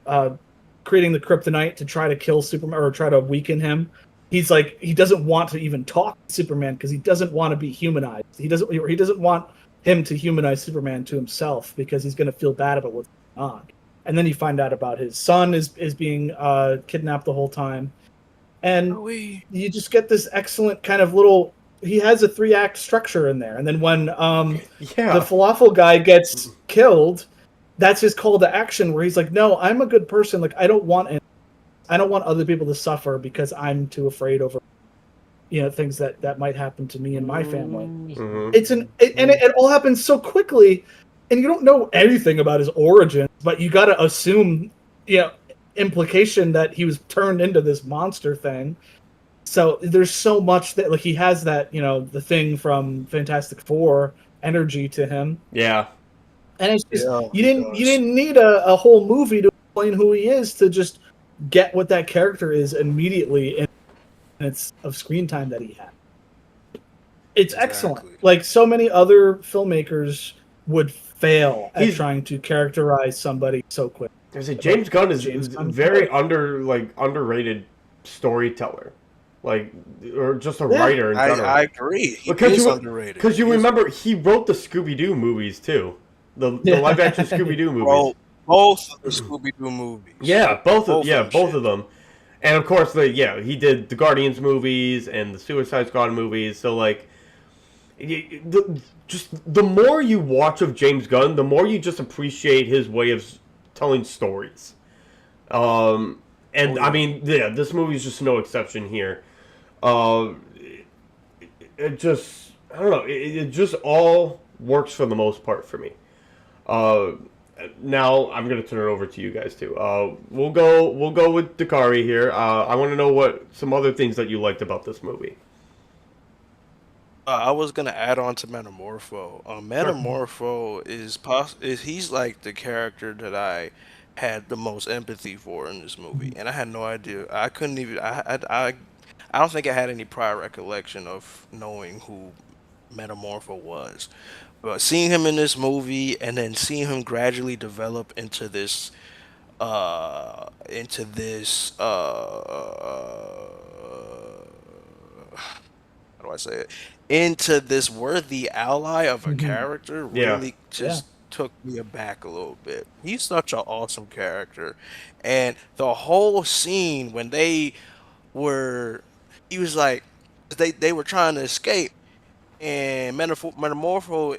creating the kryptonite to try to kill Superman or try to weaken him. He's like, he doesn't want to even talk to Superman because he doesn't want to be humanized. He doesn't want him to humanize Superman to himself because he's going to feel bad about what's going on. And then you find out about his son is being kidnapped the whole time, and you just get this excellent kind of little. He has a 3-act structure in there, and then when the falafel guy gets killed, that's his call to action where he's like, no, I'm a good person. Like, I don't want other people to suffer because I'm too afraid over, you know, things that might happen to me and my family. Mm-hmm. It all happens so quickly, and you don't know anything about his origin, but you got to assume, you know, implication that he was turned into this monster thing. So there's so much that, like, he has that, the thing from Fantastic Four energy to him, Yeah. and it's just, Yeah, you he didn't does. need a whole movie to explain who he is, to just get what that character is immediately in minutes of screen time that he had. It's excellent. Exactly. Like, so many other filmmakers would fail at He's trying to characterize somebody so quick. I say But James Gunn is James Gunn very did. underrated storyteller, like, or just a Yeah. writer in I general. agree. He Because is you underrated. because you He is, remember he wrote the Scooby Doo movies too, the live action Scooby Doo movies. bro, both of the Scooby Doo movies. Both of them Both of shit. them, and of course he did the Guardians movies and the Suicide Squad movies. So like, just the more you watch of James Gunn, the more you just appreciate his way of telling stories. And Oh I yeah. mean, yeah, this movie is just no exception here. Uh, it just, I don't know, it just all works for the most part for me. Uh, Now I'm gonna turn it over to you guys too. We'll go with Dakari here. I want to know what some other things that you liked about this movie. I was gonna add on to Metamorpho. Sure. Metamorpho is he's like the character that I had the most empathy for in this movie, and I had no idea. I couldn't even. I don't think I had any prior recollection of knowing who Metamorpho was. But seeing him in this movie and then seeing him gradually develop into this how do I say it? Into this worthy ally of a Mhm. character Yeah. really Yeah. just took me aback a little bit. He's such an awesome character. And the whole scene when were he was like they were trying to escape, and Metamorpho,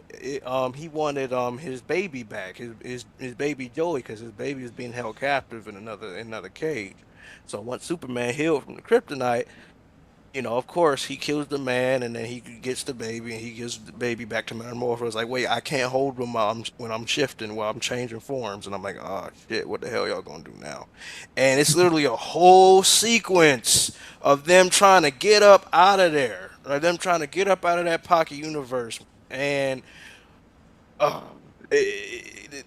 he wanted his baby back, his baby Joey, because his baby was being held captive in another cage. So once Superman healed from the kryptonite, of course, he kills the man, and then he gets the baby, and he gives the baby back to Metamorpho. It's like, wait, I can't hold him when I'm shifting, while I'm changing forms, and I'm like, oh shit, what the hell y'all gonna do now? And it's literally a whole sequence of them trying to get up out of there, or them trying to get up out of that pocket universe, and uh,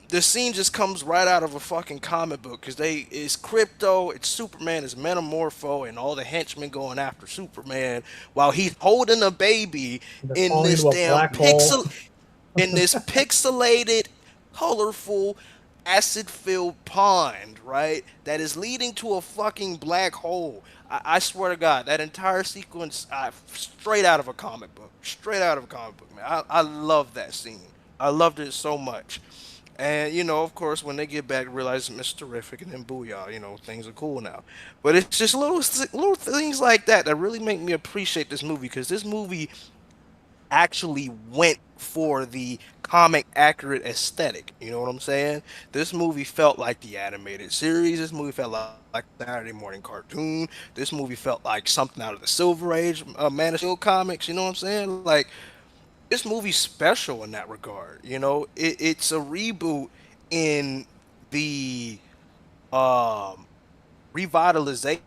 the scene just comes right out of a fucking comic book, because it's Crypto, it's Superman, it's Metamorpho, and all the henchmen going after Superman while he's holding a baby They're in falling this into a damn black hole. pixelated, colorful, acid-filled pond, right? That is leading to a fucking black hole. I swear to God, that entire sequence, straight out of a comic book, straight out of a comic book, man. I love that scene. I loved it so much. And of course, when they get back, realize it's Mr. Terrific, and then booyah, things are cool now. But it's just little things like that that really make me appreciate this movie, because this movie actually went for the comic accurate aesthetic. You know what I'm saying? This movie felt like the animated series. This movie felt like Saturday morning cartoon. This movie felt like something out of the Silver Age, Man of Steel comics. You know what I'm saying? Like, this movie's special in that regard. It's a reboot in the um revitalization.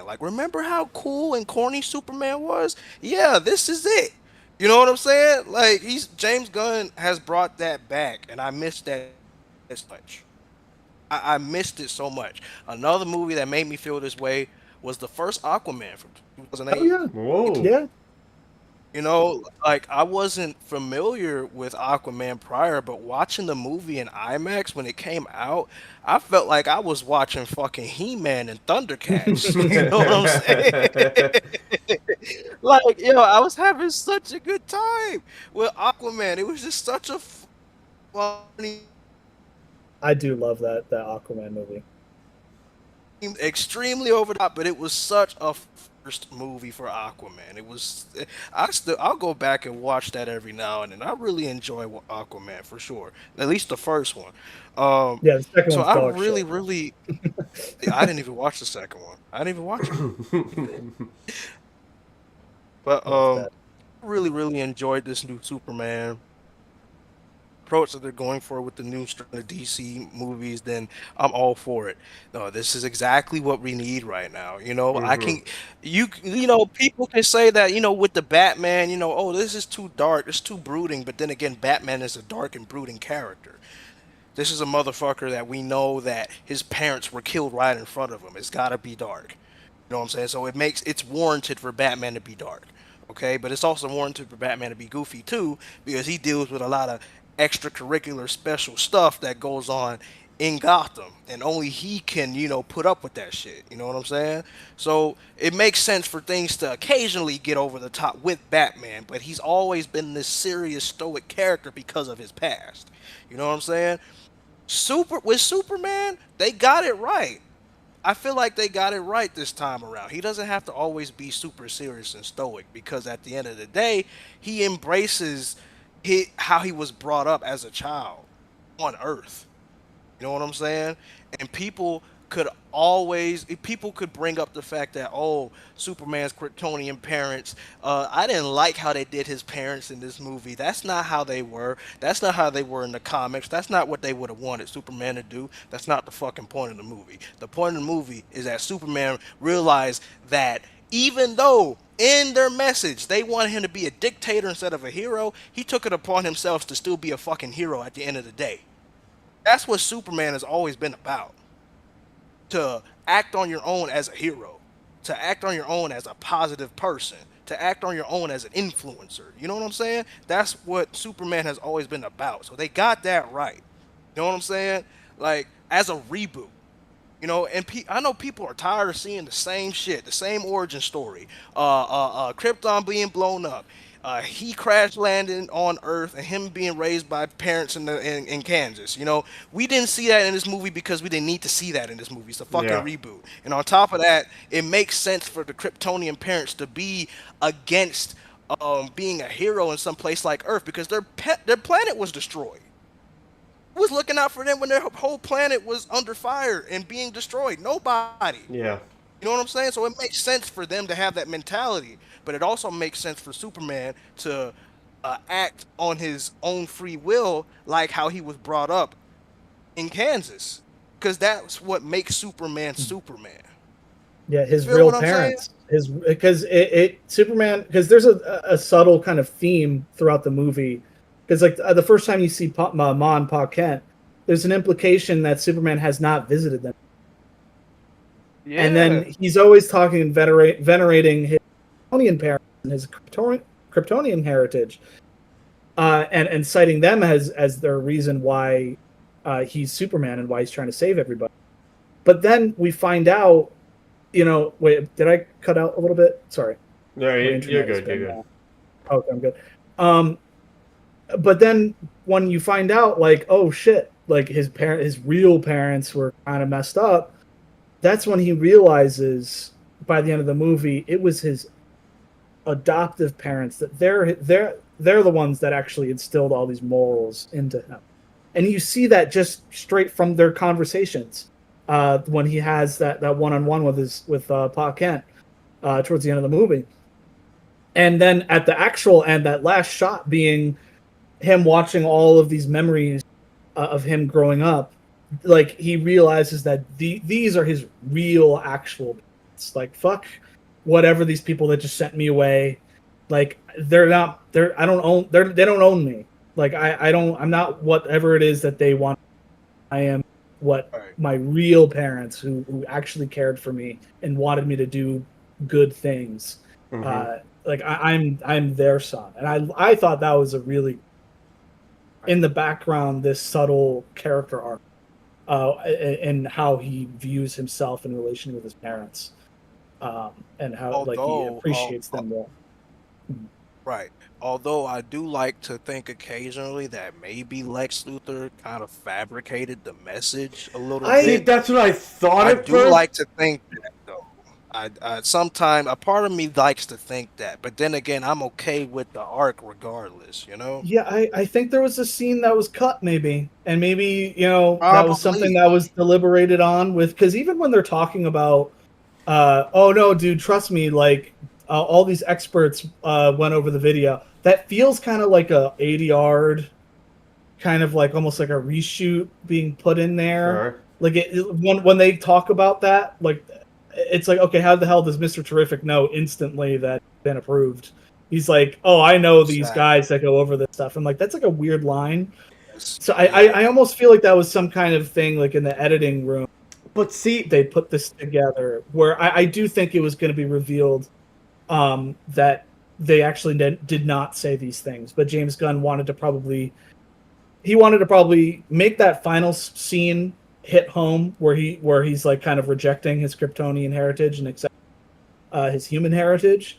Like, remember how cool and corny Superman was? Yeah, this is it. You know what I'm saying? Like, James Gunn has brought that back, and I missed that as much. I missed it so much. Another movie that made me feel this way was the first Aquaman from Oh 2008. yeah. Whoa. Yeah. Like, I wasn't familiar with Aquaman prior, but watching the movie in IMAX when it came out, I felt like I was watching fucking He-Man and Thundercats. You know what I'm saying? Like, I was having such a good time with Aquaman. It was just such a funny, I do love that Aquaman movie. extremely over the top, but it was such a first movie for Aquaman. I'll go back and watch that every now and then. I really enjoy Aquaman for sure. At least the first one. Um, Yeah, the second so one's I dog really, shit. really, I didn't even watch the second one. I didn't even watch it. But Yeah, it's bad. really, really enjoyed this new Superman. approach that they're going for with the new string of DC movies, then I'm all for it. No, this is exactly what we need right now. You know, I Mm-hmm. can, you know, people can say that, you know, with the Batman, you know, oh, this is too dark, it's too brooding. But then again, Batman is a dark and brooding character. This is a motherfucker that we know that his parents were killed right in front of him. It's got to be dark. You know what I'm saying? So it's warranted for Batman to be dark. Okay, but it's also warranted for Batman to be goofy too, because he deals with a lot of extracurricular special stuff that goes on in Gotham, and only he can, you know, put up with that shit. You know what I'm saying? So it makes sense for things to occasionally get over the top with Batman, but he's always been this serious, stoic character because of his past. You know what I'm saying? With Superman, they got it right. I feel like they got it right this time around. He doesn't have to always be super serious and stoic, because at the end of the day, he embraces how he was brought up as a child on Earth. You know what I'm saying? And people could bring up the fact that, oh, Superman's Kryptonian parents, I didn't like how they did his parents in this movie. That's not how they were. That's not how they were in the comics. That's not what they would have wanted Superman to do. That's not the fucking point of the movie. The point of the movie is that Superman realized that even though in their message they wanted him to be a dictator instead of a hero, he took it upon himself to still be a fucking hero at the end of the day. That's what Superman has always been about. To act on your own as a hero, to act on your own as a positive person, to act on your own as an influencer. You know what I'm saying? That's what Superman has always been about. So they got that right. You know what I'm saying? Like, as a reboot. You know, and I know people are tired of seeing the same shit, the same origin story. Krypton being blown up, he crash landing on Earth, and him being raised by parents in Kansas. You know, we didn't see that in this movie because we didn't need to see that in this movie. It's a fucking Yeah. reboot. And on top of that, it makes sense for the Kryptonian parents to be against being a hero in some place like Earth, because their planet was destroyed. Was looking out for them when their whole planet was under fire and being destroyed? Nobody. Yeah. You know what I'm saying? So it makes sense for them to have that mentality, but it also makes sense for Superman to act on his own free will, like how he was brought up in Kansas, because that's what makes Superman Superman. Yeah, his Feel real what I'm saying? parents. His because it Superman, because there's a subtle kind of theme throughout the movie. Because like the first time you see Ma and Pa Kent, there's an implication that Superman has not visited them, Yeah. and then he's always talking and venerating his Kryptonian parents and his Kryptonian heritage, and citing them as their reason why he's Superman and why he's trying to save everybody. But then we find out, you know, wait, did I cut out a little bit? Sorry. No, My you're internet has good. been, You're good. okay, I'm good. But then when you find out, like, oh shit, like his real parents were kind of messed up, that's when he realizes by the end of the movie it was his adoptive parents, that they're the ones that actually instilled all these morals into him. And you see that just straight from their conversations when he has that one-on-one with Pa Kent towards the end of the movie. And then at the actual end, that last shot being him watching all of these memories of him growing up, like he realizes that these are his real actual parents. Like, fuck whatever these people that just sent me away, like they don't own me. Like I'm not whatever it is that they want. I am what Right. my real parents who actually cared for me and wanted me to do good things. Mhm. Like I'm their son, and I thought that was a really, in the background, this subtle character arc, and how he views himself in relation with his parents, and how like he Although, appreciates them more. right. Although I do like to think occasionally that maybe Lex Luthor kind of fabricated the message a little See, bit. that's what I thought I at do first. like to think that, though. I sometimes a part of me likes to think that, but then again, I'm okay with the arc regardless. You know, Yeah, I think there was a scene that was cut, maybe, and maybe, you know, that was something probably. that was deliberated on with, because even when they're talking about, oh no, dude, trust me, like all these experts went over the video. That feels kind of like a 80 yard kind of like almost like a reshoot being put in there. Sure. Like when they talk about that, like it's like, okay, how the hell does Mr. Terrific know instantly that it's been approved? He's like, oh, I know these guys that go over this stuff. I'm like, that's like a weird line. So I almost feel like that was some kind of thing like in the editing room. But see, they put this together where I do think it was going to be revealed that they actually did not say these things. But James Gunn wanted to probably make that final scene hit home where he's like kind of rejecting his Kryptonian heritage and accept his human heritage.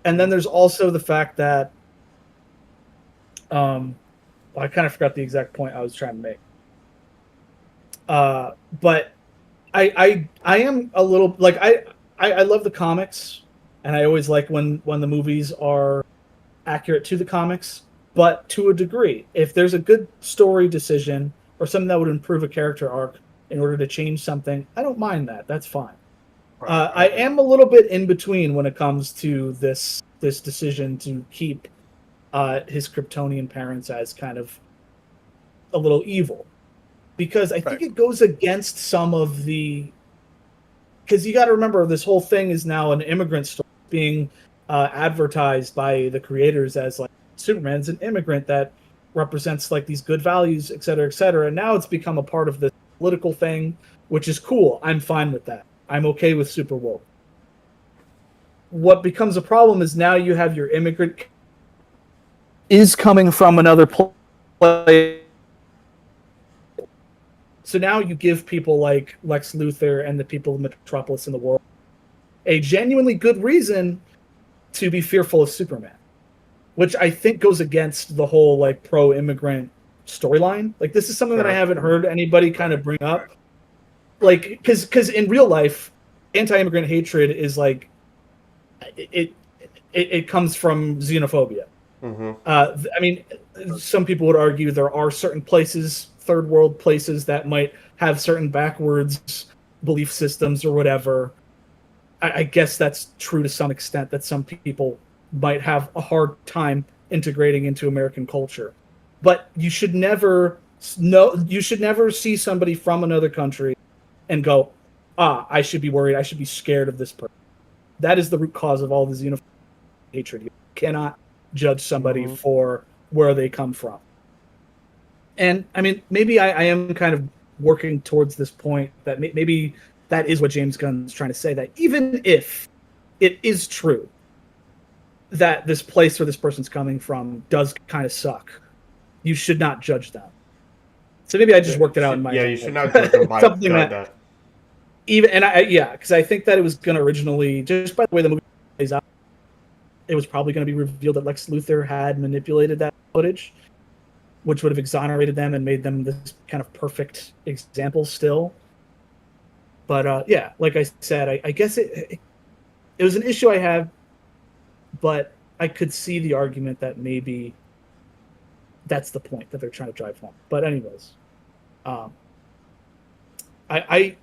And then there's also the fact that I kind of forgot the exact point I was trying to make. But I am a little like I love the comics, and I always like when the movies are accurate to the comics, but to a degree. If there's a good story decision or something that would improve a character arc in order to change something, I don't mind that. That's fine. I am a little bit in between when it comes to this decision to keep his Kryptonian parents as kind of a little evil, because I think it goes against some of the. Because you got to remember, this whole thing is now an immigrant story being advertised by the creators as like Superman's an immigrant that represents like these good values, et cetera, et cetera. And now it's become a part of the political thing, which is cool. I'm fine with that. I'm okay with super woke. What becomes a problem is now you have your immigrant is coming from another place. So now you give people like Lex Luthor and the people of Metropolis in the world a genuinely good reason to be fearful of Superman, which I think goes against the whole like pro-immigrant storyline. Like this is something that I haven't heard anybody kind of bring up. Like, because in real life, anti-immigrant hatred is like it comes from xenophobia. Mm-hmm. I mean, some people would argue there are certain places, third world places, that might have certain backwards belief systems or whatever. I guess that's true to some extent, that some people might have a hard time integrating into American culture. But you should never see somebody from another country and go, I should be worried, I should be scared of this person. That is the root cause of all the xenophobia hatred. You cannot judge somebody for where they come from. And I mean, maybe I am kind of working towards this point that maybe that is what James Gunn's trying to say, that even if it is true that this place where this person's coming from does kind of suck, you should not judge them. So maybe I just worked it out in my you should not judge them by something that. Even because I think that it was going to originally, just by the way the movie plays out, it was probably going to be revealed that Lex Luthor had manipulated that footage, which would have exonerated them and made them this kind of perfect example still. But yeah, like I said, I guess it was an issue I had, but I could see the argument that maybe that's the point that they're trying to drive home. But anyways,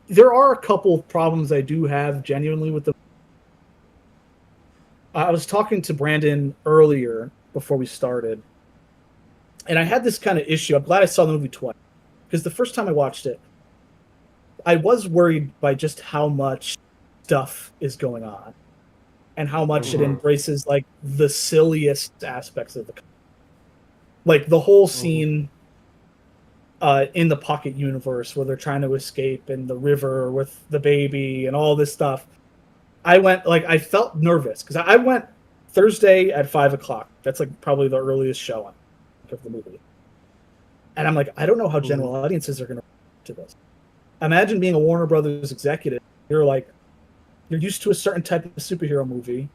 there are a couple of problems I do have genuinely with the. I was talking to Brandon earlier before we started, and I had this kind of issue. I'm glad I saw the movie twice, because the first time I watched it, I was worried by just how much stuff is going on and how much it embraces like the silliest aspects of the, like the whole scene in the Pocket Universe where they're trying to escape in the river with the baby and all this stuff. I felt nervous because I went Thursday at 5:00. That's like probably the earliest showing of the movie. And I'm like, I don't know how general audiences are going to this. Imagine being a Warner Brothers executive. You're used to a certain type of superhero movie.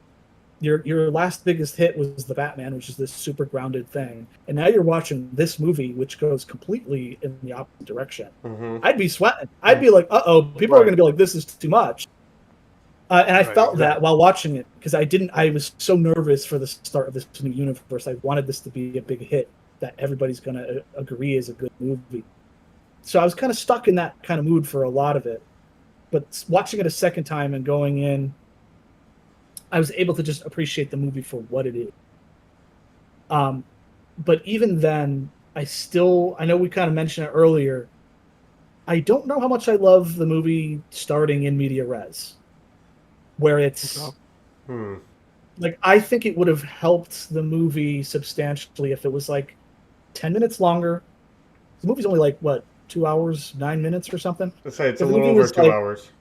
Your last biggest hit was The Batman, which is this super grounded thing. And now you're watching this movie, which goes completely in the opposite direction. I'd be sweating. I'd be like, uh-oh, people are going to be like, this is too much. And I felt that while watching it, because I was so nervous for the start of this new universe. I wanted this to be a big hit that everybody's going to agree is a good movie. So I was kind of stuck in that kind of mood for a lot of it. But watching it a second time and going in, I was able to just appreciate the movie for what it is. But even then, I know we kind of mentioned it earlier. I don't know how much I love the movie starting in media res, where it's like I think it would have helped the movie substantially if it was like 10 minutes longer. The movie's only like what, 2 hours, 9 minutes or something. Let's say it's If a the little movie over was, 2 hours.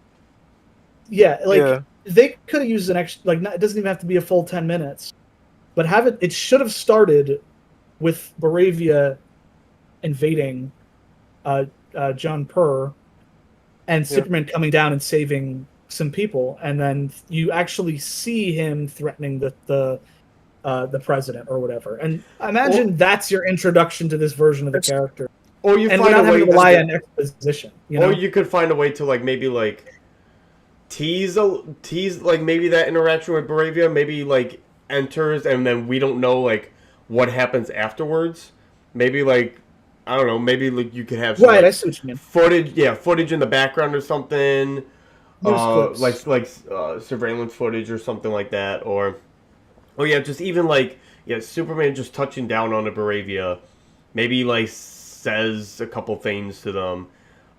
Yeah, like Yeah. they could have used an extra, like it doesn't even have to be a full 10 minutes, but it should have started with Baravia invading John Purr and Superman coming down and saving some people, and then you actually see him threatening the president or whatever. And imagine that's your introduction to this version of the character, Or you and find without a having way to rely on exposition. You know? Or you could find a way to like maybe like tease like maybe that interaction with Baravia maybe like enters and then we don't know like what happens afterwards. Maybe like I don't know. Maybe like you could have some, Right, like, I see what you mean. footage in the background or something. News clips. Like surveillance footage or something like that, or yeah, just even like Superman just touching down on a Baravia, maybe like says a couple things to them,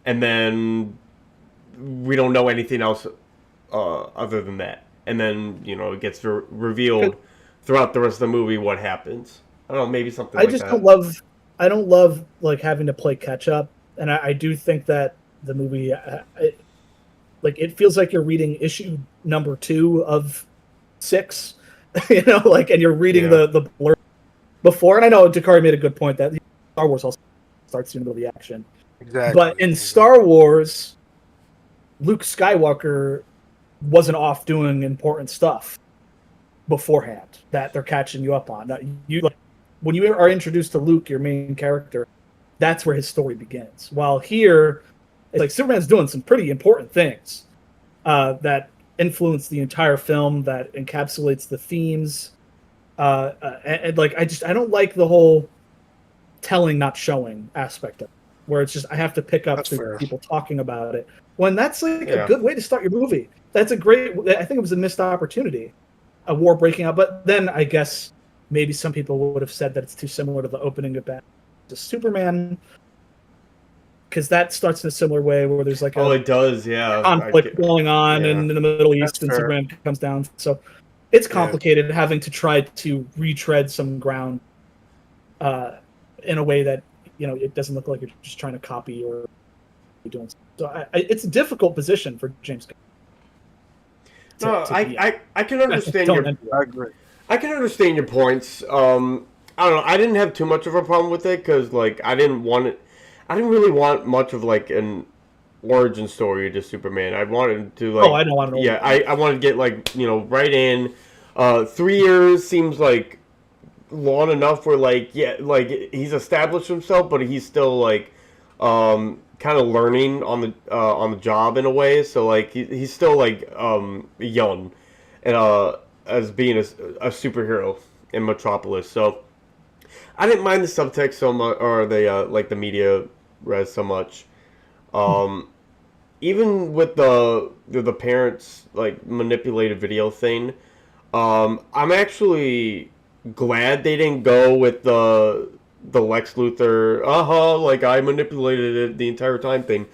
and then we don't know anything else other than that, and then it gets revealed throughout the rest of the movie what happens. I don't know, maybe something. I like just that. I don't love like having to play catch up, and I do think that the movie, it feels like you're reading issue number 2 of 6, and you're reading the blur before. And I know Dakari made a good point that Star Wars also starts in the middle of the action. Exactly. But in Star Wars, Luke Skywalker wasn't off doing important stuff beforehand that they're catching you up on. When you are introduced to Luke, your main character, that's where his story begins. While here, it's like Superman's doing some pretty important things that influence the entire film, that encapsulates the themes. I don't like the whole telling, not showing aspect of it, where it's just I have to pick up through people talking about it. When that's like a good way to start your movie. That's a great. I think it was a missed opportunity, a war breaking out. But then I guess maybe some people would have said that it's too similar to the opening of Batman to Superman, because that starts in a similar way where there's like it does, yeah, conflict going on in the Middle East, and Superman comes down. So it's complicated having to try to retread some ground in a way that it doesn't look like you're just trying to copy or doing something. So it's a difficult position for James Gunn. I can understand I agree. I can understand your points. I don't know. I didn't have too much of a problem with it because like I didn't really want much of like an origin story to Superman. I wanted to like I don't want to. Yeah, I wanted to get like right in. 3 years seems like long enough where like he's established himself, but he's still like kind of learning on the job in a way. So like he's still like young and as being a superhero in Metropolis. So I didn't mind the subtext so much, or the media res so much. Even with the parents like manipulated video thing, I'm actually glad they didn't go with the Lex Luthor, like I manipulated it the entire time thing.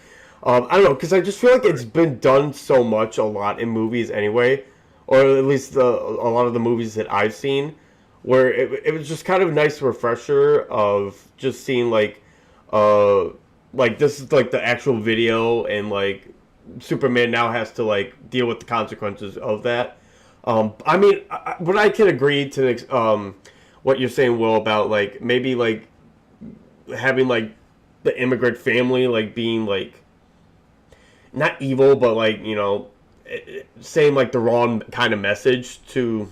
I don't know, because I just feel like it's been done so much a lot in movies anyway, or at least a lot of the movies that I've seen, where it was just kind of a nice refresher of just seeing like this is like the actual video, and like Superman now has to like deal with the consequences of that. I mean, but I can agree to what you're saying, Will, about like maybe like having like the immigrant family like being like not evil, but like saying like the wrong kind of message to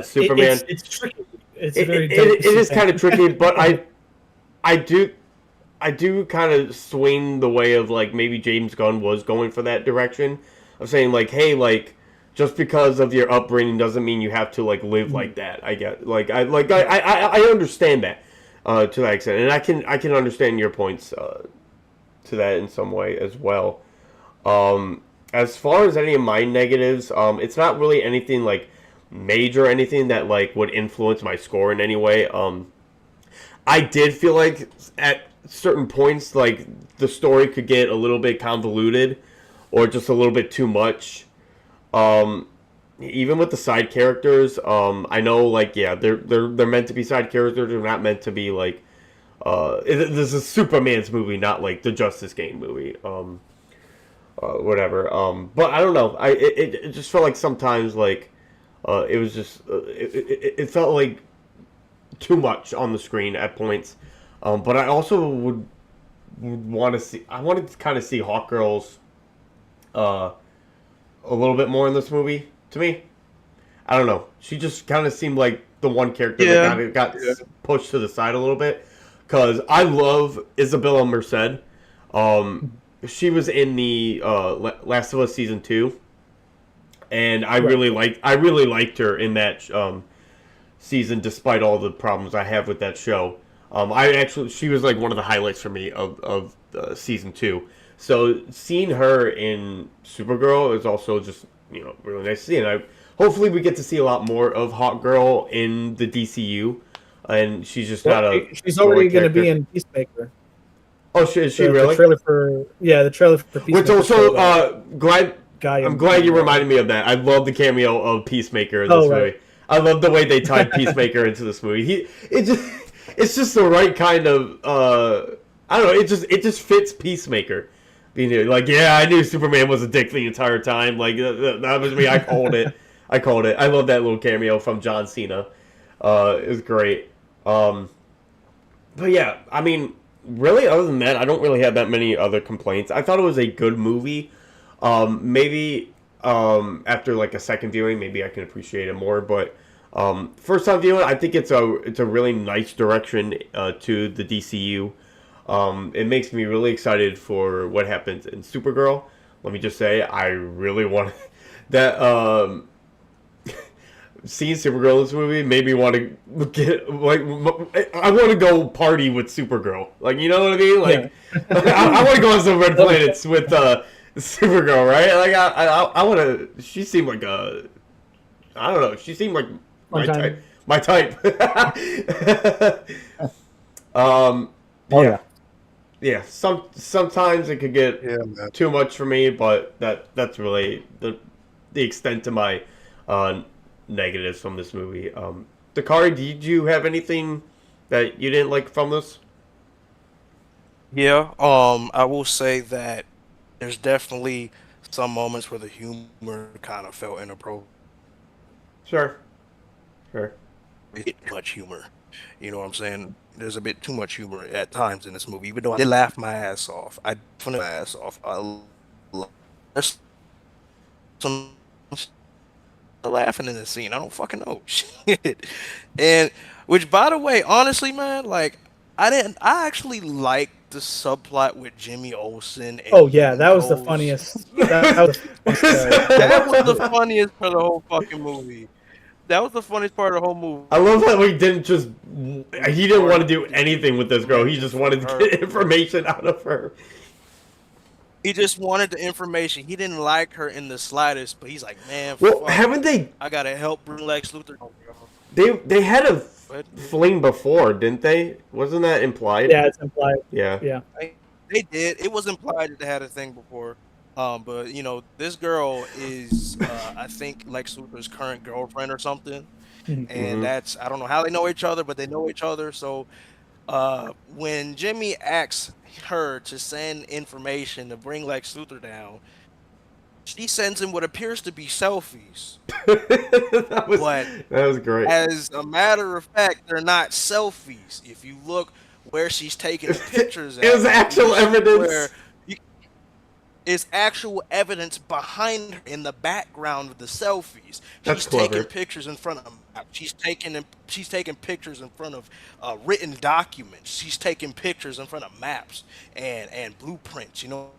Superman. It's tricky. It is kind of tricky, but I do kind of swing the way of like maybe James Gunn was going for that direction of saying like, hey, like just because of your upbringing doesn't mean you have to like live like that. I get I understand that to that extent, and I can understand your points to that in some way as well. As far as any of my negatives, it's not really anything like major, anything that like would influence my score in any way. I did feel like at certain points, like the story could get a little bit convoluted, or just a little bit too much. Um, Even with the side characters, I know like yeah, they're meant to be side characters. They're not meant to be like this is Superman's movie, not like the Justice Game movie. Whatever. But I don't know. It just felt like sometimes like it was just it felt like too much on the screen at points. But I also would want to see. I wanted to kind of see Hawkgirl's uh, a little bit more in this movie. To me, I don't know. She just kind of seemed like the one character that got pushed to the side a little bit. Because I love Isabella Merced. She was in the Last of Us season 2, and I really liked her in that season, despite all the problems I have with that show. She was like one of the highlights for me of season 2. So seeing her in Supergirl is also just really nice to see, and hopefully we get to see a lot more of Hawkgirl in the DCU, and she's just not a. She's already going to be in Peacemaker. Oh, is she really? The trailer for Peacemaker. Which also, I'm glad you reminded me of that. I love the cameo of Peacemaker in this movie. I love the way they tied Peacemaker into this movie. It's just the right kind of. I don't know. It just fits Peacemaker. Being like, yeah, I knew Superman was a dick the entire time. Like that was me. I called it. I love that little cameo from John Cena. It was great. But yeah, I mean, really, other than that, I don't really have that many other complaints. I thought it was a good movie. Maybe after like a second viewing, maybe I can appreciate it more. But first time viewing, I think it's a really nice direction to the DCU. It makes me really excited for what happens in Supergirl. Let me just say, I really want that. Seeing Supergirl in this movie made me want to get like I want to go party with Supergirl. Like, you know what I mean? Like I want to go on some red planets with Supergirl, right? Like I want to. She seemed like I don't know. She seemed like my type. My type. Yeah. Sometimes it could get too much for me, but that's really the extent to my negatives from this movie. Dakari, did you have anything that you didn't like from this? Yeah, I will say that there's definitely some moments where the humor kind of felt inappropriate. Sure. Much humor. You know what I'm saying? There's a bit too much humor at times in this movie, even though I did laugh my ass off. I definitely my ass off. There's some laughing in this scene. I don't fucking know. Shit. And which, by the way, honestly, man, like I actually liked the subplot with Jimmy Olsen. And that was the funniest. That was the funniest for the whole fucking movie. That was the funniest part of the whole movie. I love how he didn't want to do anything with this girl. He just wanted to get information out of her. He just wanted the information. He didn't like her in the slightest, but he's like, man, haven't they? I gotta help bring Lex Luthor. They had a fling before, didn't they? Wasn't that implied? Yeah, it's implied. Yeah. They did. It was implied that they had a thing before. But this girl is, I think, Lex Luthor's current girlfriend or something, and that's, I don't know how they know each other, but they know each other. So, when Jimmy asks her to send information to bring Lex Luthor down, she sends him what appears to be selfies. that was great. As a matter of fact, they're not selfies. If you look where she's taking pictures, it was actual evidence. Is actual evidence behind her in the background of the selfies. That's she's clever. Taking pictures in front of she's taking pictures in front of written documents. She's taking pictures in front of maps and blueprints. You know,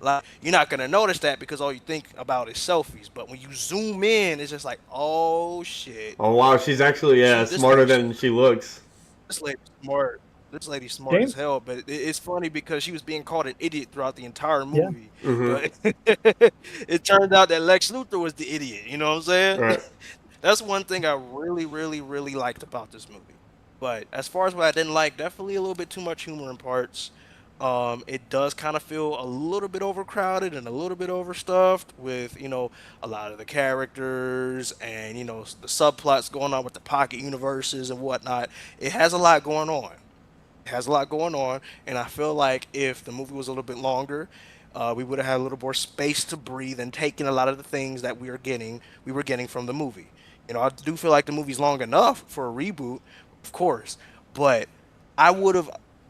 like you're not gonna notice that because all you think about is selfies. But when you zoom in, it's just like, oh shit. Oh wow, she's actually smarter than she looks. This lady's smart. This lady's smart as hell, but it's funny because she was being called an idiot throughout the entire movie. Yeah. Mm-hmm. But it turned out that Lex Luthor was the idiot. You know what I'm saying? Right. That's one thing I really, really, really liked about this movie. But as far as what I didn't like, definitely a little bit too much humor in parts. It does kind of feel a little bit overcrowded and a little bit overstuffed with, a lot of the characters and, the subplots going on with the pocket universes and whatnot. It has a lot going on. It has a lot going on, and I feel like if the movie was a little bit longer, we would have had a little more space to breathe and taken a lot of the things that we were getting from the movie. I do feel like the movie's long enough for a reboot, of course, but I would have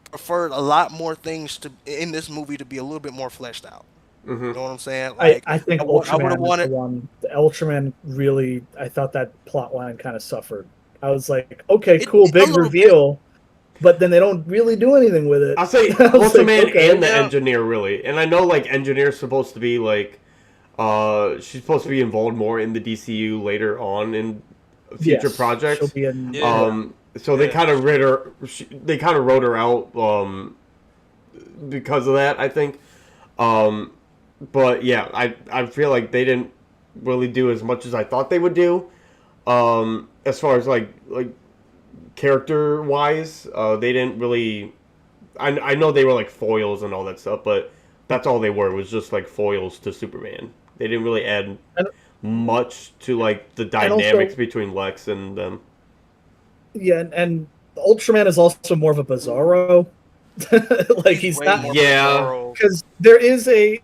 preferred a lot more things to in this movie to be a little bit more fleshed out. Hmm. You know what I'm saying? I, Like I think I would have Ultraman is the wanted. one. The Ultraman really, I thought that plot line kind of suffered. I was like, okay, cool, A big little bit. reveal, but then they don't really do anything with it. I'll say I was like, Ultraman okay, and the Yeah. engineer really, and I know like engineer's supposed to be like, she's supposed to be involved more in the DCU later on in future yes, she'll projects. be in. Yeah. So they Yeah. kind of wrote her, they kind of wrote her out because of that, I think. Um, but yeah, I feel like they didn't really do as much as I thought they would do. As far as like character wise, they didn't really. I know they were like foils and all that stuff, but that's all they were was just like foils to Superman. They didn't really add And, much to like the and dynamics also, between Lex and them. yeah, and Ultraman is also more of a Bizarro. Like He's he's way not, more Yeah, bizarro. because there is a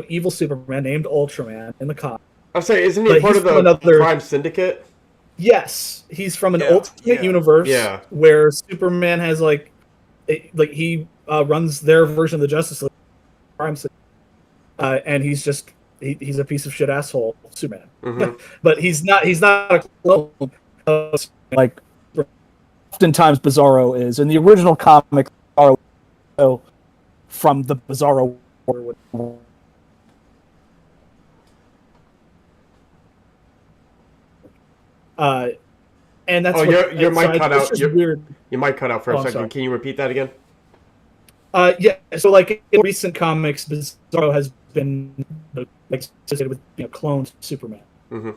evil Superman named Ultraman in the comic, I'll say, isn't he but part he's of from the another. crime syndicate? Yes, he's from an Yeah. alternate Yeah. universe Yeah. where Superman has he runs their version of the Justice League, crime Syndicate. And he's just he's a piece of shit asshole Superman. Hmm. But he's not a clone of, like oftentimes Bizarro is in the original comic. Bizarro from the Bizarro War. Uh, and that's Oh, what your mic cut it's out. just weird. Your mic cut out for Oh, a I'm second. sorry. Can you repeat that again? Yeah, so like in recent comics, Bizarro has been like associated with cloned Superman. Hmm.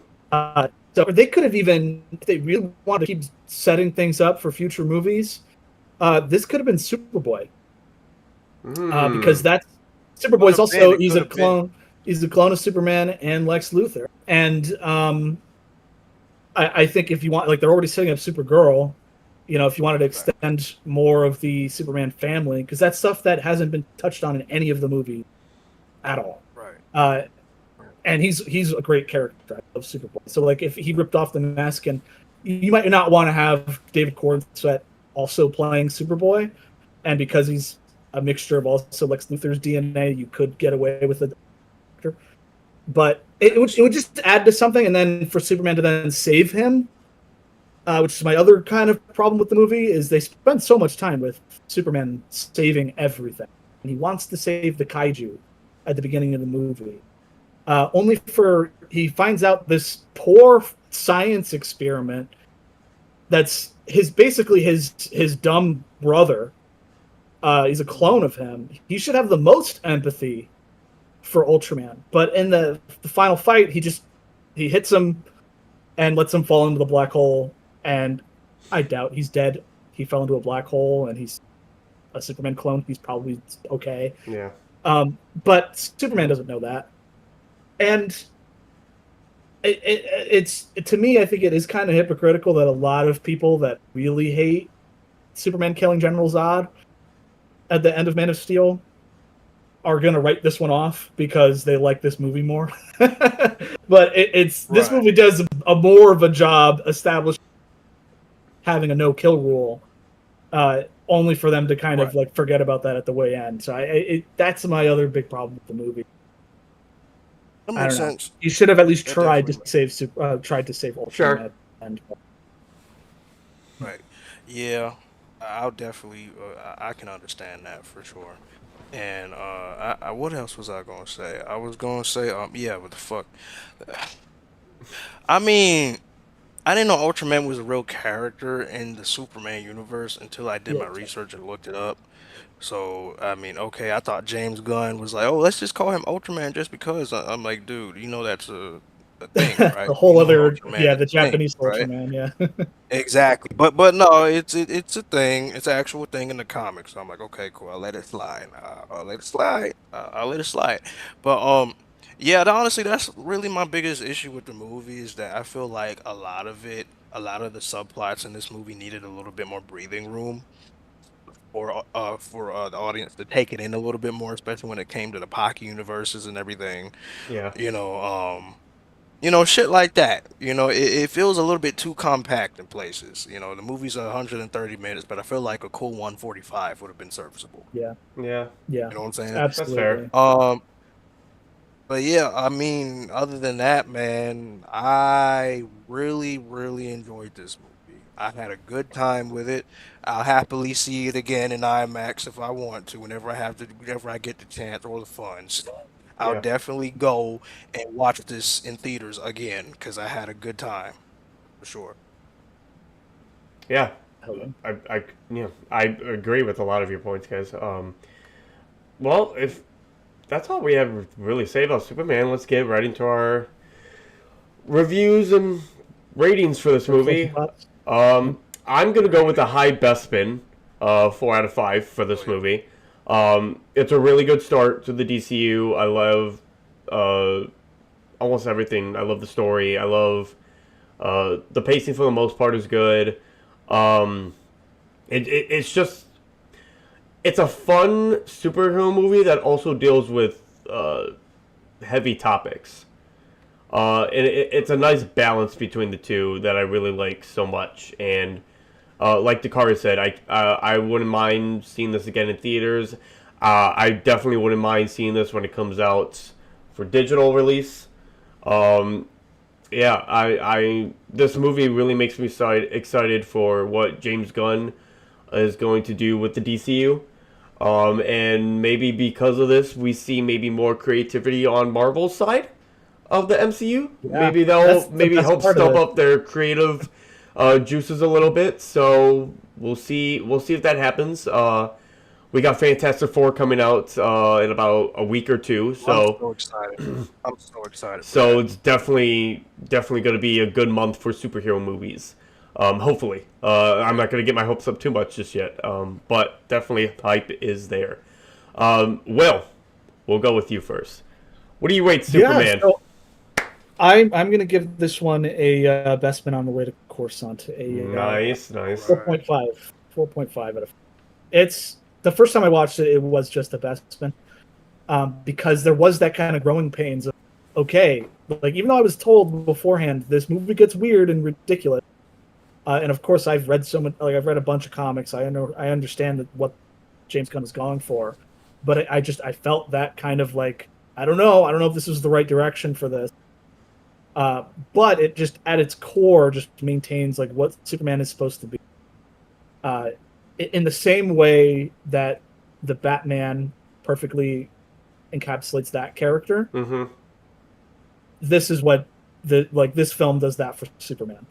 So they could have even, if they really wanted to keep setting things up for future movies, this could have been Superboy. Because that's Could Superboy's have been. also It he's could a have been. clone. He's a clone of Superman and Lex Luthor. And I think if you want, like, they're already setting up Supergirl. If you wanted to extend more of the Superman family, because that's stuff that hasn't been touched on in any of the movies at all. Right. And he's a great character. I love Superboy. So like if he ripped off the mask, and you might not want to have David Cornsweet also playing Superboy, and because he's a mixture of also Lex Luthor's DNA, you could get away with it. But it would just add to something, and then for Superman to then save him, which is my other kind of problem with the movie, is they spend so much time with Superman saving everything. And he wants to save the kaiju at the beginning of the movie. Only for he finds out this poor science experiment that's basically his dumb brother. He's a clone of him. He should have the most empathy for Ultraman, but in the final fight, he hits him and lets him fall into the black hole. And I doubt he's dead. He fell into a black hole, and he's a Superman clone. He's probably okay. Yeah. But Superman doesn't know that. And it's to me, I think it is kind of hypocritical that a lot of people that really hate Superman killing General Zod at the end of Man of Steel are going to write this one off because they like this movie more. But this Right. movie does a more of a job establishing having a no-kill rule, only for them to kind of Right. like forget about that at the way end. So that's my other big problem with the movie. That I makes don't know. sense. You should have at least That tried to definitely save Ultraman. Sure. And Right. Yeah. I'll definitely. I can understand that for sure. And what else was I gonna say? I was gonna say, yeah, what the fuck? I mean, I didn't know Ultraman was a real character in the Superman universe until I did yeah, my research and looked it up. So, I mean, okay, I thought James Gunn was like, oh, let's just call him Ultraman just because. I'm like, dude, that's a the thing, right? The whole other, Ultraman is the a thing, Japanese right? Ultraman, yeah. Exactly, but no, it's a thing. It's an actual thing in the comics. So I'm like, okay, cool. I'll let it slide. I'll let it slide. I'll let it slide. But yeah. Honestly, that's really my biggest issue with the movie is that I feel like a lot of the subplots in this movie needed a little bit more breathing room for the audience to take it in a little bit more, especially when it came to the Pocky universes and everything. Yeah. You know, shit like that. It feels a little bit too compact in places. The movie's 130 minutes, but I feel like a cool 145 would have been serviceable. Yeah, Yeah. yeah, You know what I'm saying? That's fair. absolutely. But yeah, I mean, other than that, man, I really, really enjoyed this movie. I had a good time with it. I'll happily see it again in IMAX if I want to, whenever I get the chance or the funds. I'll Yeah. definitely go and watch this in theaters again because I had a good time for sure. Yeah. Hello. I agree with a lot of your points, guys. Well, if that's all we have to really say about Superman, let's get right into our reviews and ratings for this movie. I'm gonna go with a high best spin, 4 out of 5 for this movie. It's a really good start to the DCU. I love almost everything. I love the story. I love the pacing for the most part is good. Um, it's just it's a fun superhero movie that also deals with heavy topics. And it's a nice balance between the two that I really like so much. And like Dakari said, I wouldn't mind seeing this again in theaters. I definitely wouldn't mind seeing this when it comes out for digital release. Um, yeah, I this movie really makes me excited for what James Gunn is going to do with the DCU. And maybe because of this, we see maybe more creativity on Marvel's side of the MCU. Yeah, Maybe that's they'll the maybe best help part of step it. up their creative juices a little bit. So we'll see. We'll see if that happens. We got Fantastic Four coming out in about a week or two. I'm So so excited. I'm so excited for so that. it's definitely going to be a good month for superhero movies. Hopefully, I'm not going to get my hopes up too much just yet. But definitely hype is there. Will, we'll go with you first. What do you rate Superman? Yeah, so I'm gonna give this one a best spin on the way to Coruscant. Nice. 4.5. 4.5 out of. It's the first time I watched it. It was just a best spin, because there was that kind of growing pains of, okay, like even though I was told beforehand this movie gets weird and ridiculous, and of course I've read I've read a bunch of comics. I understand what James Gunn is going for, but I felt that kind of like, I don't know if this is the right direction for this. But it just at its core just maintains like what Superman is supposed to be. In the same way that the Batman perfectly encapsulates that character, Mm-hmm. this is what this film does that for Superman.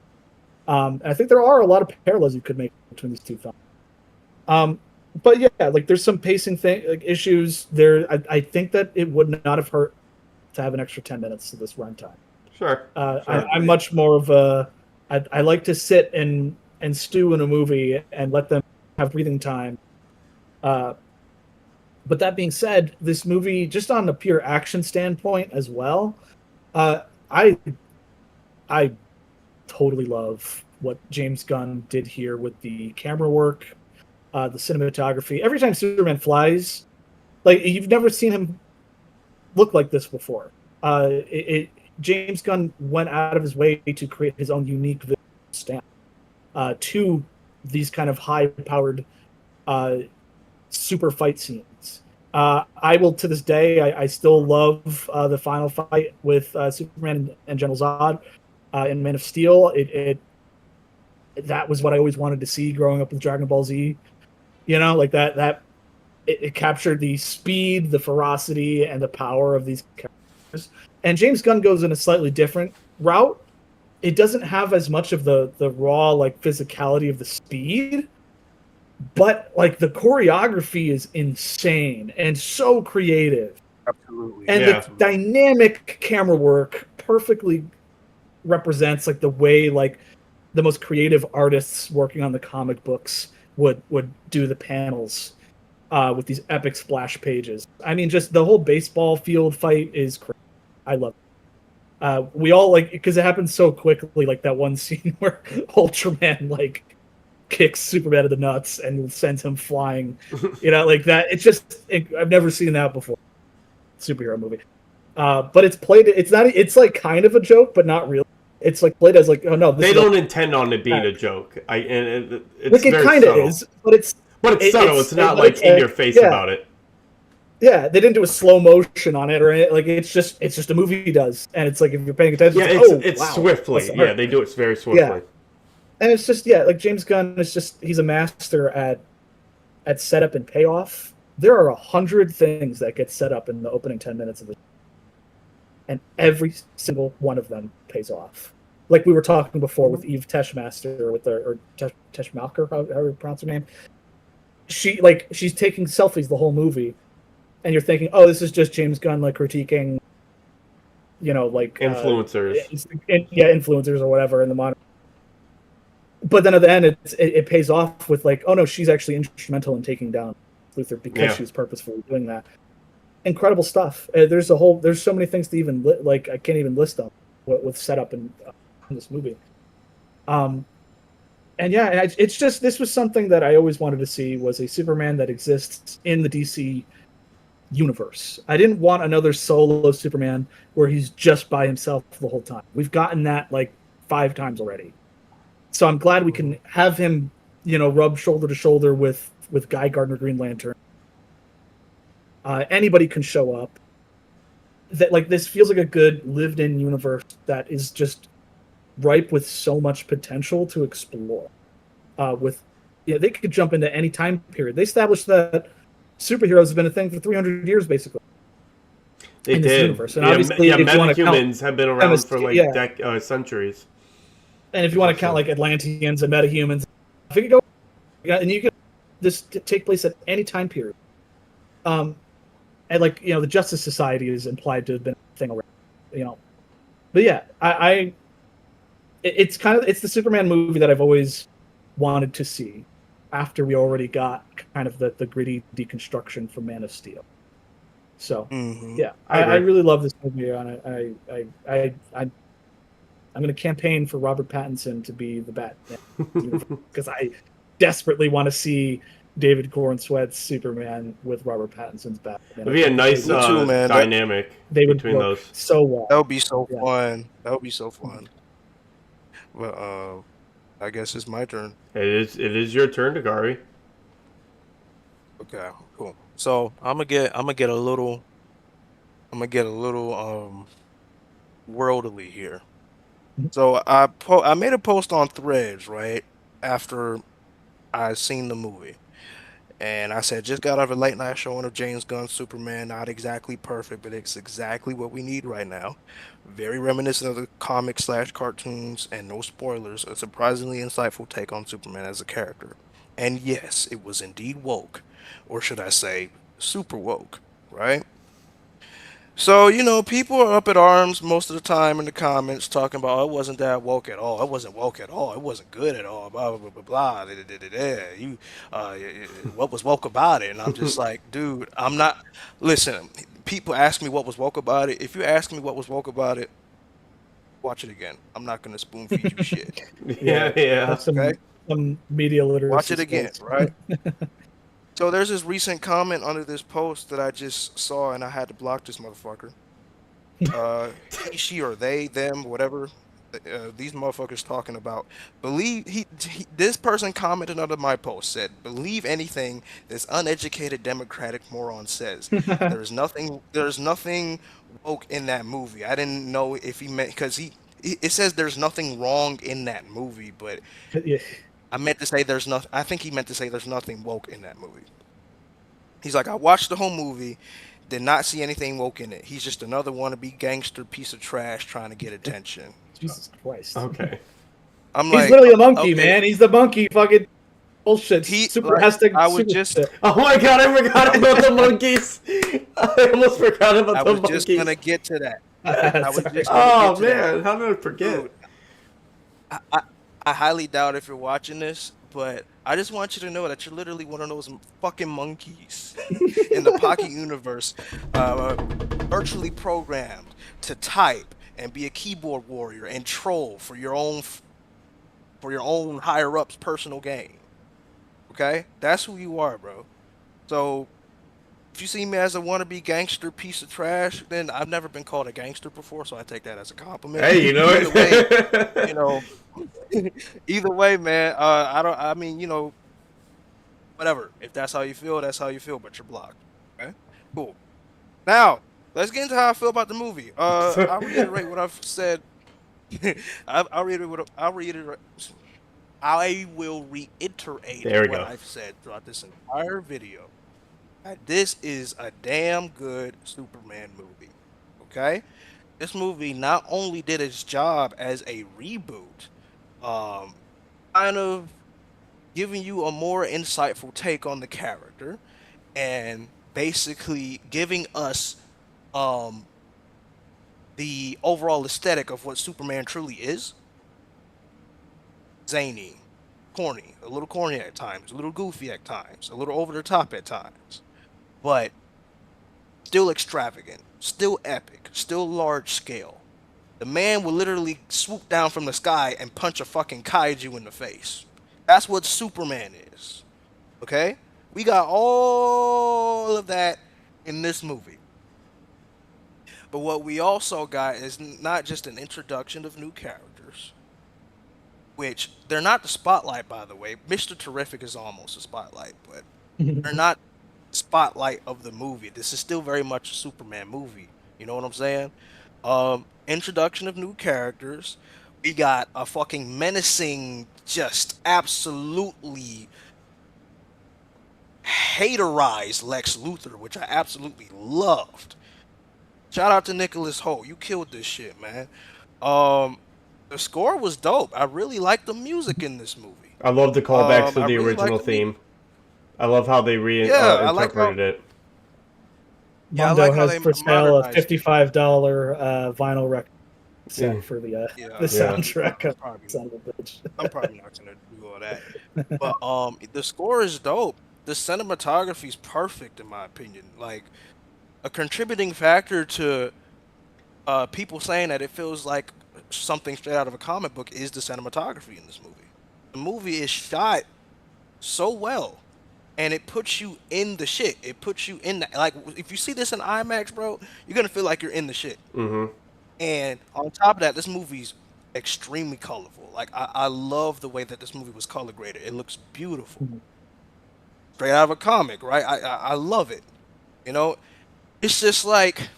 And I think there are a lot of parallels you could make between these two films. But yeah, like there's some pacing issues there. I think that it would not have hurt to have an extra 10 minutes to this runtime. Sure. I'm much more of a. I like to sit and stew in a movie and let them have breathing time. But that being said, this movie, just on the pure action standpoint as well, I totally love what James Gunn did here with the camera work, the cinematography. Every time Superman flies, like you've never seen him look like this before. James Gunn went out of his way to create his own unique visual stamp to these kind of high-powered super fight scenes. I will, to this day, I still love the final fight with Superman and General Zod in Man of Steel. That was what I always wanted to see growing up with Dragon Ball Z. Like that it captured the speed, the ferocity, and the power of these characters. And James Gunn goes in a slightly different route. It doesn't have as much of the raw like physicality of the speed, but like the choreography is insane and so creative. Absolutely. And Yeah. the dynamic camera work perfectly represents like the way like the most creative artists working on the comic books would do the panels with these epic splash pages. I mean, just the whole baseball field fight is crazy. I love it. We all like because it happens so quickly, like that one scene where Ultraman like kicks Superman in the nuts and sends him flying. You know, like that. It's just I've never seen that before. Superhero movie. But it's played. It's not. It's like kind of a joke, but not really. It's like played as like, oh no, they don't intend on it being a joke. It's like it kind of is, but it's subtle. It's not like in your face about it. Yeah, they didn't do a slow motion on it or anything. Like it's just a movie he does, and it's like if you're paying attention, it's wow, swiftly. Yeah, they do it very swiftly. Yeah. And it's just like James Gunn is he's a master at setup and payoff. There are 100 things that get set up in the opening 10 minutes of the and every single one of them pays off. Like we were talking before with Eve Teschmaster or Teschmacher, however you pronounce her name. She's taking selfies the whole movie, and you're thinking, oh, this is just James Gunn like critiquing, like influencers, influencers or whatever in the modern. But then at the end, it pays off with like, oh no, she's actually instrumental in taking down Luthor because she was purposefully doing that. Incredible stuff. There's so many things to even I can't even list them with setup in this movie. It's just this was something that I always wanted to see was a Superman that exists in the DC universe. I didn't want another solo Superman where he's just by himself the whole time. We've gotten that like 5 times already. So I'm glad we can have him, rub shoulder to shoulder with Guy Gardner Green Lantern. Anybody can show up. That like this feels like a good lived-in universe that is just ripe with so much potential to explore. They could jump into any time period. They established that superheroes have been a thing for 300 years, basically. They in did. This universe. And obviously, metahumans have been around for like centuries. And if you want to count like Atlanteans and metahumans, if you could go, and you could this take place at any time period. And like the Justice Society is implied to have been a thing around, But yeah, it's the Superman movie that I've always wanted to see. After we already got kind of the gritty deconstruction from Man of Steel. So yeah, I really love this movie, and I'm going to campaign for Robert Pattinson to be the Batman because I desperately want to see David Corenswet's Superman with Robert Pattinson's Batman. It'd be a nice dynamic between those. So well. That would be so fun. That would be so fun. Well, I guess it's my turn. It is your turn, Dakari. Okay, cool. So I'm gonna get a little worldly here. So I made a post on Threads right after I seen the movie, and I said just got out of a late night showing of James Gunn's Superman. Not exactly perfect, but it's exactly what we need right now. Very reminiscent of the comics/cartoons, and no spoilers. A surprisingly insightful take on Superman as a character. And yes, it was indeed woke, or should I say, super woke, right? So, people are up at arms most of the time in the comments talking about, oh, it wasn't that woke at all. It wasn't woke at all. It wasn't good at all. Blah, blah, blah, blah, blah. What was woke about it? And I'm just like, dude, I'm not... Listen, people ask me what was woke about it. If you ask me what was woke about it, watch it again. I'm not going to spoon feed you shit. Yeah. Some media literacy. Watch it again, right? So there's this recent comment under this post that I just saw, and I had to block this motherfucker. He, she, or they, them, whatever. These motherfuckers talking about. This person commented under my post said, "Believe anything this uneducated Democratic moron says." There's nothing woke in that movie. I didn't know if he meant because it says there's nothing wrong in that movie, but. Yeah. I meant to say there's nothing. I think he meant to say there's nothing woke in that movie. He's like, I watched the whole movie, did not see anything woke in it. He's just another wannabe gangster piece of trash trying to get attention. Jesus Christ. Okay. He's literally a monkey, man. He's the monkey. Fucking bullshit. I would just. Oh my god! I forgot about the monkeys. I almost forgot about the monkeys. I was just gonna get to that. I was just gonna Oh get to that, man, how did I forget? dude. I, I I highly doubt if you're watching this, but I just want you to know that you're literally one of those fucking monkeys in the Pocket universe, uh, virtually programmed to type and be a keyboard warrior and troll for your own higher ups personal gain. Okay, that's who you are, bro. So if you see me as a wannabe gangster piece of trash, then I've never been called a gangster before, so I take that as a compliment. Hey, you know Either way, you it. know, either way, man. I don't. I mean, whatever. If that's how you feel, that's how you feel. But you're blocked. Okay, cool. Now let's get into how I feel about the movie. I'll reiterate what I've said. I'll reiterate I will reiterate There we what go. I've said throughout this entire video. This is a damn good Superman movie. Okay? This movie not only did its job as a reboot, um, kind of giving you a more insightful take on the character and basically giving us um, the overall aesthetic of what Superman truly is. Zany, corny, a little corny at times, a little goofy at times, a little over the top at times, but still extravagant, still epic, still large scale. The man will literally swoop down from the sky and punch a fucking kaiju in the face. That's what Superman is. Okay? We got all of that in this movie. But what we also got is not just an introduction of new characters, which they're not the spotlight, by the way. Mr. Terrific is almost a spotlight, but they're not spotlight of the movie. This is still very much a Superman movie. You know what I'm saying? Introduction of new characters. We got a fucking menacing, just absolutely haterized Lex Luthor, which I absolutely loved. Shout out to Nicholas Hoult. You killed this shit, man. The score was dope. I really liked the music in this movie. I love the callbacks to I the really original liked the theme. I love how they Yeah, I like how interpreted it. yeah, I Mondo like how has they for sale a modernized it. $55 vinyl record set Yeah. for the Yeah, the Yeah. soundtrack of probably Son of a Bitch. I'm probably not gonna do all that. But the score is dope. The cinematography is perfect in my opinion. Like a contributing factor to people saying that it feels like something straight out of a comic book is the cinematography in this movie. The movie is shot so well, and it puts you in the shit. It puts you in the like. If you see this in IMAX, bro, you're gonna feel like you're in the shit. Mm-hmm. And on top of that, this movie's extremely colorful. Like I love the way that this movie was color graded. It looks beautiful, straight out of a comic, right? I love it. You know, it's just like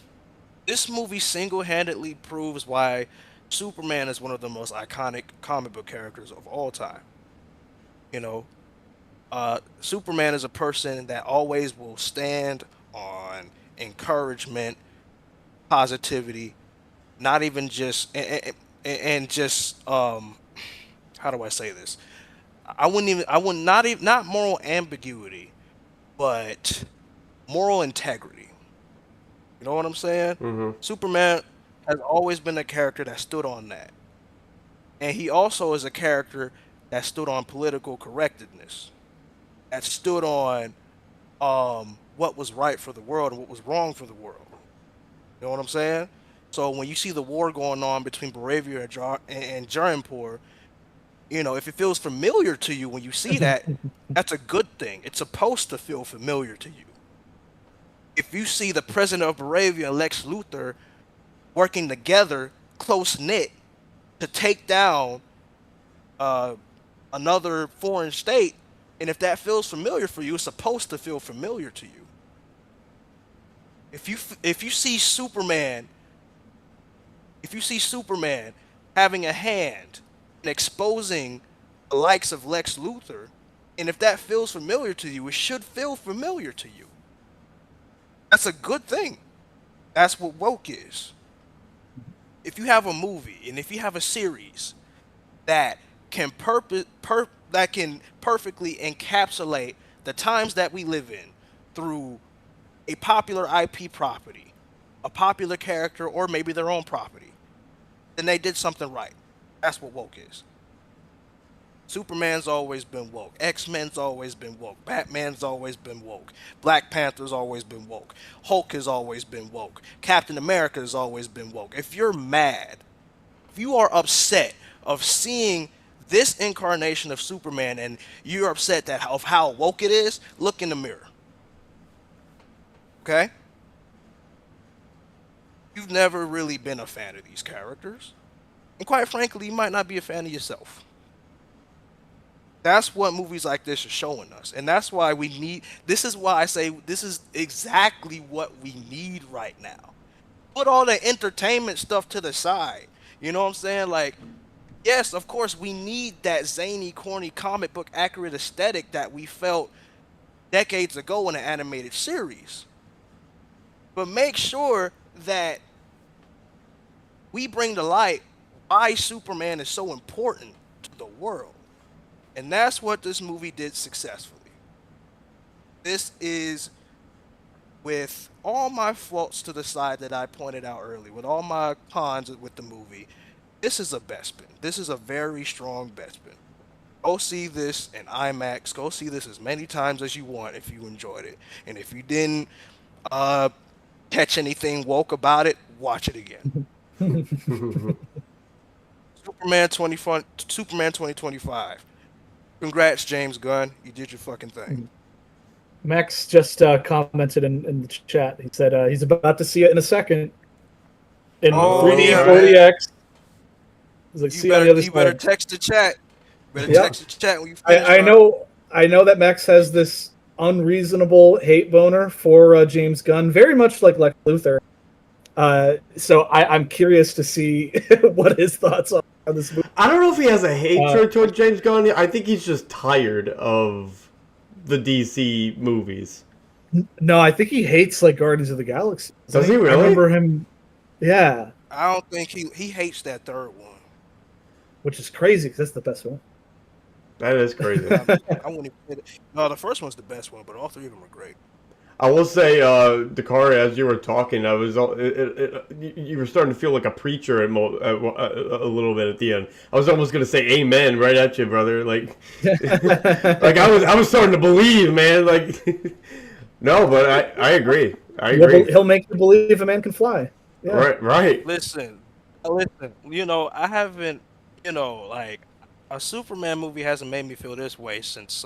this movie single-handedly proves why Superman is one of the most iconic comic book characters of all time. You know, Superman is a person that always will stand on encouragement, positivity, not even just and just how do I say this? I would not even not moral ambiguity, but moral integrity. You know what I'm saying? Mm-hmm. Superman has always been a character that stood on that. And he also is a character that stood on political correctness, that stood on what was right for the world and what was wrong for the world. You know what I'm saying? So when you see the war going on between Baravia and Jarinpur, you know, if it feels familiar to you when you see that, that's a good thing. It's supposed to feel familiar to you. If you see the president of Baravia and Lex Luthor working together, close knit, to take down another foreign state, and if that feels familiar for you, it's supposed to feel familiar to you. If you see Superman, if you see Superman having a hand in exposing the likes of Lex Luthor, and if that feels familiar to you, it should feel familiar to you. That's a good thing. That's what woke is. If you have a movie and if you have a series that can that can perfectly encapsulate the times that we live in through a popular IP property, a popular character, or maybe their own property, then they did something right. That's what woke is. Superman's always been woke. X-Men's always been woke. Batman's always been woke. Black Panther's always been woke. Hulk has always been woke. Captain America has always been woke. If you're mad, if you are upset of seeing this incarnation of Superman and you're upset that of how woke it is, look in the mirror. Okay? You've never really been a fan of these characters. And quite frankly, you might not be a fan of yourself. That's what movies like this are showing us. And that's why we need, this is why I say this is exactly what we need right now. Put all the entertainment stuff to the side. You know what I'm saying? Like, yes, of course, we need that zany, corny, comic book accurate aesthetic that we felt decades ago in an animated series. But make sure that we bring to light why Superman is so important to the world. And that's what this movie did successfully. This is, with all my faults to the side that I pointed out earlier, with all my cons with the movie, this is a best spin. This is a very strong best spin. Go see this in IMAX. Go see this as many times as you want if you enjoyed it. And if you didn't catch anything woke about it, watch it again. Superman 2025. Congrats, James Gunn. You did your fucking thing. Max just commented in the chat. He said he's about to see it in a second in 3D 40X. He's like, see on the other side. You better text the chat. Text the chat when you finish. I know that Max has this unreasonable hate boner for James Gunn, very much like Lex Luthor. So I'm curious to see what his thoughts are on this movie. I don't know if he has a hatred toward James Gunn. I think he's just tired of the DC movies. No, I think he hates like Guardians of the Galaxy. Does he really? I remember him. Yeah. I don't think he hates that third one. Which is crazy because that's the best one. That is crazy. I wouldn't even, no, the first one's the best one, but all three of them are great. I will say, Dakari, as you were talking, you were starting to feel like a preacher a little bit at the end. I was almost gonna say amen right at you, brother. Like, like I was starting to believe, man. Like, no, but I agree. I agree. He'll make you believe a man can fly. Yeah. Right. Listen. You know, I haven't. You know, like, a Superman movie hasn't made me feel this way since,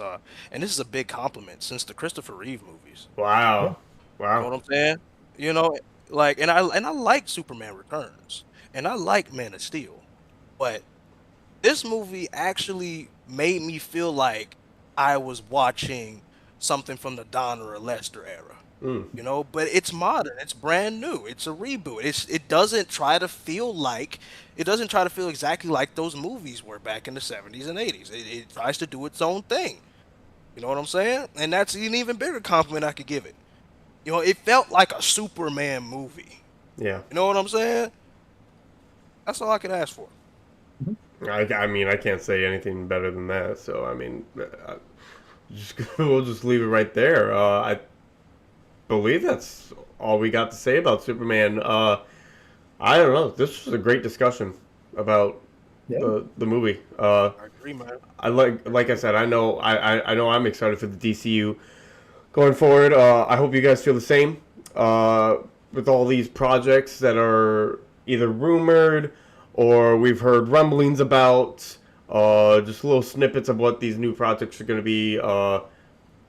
and this is a big compliment, since the Christopher Reeve movies. Wow. You know what I'm saying? You know, like, and I like Superman Returns, and I like Man of Steel, but this movie actually made me feel like I was watching something from the Donner or Lester era. You know, but it's modern, it's brand new, it's a reboot. It doesn't try to feel exactly like those movies were back in the 70s and 80s. It tries to do its own thing. You know what I'm saying? And that's an even bigger compliment I could give it. You know, it felt like a Superman movie. Yeah. You know what I'm saying? That's all I could ask for. I mean, I can't say anything better than that. So, I mean, we'll just leave it right there. I believe that's all we got to say about Superman. I don't know. This was a great discussion about the movie. I agree, man. I like I said, I know I'm excited for the DCU going forward. I hope you guys feel the same with all these projects that are either rumored or we've heard rumblings about. Just little snippets of what these new projects are going to be. I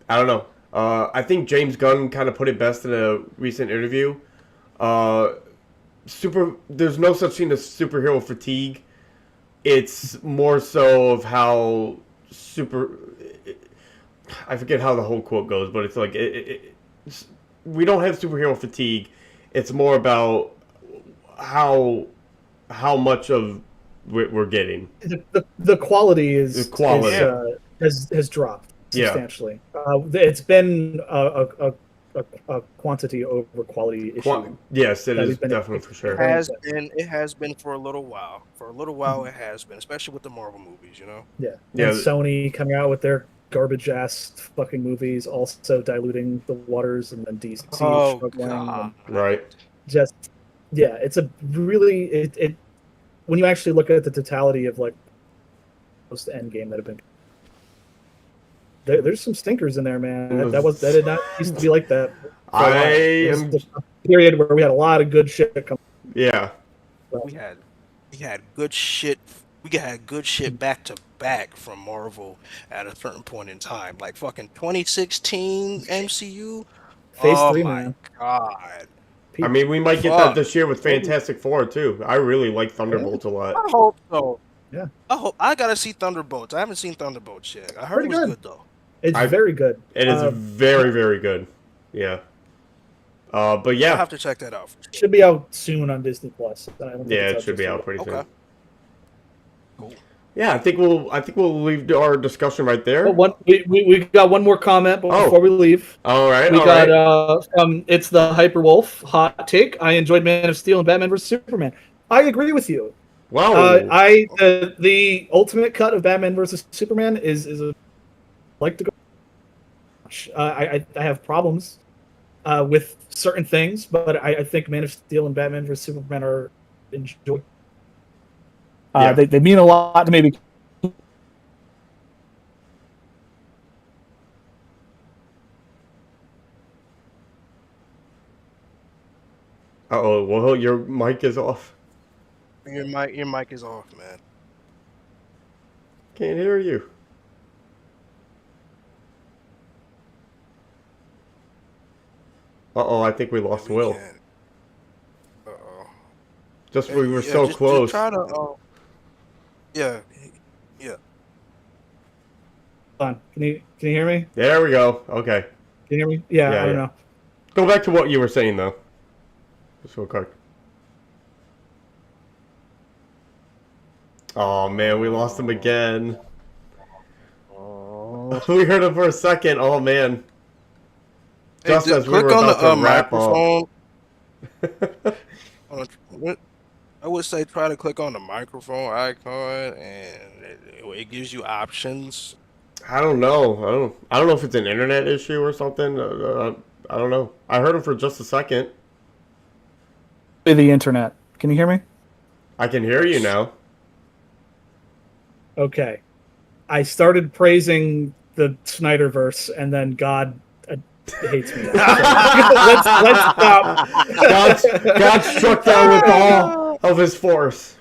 don't know. I think James Gunn kind of put it best in a recent interview. There's no such thing as superhero fatigue. It's more so of how I forget how the whole quote goes, but it's like we don't have superhero fatigue. It's more about how much of we're getting. The quality has dropped substantially. It's been a quantity over quality issue. Yes, it is definitely for sure. It has been for a little while. For a little while, it has been, especially with the Marvel movies. You know. Yeah. And Sony coming out with their garbage ass fucking movies, also diluting the waters, and then DC struggling. Right. just it's a really it when you actually look at the totality of like post end game that have been there's some stinkers in there, man. That did not used to be like that. The period where we had a lot of good shit come. Yeah. We had good shit. We had good shit back to back from Marvel at a certain point in time, like fucking 2016 MCU. Phase oh 3, my man. god! I mean, we might get that this year with Fantastic Four too. I really like Thunderbolts a lot. I hope so. Yeah. I gotta see Thunderbolts. I haven't seen Thunderbolts yet. I heard it was good though. It's very good. It is very, very good. Yeah. But yeah, I'll have to check that out. Should be out soon on Disney Plus. Yeah, it should be out pretty soon. Cool. Yeah, I think we'll leave our discussion right there. We got one more comment before we leave. All right. We got it's the Hyperwolf hot take. I enjoyed Man of Steel and Batman vs Superman. I agree with you. Wow. The ultimate cut of Batman vs Superman is a like to go. I have problems with certain things, but I think Man of Steel and Batman vs Superman are enjoyable. They mean a lot to me. Uh-oh, well, your mic is off. Your mic is off, man. Can't hear you. Uh-oh, I think we lost Will. Uh-oh. We were so close. Just try to, yeah. Hold on. Can you hear me? There we go. Okay. Can you hear me? Yeah, I don't know. Go back to what you were saying, though. Just real quick. Oh, man, we lost him again. We heard him for a second. Oh, man. Just as we were about to wrap up. I would say try to click on the microphone icon, and it gives you options. I don't know. I don't know if it's an internet issue or something. I don't know. I heard him for just a second. The internet. Can you hear me? I can hear you now. Okay. I started praising the Snyderverse, and then God hates me. Let's stop. God struck down with all of his force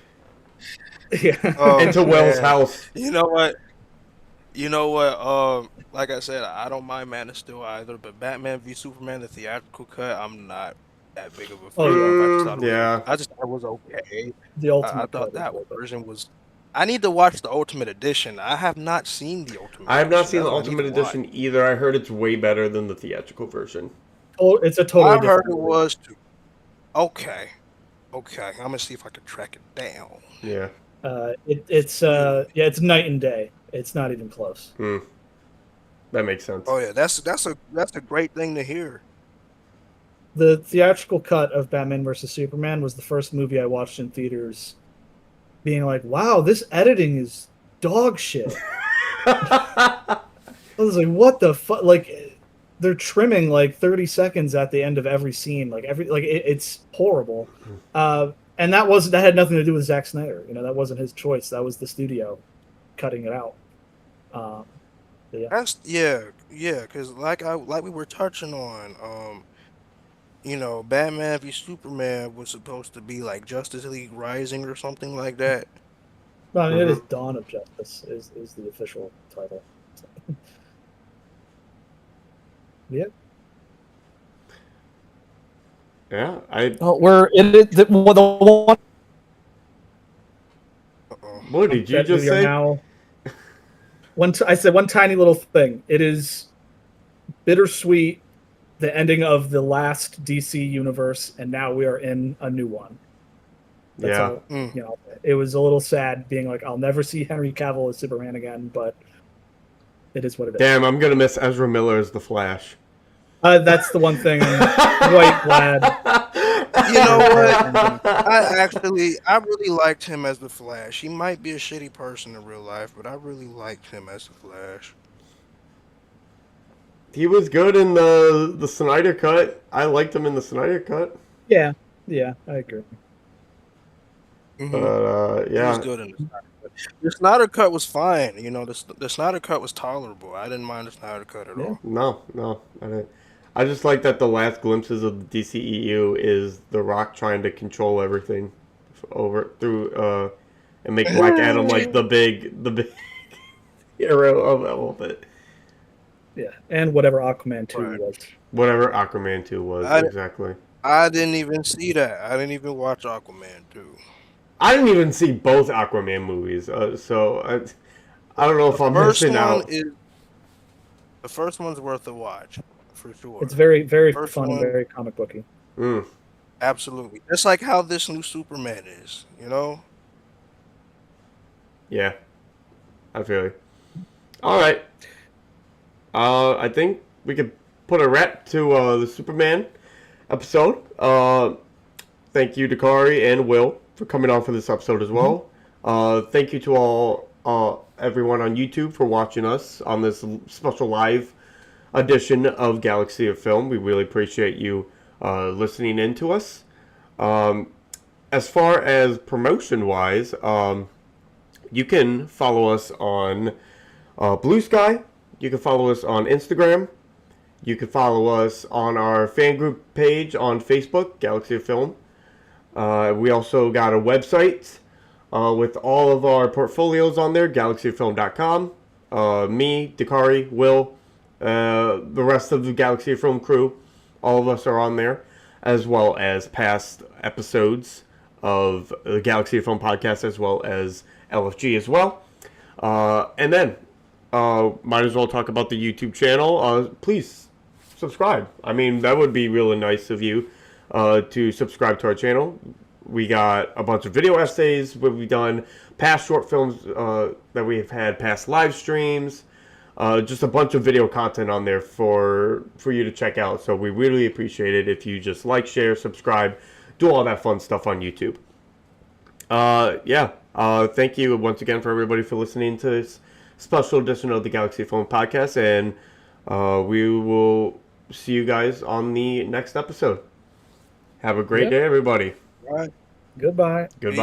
into Will's house. You know what? Like I said, I don't mind Man of Steel either, but Batman v Superman, the theatrical cut, I'm not that big of a fan. I just thought it was okay. The ultimate I thought that version was. I need to watch the Ultimate Edition. I have not seen the Ultimate. I have not seen the Ultimate Edition either. I heard it's way better than the theatrical version. Oh, it's a totally. I heard it was too. Okay. I'm gonna see if I can track it down. Yeah. It's night and day. It's not even close. That makes sense. Oh yeah, that's a great thing to hear. The theatrical cut of Batman vs Superman was the first movie I watched in theaters, being like, "Wow, this editing is dog shit." I was like, "What the fuck?" Like, they're trimming like 30 seconds at the end of every scene. It's horrible. And that had nothing to do with Zack Snyder. That wasn't his choice. That was the studio cutting it out. Because like we were touching on, Batman v Superman was supposed to be like Justice League Rising or something like that. No, it is Dawn of Justice is the official title. Yeah. Yeah, we're in it. The one. What did you just say? I said one tiny little thing. It is bittersweet, the ending of the last DC universe, and now we are in a new one. That's all, it was a little sad being like, I'll never see Henry Cavill as Superman again, but it is what it is. Damn, I'm gonna miss Ezra Miller as the Flash. That's the one thing I'm quite glad. You know what? I really liked him as the Flash. He might be a shitty person in real life, but I really liked him as the Flash. He was good in the Snyder cut. I liked him in the Snyder cut. Yeah, Yeah, I agree. Mm-hmm. It was Yeah, good in the Snyder Cut. The Snyder Cut was fine. You know, the Snyder Cut was tolerable. I didn't mind the Snyder Cut at Yeah. all. no, I didn't. I just like that the last glimpses of the DCEU is The Rock trying to control everything over through and make Black Adam like the big hero of all of it. Yeah, and whatever Aquaman 2 Right. was. Whatever Aquaman 2 was, I exactly. I didn't even see that. I didn't even watch Aquaman 2. I didn't even see both Aquaman movies, so I don't know The if I'm first missing one out. is the first one's worth a watch for It's sure. very, very First fun and one, very comic booky. Mm, absolutely. Just like how this new Superman is, you know? yeah, I feel you. All right. I think we could put a wrap to the Superman episode. Thank you, Dakari and Will, for coming on for this episode as well. Thank you to all everyone on YouTube for watching us on this special live edition of Galaxy of Film. We really appreciate you listening in to us. As far as promotion-wise, you can follow us on Blue Sky. You can follow us on Instagram. You can follow us on our fan group page on Facebook, Galaxy of Film. We also got a website with all of our portfolios on there, galaxyofilm.com. Me, Dakari, Will, the rest of the Galaxy of Film crew, all of us are on there, as well as past episodes of the Galaxy of Film podcast, as well as LFG as well. And then, might as well talk about the YouTube channel. Please subscribe. I mean, that would be really nice of you to subscribe to our channel. We got a bunch of video essays where we've done, past short films that we've had, past live streams, just a bunch of video content on there for you to check out. So we really appreciate it if you just like, share, subscribe, do all that fun stuff on YouTube. Thank you once again for everybody for listening to this special edition of the Galaxy Phone Podcast, and we will see you guys on the next episode. Have a great Yep. day, everybody. Right. Goodbye. Goodbye.